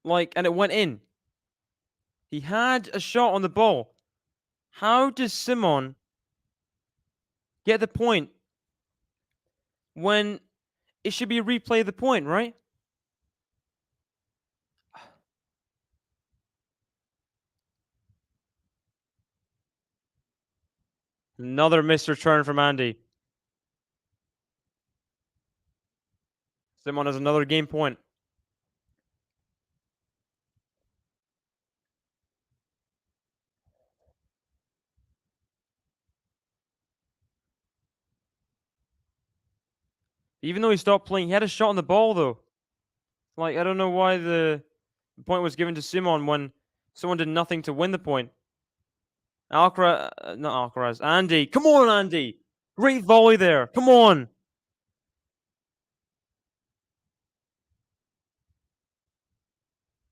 and it went in. He had a shot on the ball. How does Simon get the point when it should be a replay of the point, right? Another missed return from Andy. Simon has another game point. Even though he stopped playing, he had a shot on the ball, though. I don't know why the point was given to Simon when someone did nothing to win the point. Not Alcaraz. Andy. Come on, Andy. Great volley there. Come on.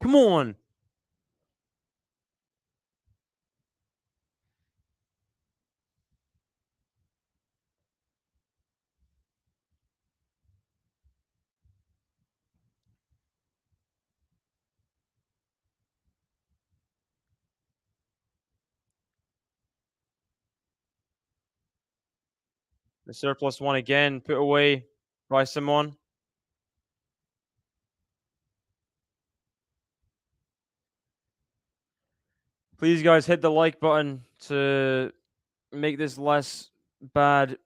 Come on. The surplus one again, put away by Simon. Please, guys, hit the like button to make this less bad,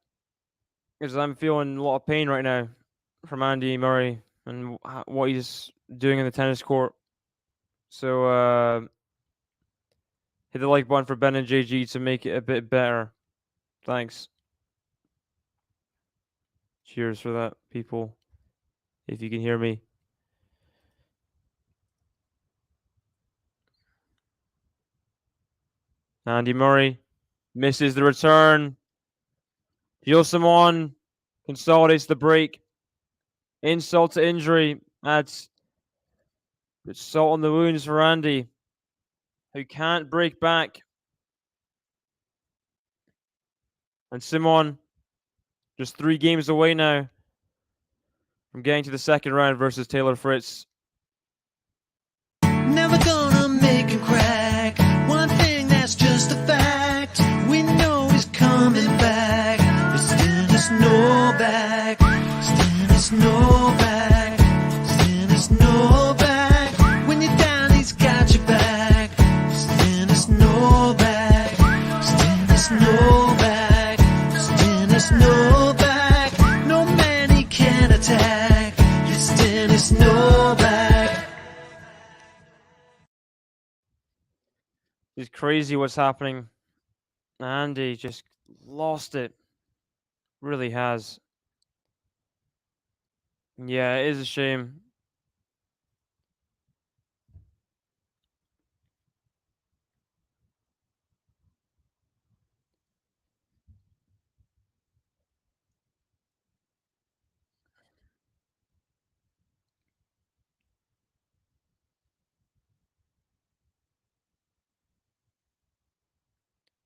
because I'm feeling a lot of pain right now from Andy Murray and what he's doing in the tennis court. So hit the like button for Ben and JG to make it a bit better. Thanks. Cheers for that, people, if you can hear me. Andy Murray misses the return. Gilles Simon consolidates the break. Insult to injury adds salt on the wounds for Andy, who can't break back. And Simon, just 3 games away now from getting to the second round versus Taylor Fritz. Never gonna make him crack. One thing that's just a fact. We know he's coming back. But still there's no back. Still there's no back. Still there's no back. When you're down, he's got your back. Still there's no back. Still there's no back. Still there's no back. No man he can attack. Still there's no back. It's crazy what's happening. Andy just lost it. Really has. Yeah, it is a shame.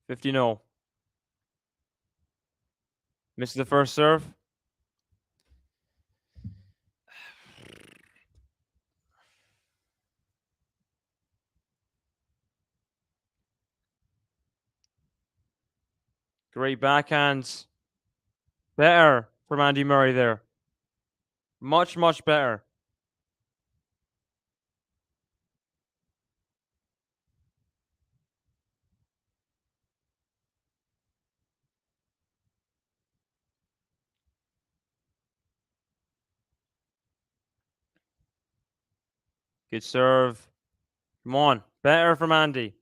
$50. Misses the first serve. Great backhands. Better. from Andy Murray there. Much, much better. Good serve. Come on. Better from Andy.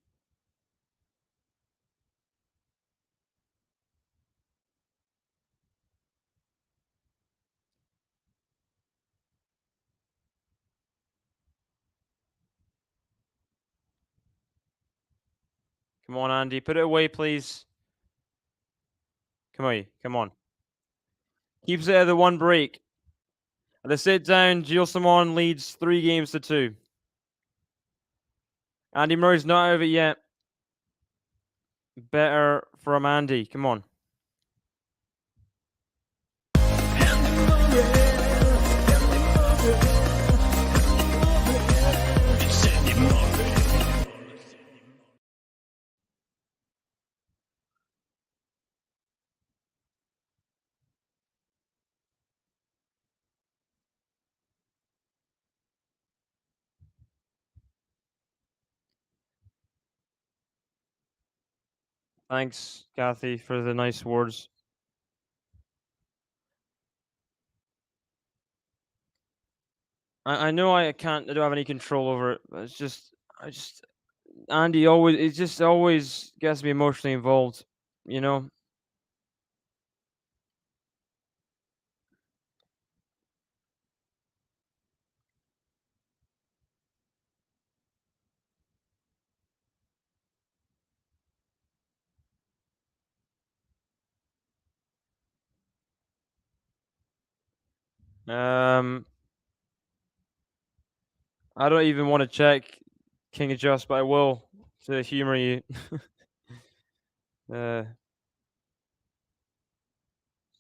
Come on, Andy. Put it away, please. Come on. Come on. Keeps it at the one break. At the sit down, Gilles Simon leads 3-2. Andy Murray's not out of it yet. Better from Andy. Come on. Thanks, Kathy, for the nice words. I know I don't have any control over it, but Andy always gets me emotionally involved, you know? I don't even want to check King Adjust, but I will to humor you.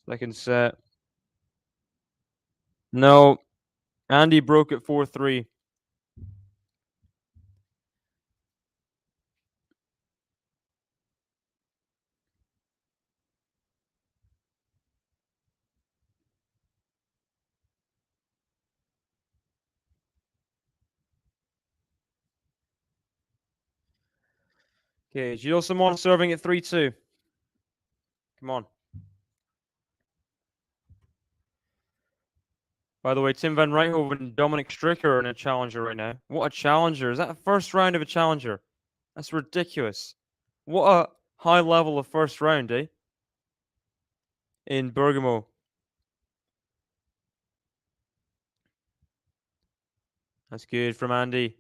Second set. No, Andy broke it 4-3. Okay, Gilles Simon serving at 3-2. Come on. By the way, Tim van Rijthoven and Dominic Stricker are in a challenger right now. What a challenger. Is that the first round of a challenger? That's ridiculous. What a high level of first round, eh? In Bergamo. That's good from Andy.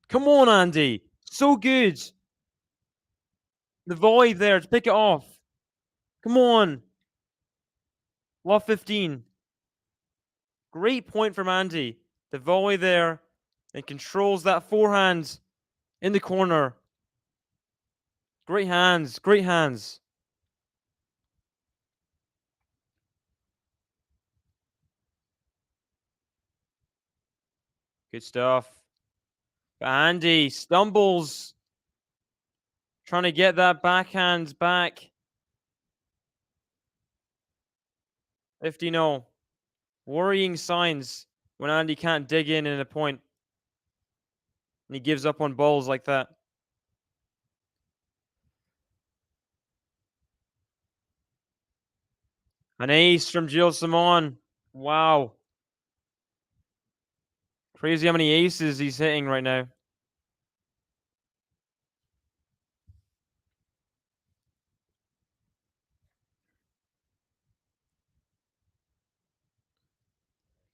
Come on, Andy. So good. The volley there to pick it off. Come on. Love 15. Great point from Andy. The volley there and controls that forehand in the corner. Great hands. Great hands. Good stuff. Andy stumbles. Trying to get that backhand back. 50-0. Worrying signs when Andy can't dig in a point. And he gives up on balls like that. An ace from Gilles Simon. Wow. Crazy how many aces he's hitting right now.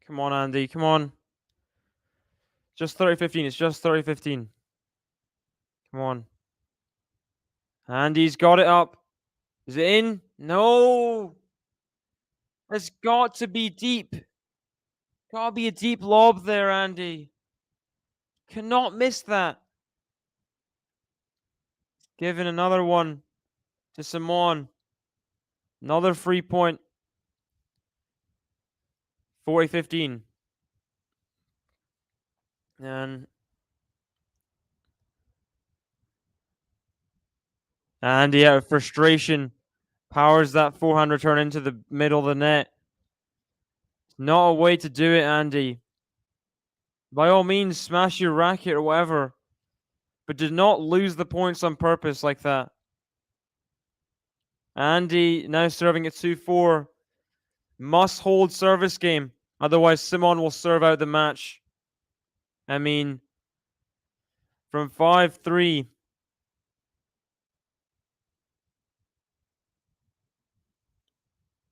Come on, Andy. Come on. Just 30-15. It's just 30-15. Come on. Andy's got it up. Is it in? No. It's got to be deep. Got to be a deep lob there, Andy. Cannot miss that. Giving another one to Simon. Another free point. 40-15. And Andy out of frustration Powers that forehand return into the middle of the net. Not a way to do it, Andy. By all means, smash your racket or whatever, but do not lose the points on purpose like that. Andy now serving at 2-4. Must hold service game. Otherwise, Simon will serve out the match. I mean, from 5-3.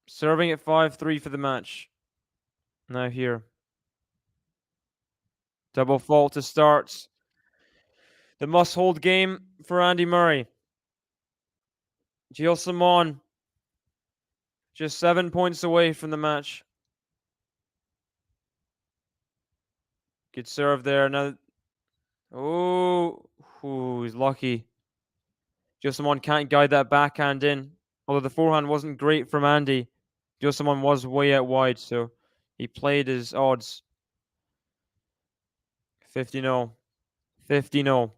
Serving at 5-3 for the match. Now here. Double fault to start. The must hold game for Andy Murray. Gilles Simon just 7 points away from the match. Good serve there. Now, he's lucky. Gilles Simon can't guide that backhand in. Although the forehand wasn't great from Andy, Gilles Simon was way out wide, so he played his odds. 50-0. 50-0.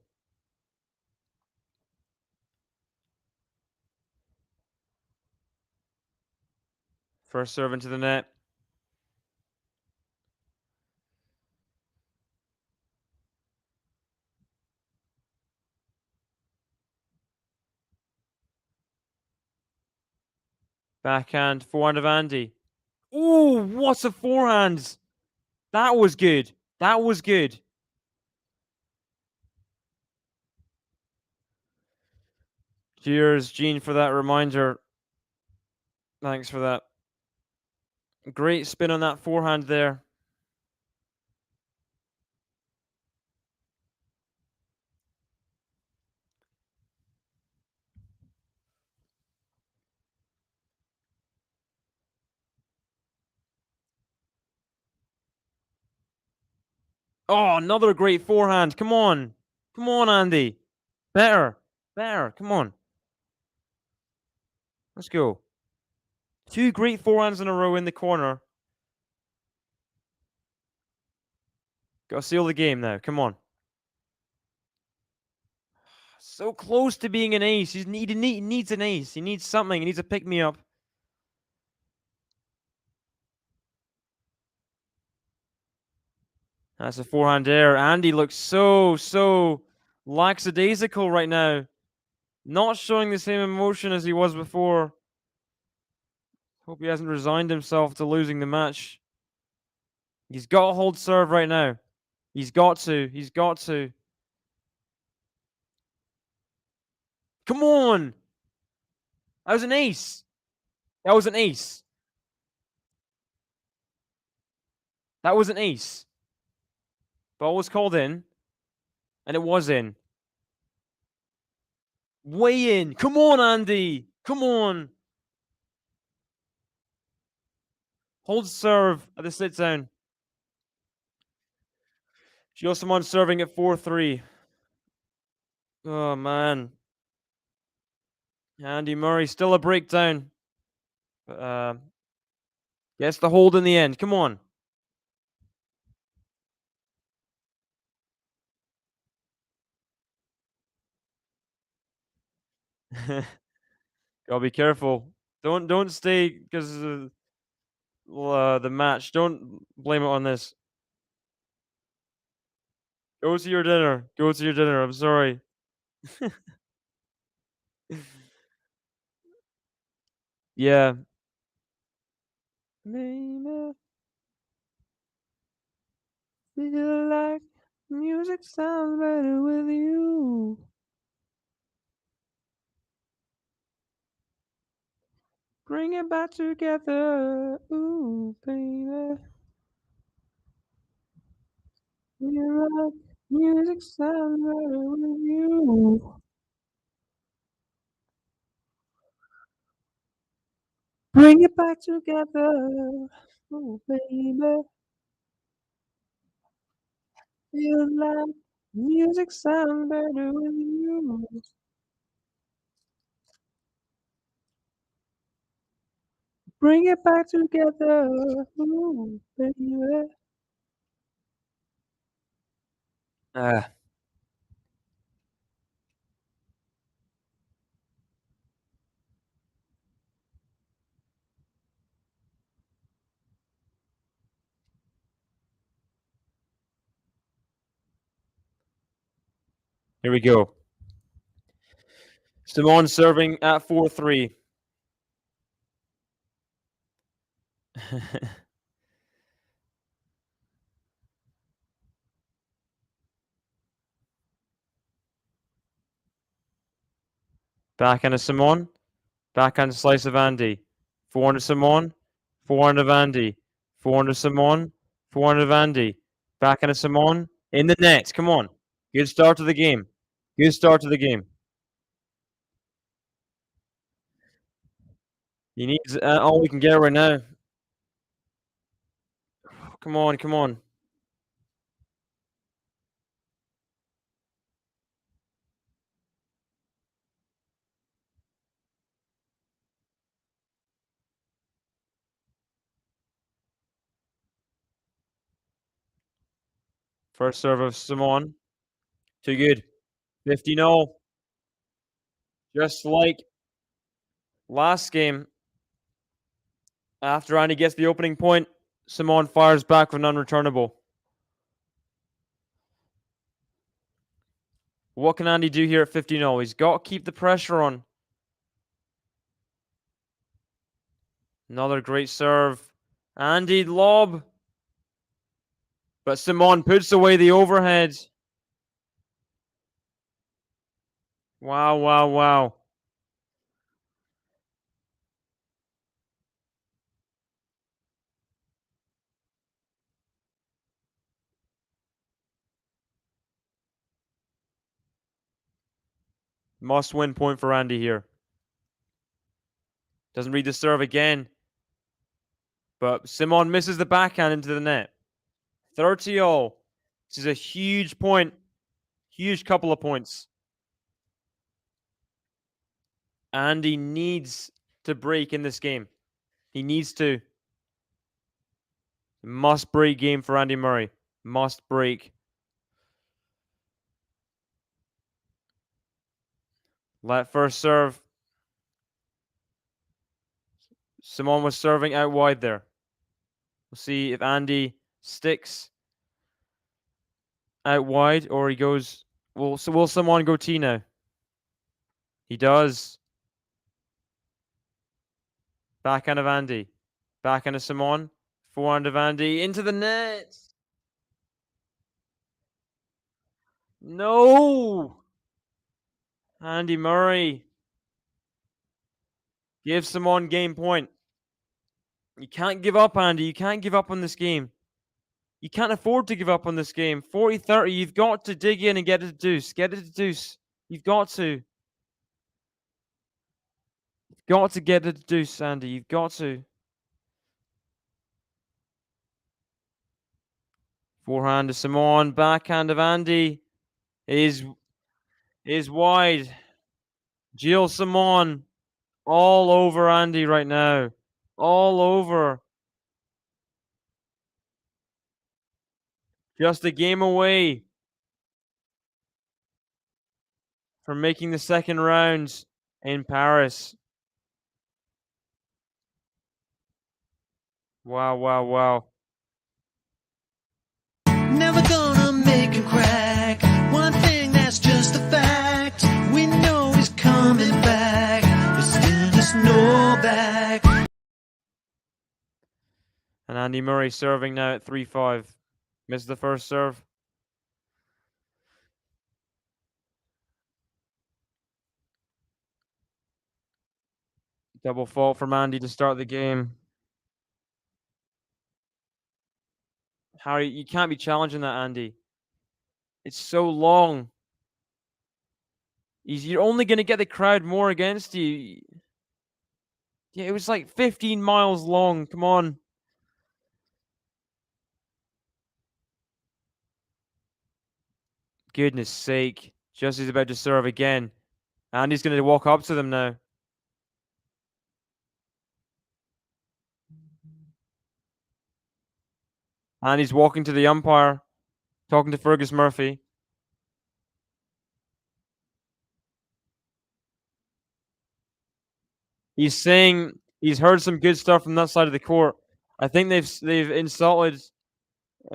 First serve into the net. Backhand, forehand of Andy. Ooh, what a forehand! That was good. That was good. Cheers, Gene, for that reminder. Thanks for that. Great spin on that forehand there. Oh, another great forehand. Come on. Come on, Andy. Better. Better. Come on. Let's go. Two great forehands in a row in the corner. Got to seal the game now. Come on. So close to being an ace. He needs an ace. He needs something. He needs a pick-me-up. That's a forehand there. Andy looks so lackadaisical right now. Not showing the same emotion as he was before. Hope he hasn't resigned himself to losing the match. He's got to hold serve right now. He's got to. He's got to. Come on. That was an ace. That was an ace. That was an ace. Ball was called in. And it was in. Way in. Come on, Andy. Come on. Hold serve at the sit down. Gilles Simon serving at 4-3. Oh, man. Andy Murray still a breakdown. But, gets the hold in the end. Come on. Gotta be careful. Don't stay because of the match. Don't blame it on this. Go to your dinner. Go to your dinner. I'm sorry. Yeah. Maybe feel like music sounds better with you. Bring it back together. Ooh, baby. Feel like music sounds better with you. Bring it back together. Ooh, baby. Feel like music sounds better with you. Bring it back together. Ooh, baby. Ah. Here we go. Simon serving at 4-3. Backhand of Simon. Backhand slice of Andy. Forehand of Simon. Forehand of Andy. Forehand of Simon. Forehand of Andy. Backhand of Simon. In the net. Come on. Good start to the game. Good start to the game. He needs all we can get right now. Come on, come on. First serve of Simon. Too good. 50-0. Just like last game. After Andy gets the opening point, Simon fires back with an unreturnable. What can Andy do here at 50-0? He's got to keep the pressure on. Another great serve. Andy lob. But Simon puts away the overhead. Wow, wow, wow. Must win point for Andy here. Doesn't read the serve again. But Simon misses the backhand into the net. 30-0. This is a huge point. Huge couple of points. Andy needs to break in this game. He needs to. Must break game for Andy Murray. Must break. Let first serve. Simon was serving out wide there. We'll see if Andy sticks out wide or he goes. Will Simon go T now? He does. Backhand of Andy. Backhand of Simon. Forehand of Andy. Into the net. No. Andy Murray. Give Simon game point. You can't give up, Andy. You can't give up on this game. You can't afford to give up on this game. 40-30. You've got to dig in and get it to deuce. Get it to deuce. You've got to. You've got to get it to deuce, Andy. You've got to. Forehand of Simon. Backhand of Andy is wide. Gilles Simon all over Andy right now. All over. Just a game away from making the second round in Paris. Wow, wow, wow. Never gonna make him crack. One thing that's just a fact. We know he's coming back. There's still just no back. And Andy Murray serving now at 3-5. Missed the first serve. Double fault from Andy to start the game. Harry, you can't be challenging that, Andy. It's so long. You're only going to get the crowd more against you. Yeah, it was like 15 miles long. Come on. Goodness sake. Jesse's about to serve again. Andy's going to walk up to them now. Andy's walking to the umpire, talking to Fergus Murphy. He's saying he's heard some good stuff from that side of the court. I think they've insulted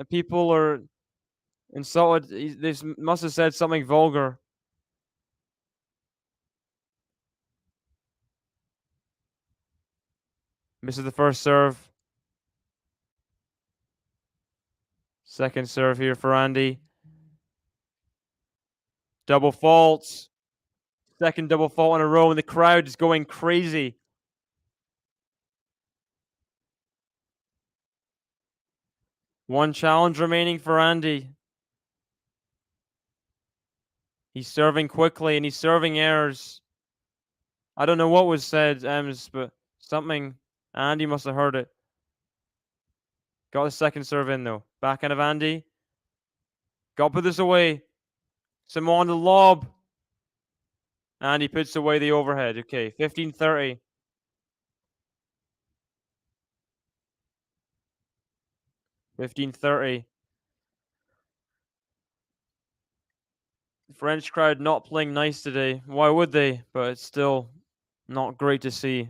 people or insulted. They must have said something vulgar. Misses the first serve. Second serve here for Andy. Double faults. Second double fault in a row, and the crowd is going crazy. One challenge remaining for Andy. He's serving quickly, and he's serving errors. I don't know what was said, Ems, but something. Andy must have heard it. Got the second serve in, though. Backhand of Andy. Got to put this away. Simon the lob. And he puts away the overhead. Okay, 15-30. The French crowd not playing nice today. Why would they? But it's still not great to see.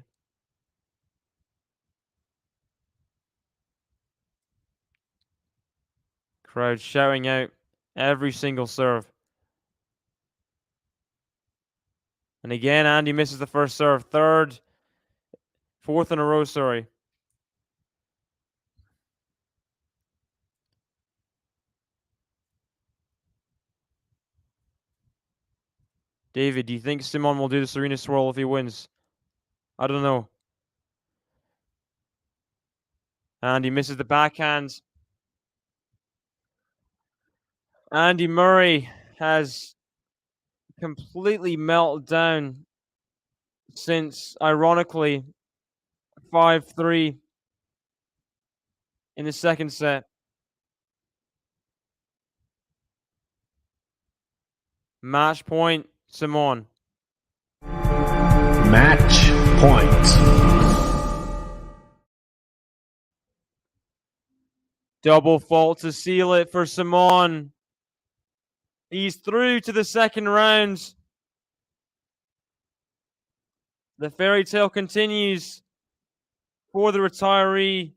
Crowd shouting out every single serve. And again, Andy misses the first serve. Fourth in a row, sorry. David, do you think Simon will do the Serena swirl if he wins? I don't know. And he misses the backhand. Andy Murray has completely melted down since, ironically, 5-3 in the second set. Match point, Simon. Match point. Double fault to seal it for Simon. He's through to the second round. The fairy tale continues for the retiree.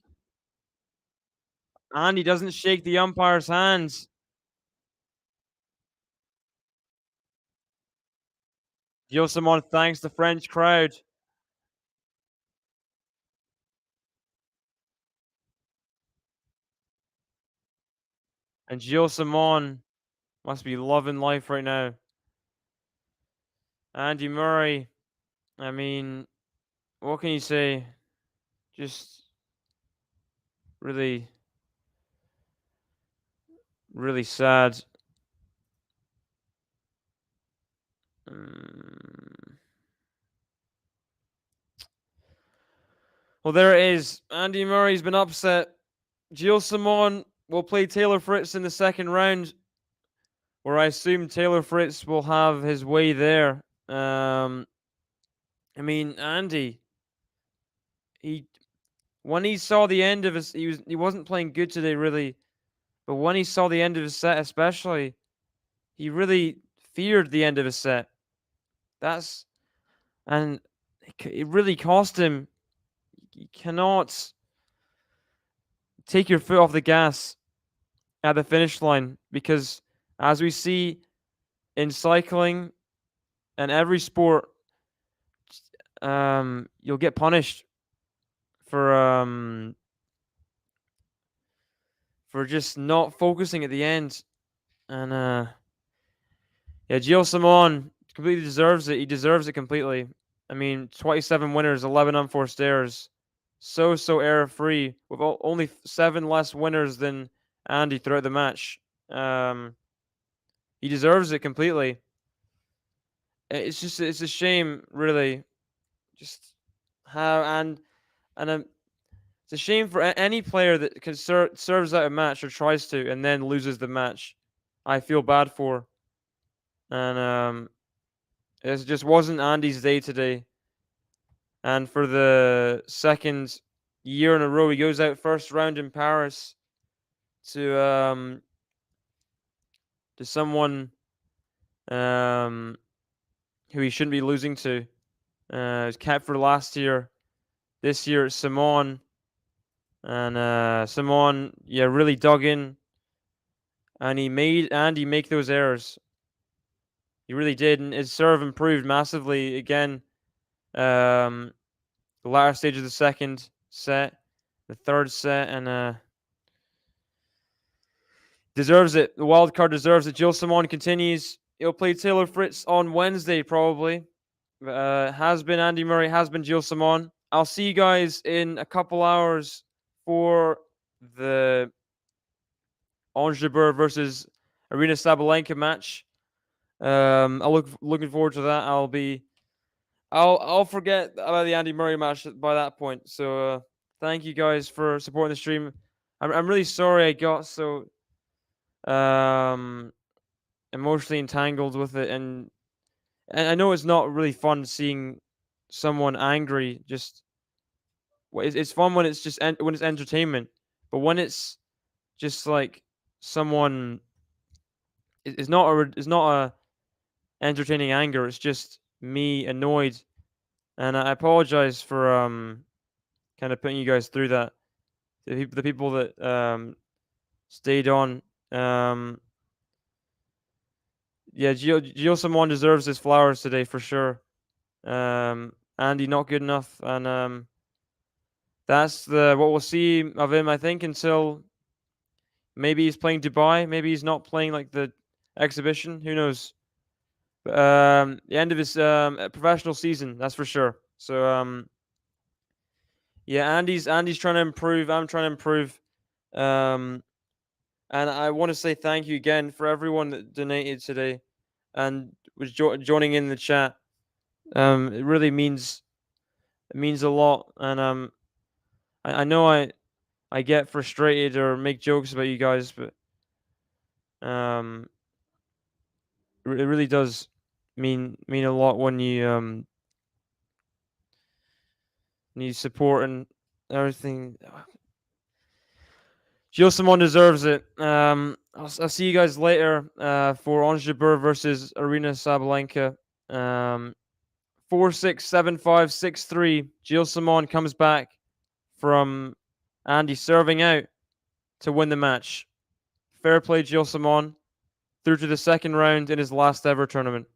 And he doesn't shake the umpire's hands. Gilles Simon thanks the French crowd. And Gilles Simon must be loving life right now. Andy Murray, I mean, what can you say? Just really, really sad. Well, there it is. Andy Murray's been upset. Gilles Simon will play Taylor Fritz in the second round, where I assume Taylor Fritz will have his way there. I mean, Andy, when he saw the end of his, he wasn't playing good today, really, but when he saw the end of his set, especially, he really feared the end of his set. And it really cost him. You cannot take your foot off the gas at the finish line, because as we see in cycling and every sport, you'll get punished for just not focusing at the end. And yeah, Gilles Simon completely deserves it. He deserves it completely. I mean, 27 winners, 11 unforced errors. So error-free, with only 7 less winners than Andy throughout the match. He deserves it completely. It's a shame, really. Just how and it's a shame for any player that serves out a match or tries to and then loses the match. I feel bad for. And it just wasn't Andy's day today. And for the second year in a row, he goes out first round in Paris to someone who he shouldn't be losing to. It was kept for last year. This year, it's Simon. And Simon, really dug in. And he made Andy make those errors. He really did. And his serve improved massively again. The latter stage of the second set, the third set, and deserves it. The wild card deserves it. Gilles Simon continues. He'll play Taylor Fritz on Wednesday, probably. Has been Andy Murray, has been Gilles Simon. I'll see you guys in a couple hours for the Ange Jabeur versus Arena Sabalenka match. Looking forward to that. I'll forget about the Andy Murray match by that point. So thank you guys for supporting the stream. I'm really sorry I got so emotionally entangled with it, and I know it's not really fun seeing someone angry. Just it's fun when it's just when it's entertainment, but when it's just like someone it's not a entertaining anger. It's just me annoyed, and I apologize for kind of putting you guys through that. The people that stayed on. Yeah, Gilles Simon deserves his flowers today for sure. Andy not good enough, and that's what we'll see of him. I think until maybe he's playing Dubai, maybe he's not playing like the exhibition. Who knows? But, the end of his professional season, that's for sure. So yeah, Andy's trying to improve. I'm trying to improve. And I want to say thank you again for everyone that donated today and was joining in the chat. It really means a lot, and I know I get frustrated or make jokes about you guys, but it really does mean a lot when you need support and everything. Gilles Simon deserves it. I'll see you guys later for Ange Jabeur versus Arena Sabalenka. 4-6, 7-5, 6-3. Gilles Simon comes back from Andy serving out to win the match. Fair play, Gilles Simon, through to the second round in his last ever tournament.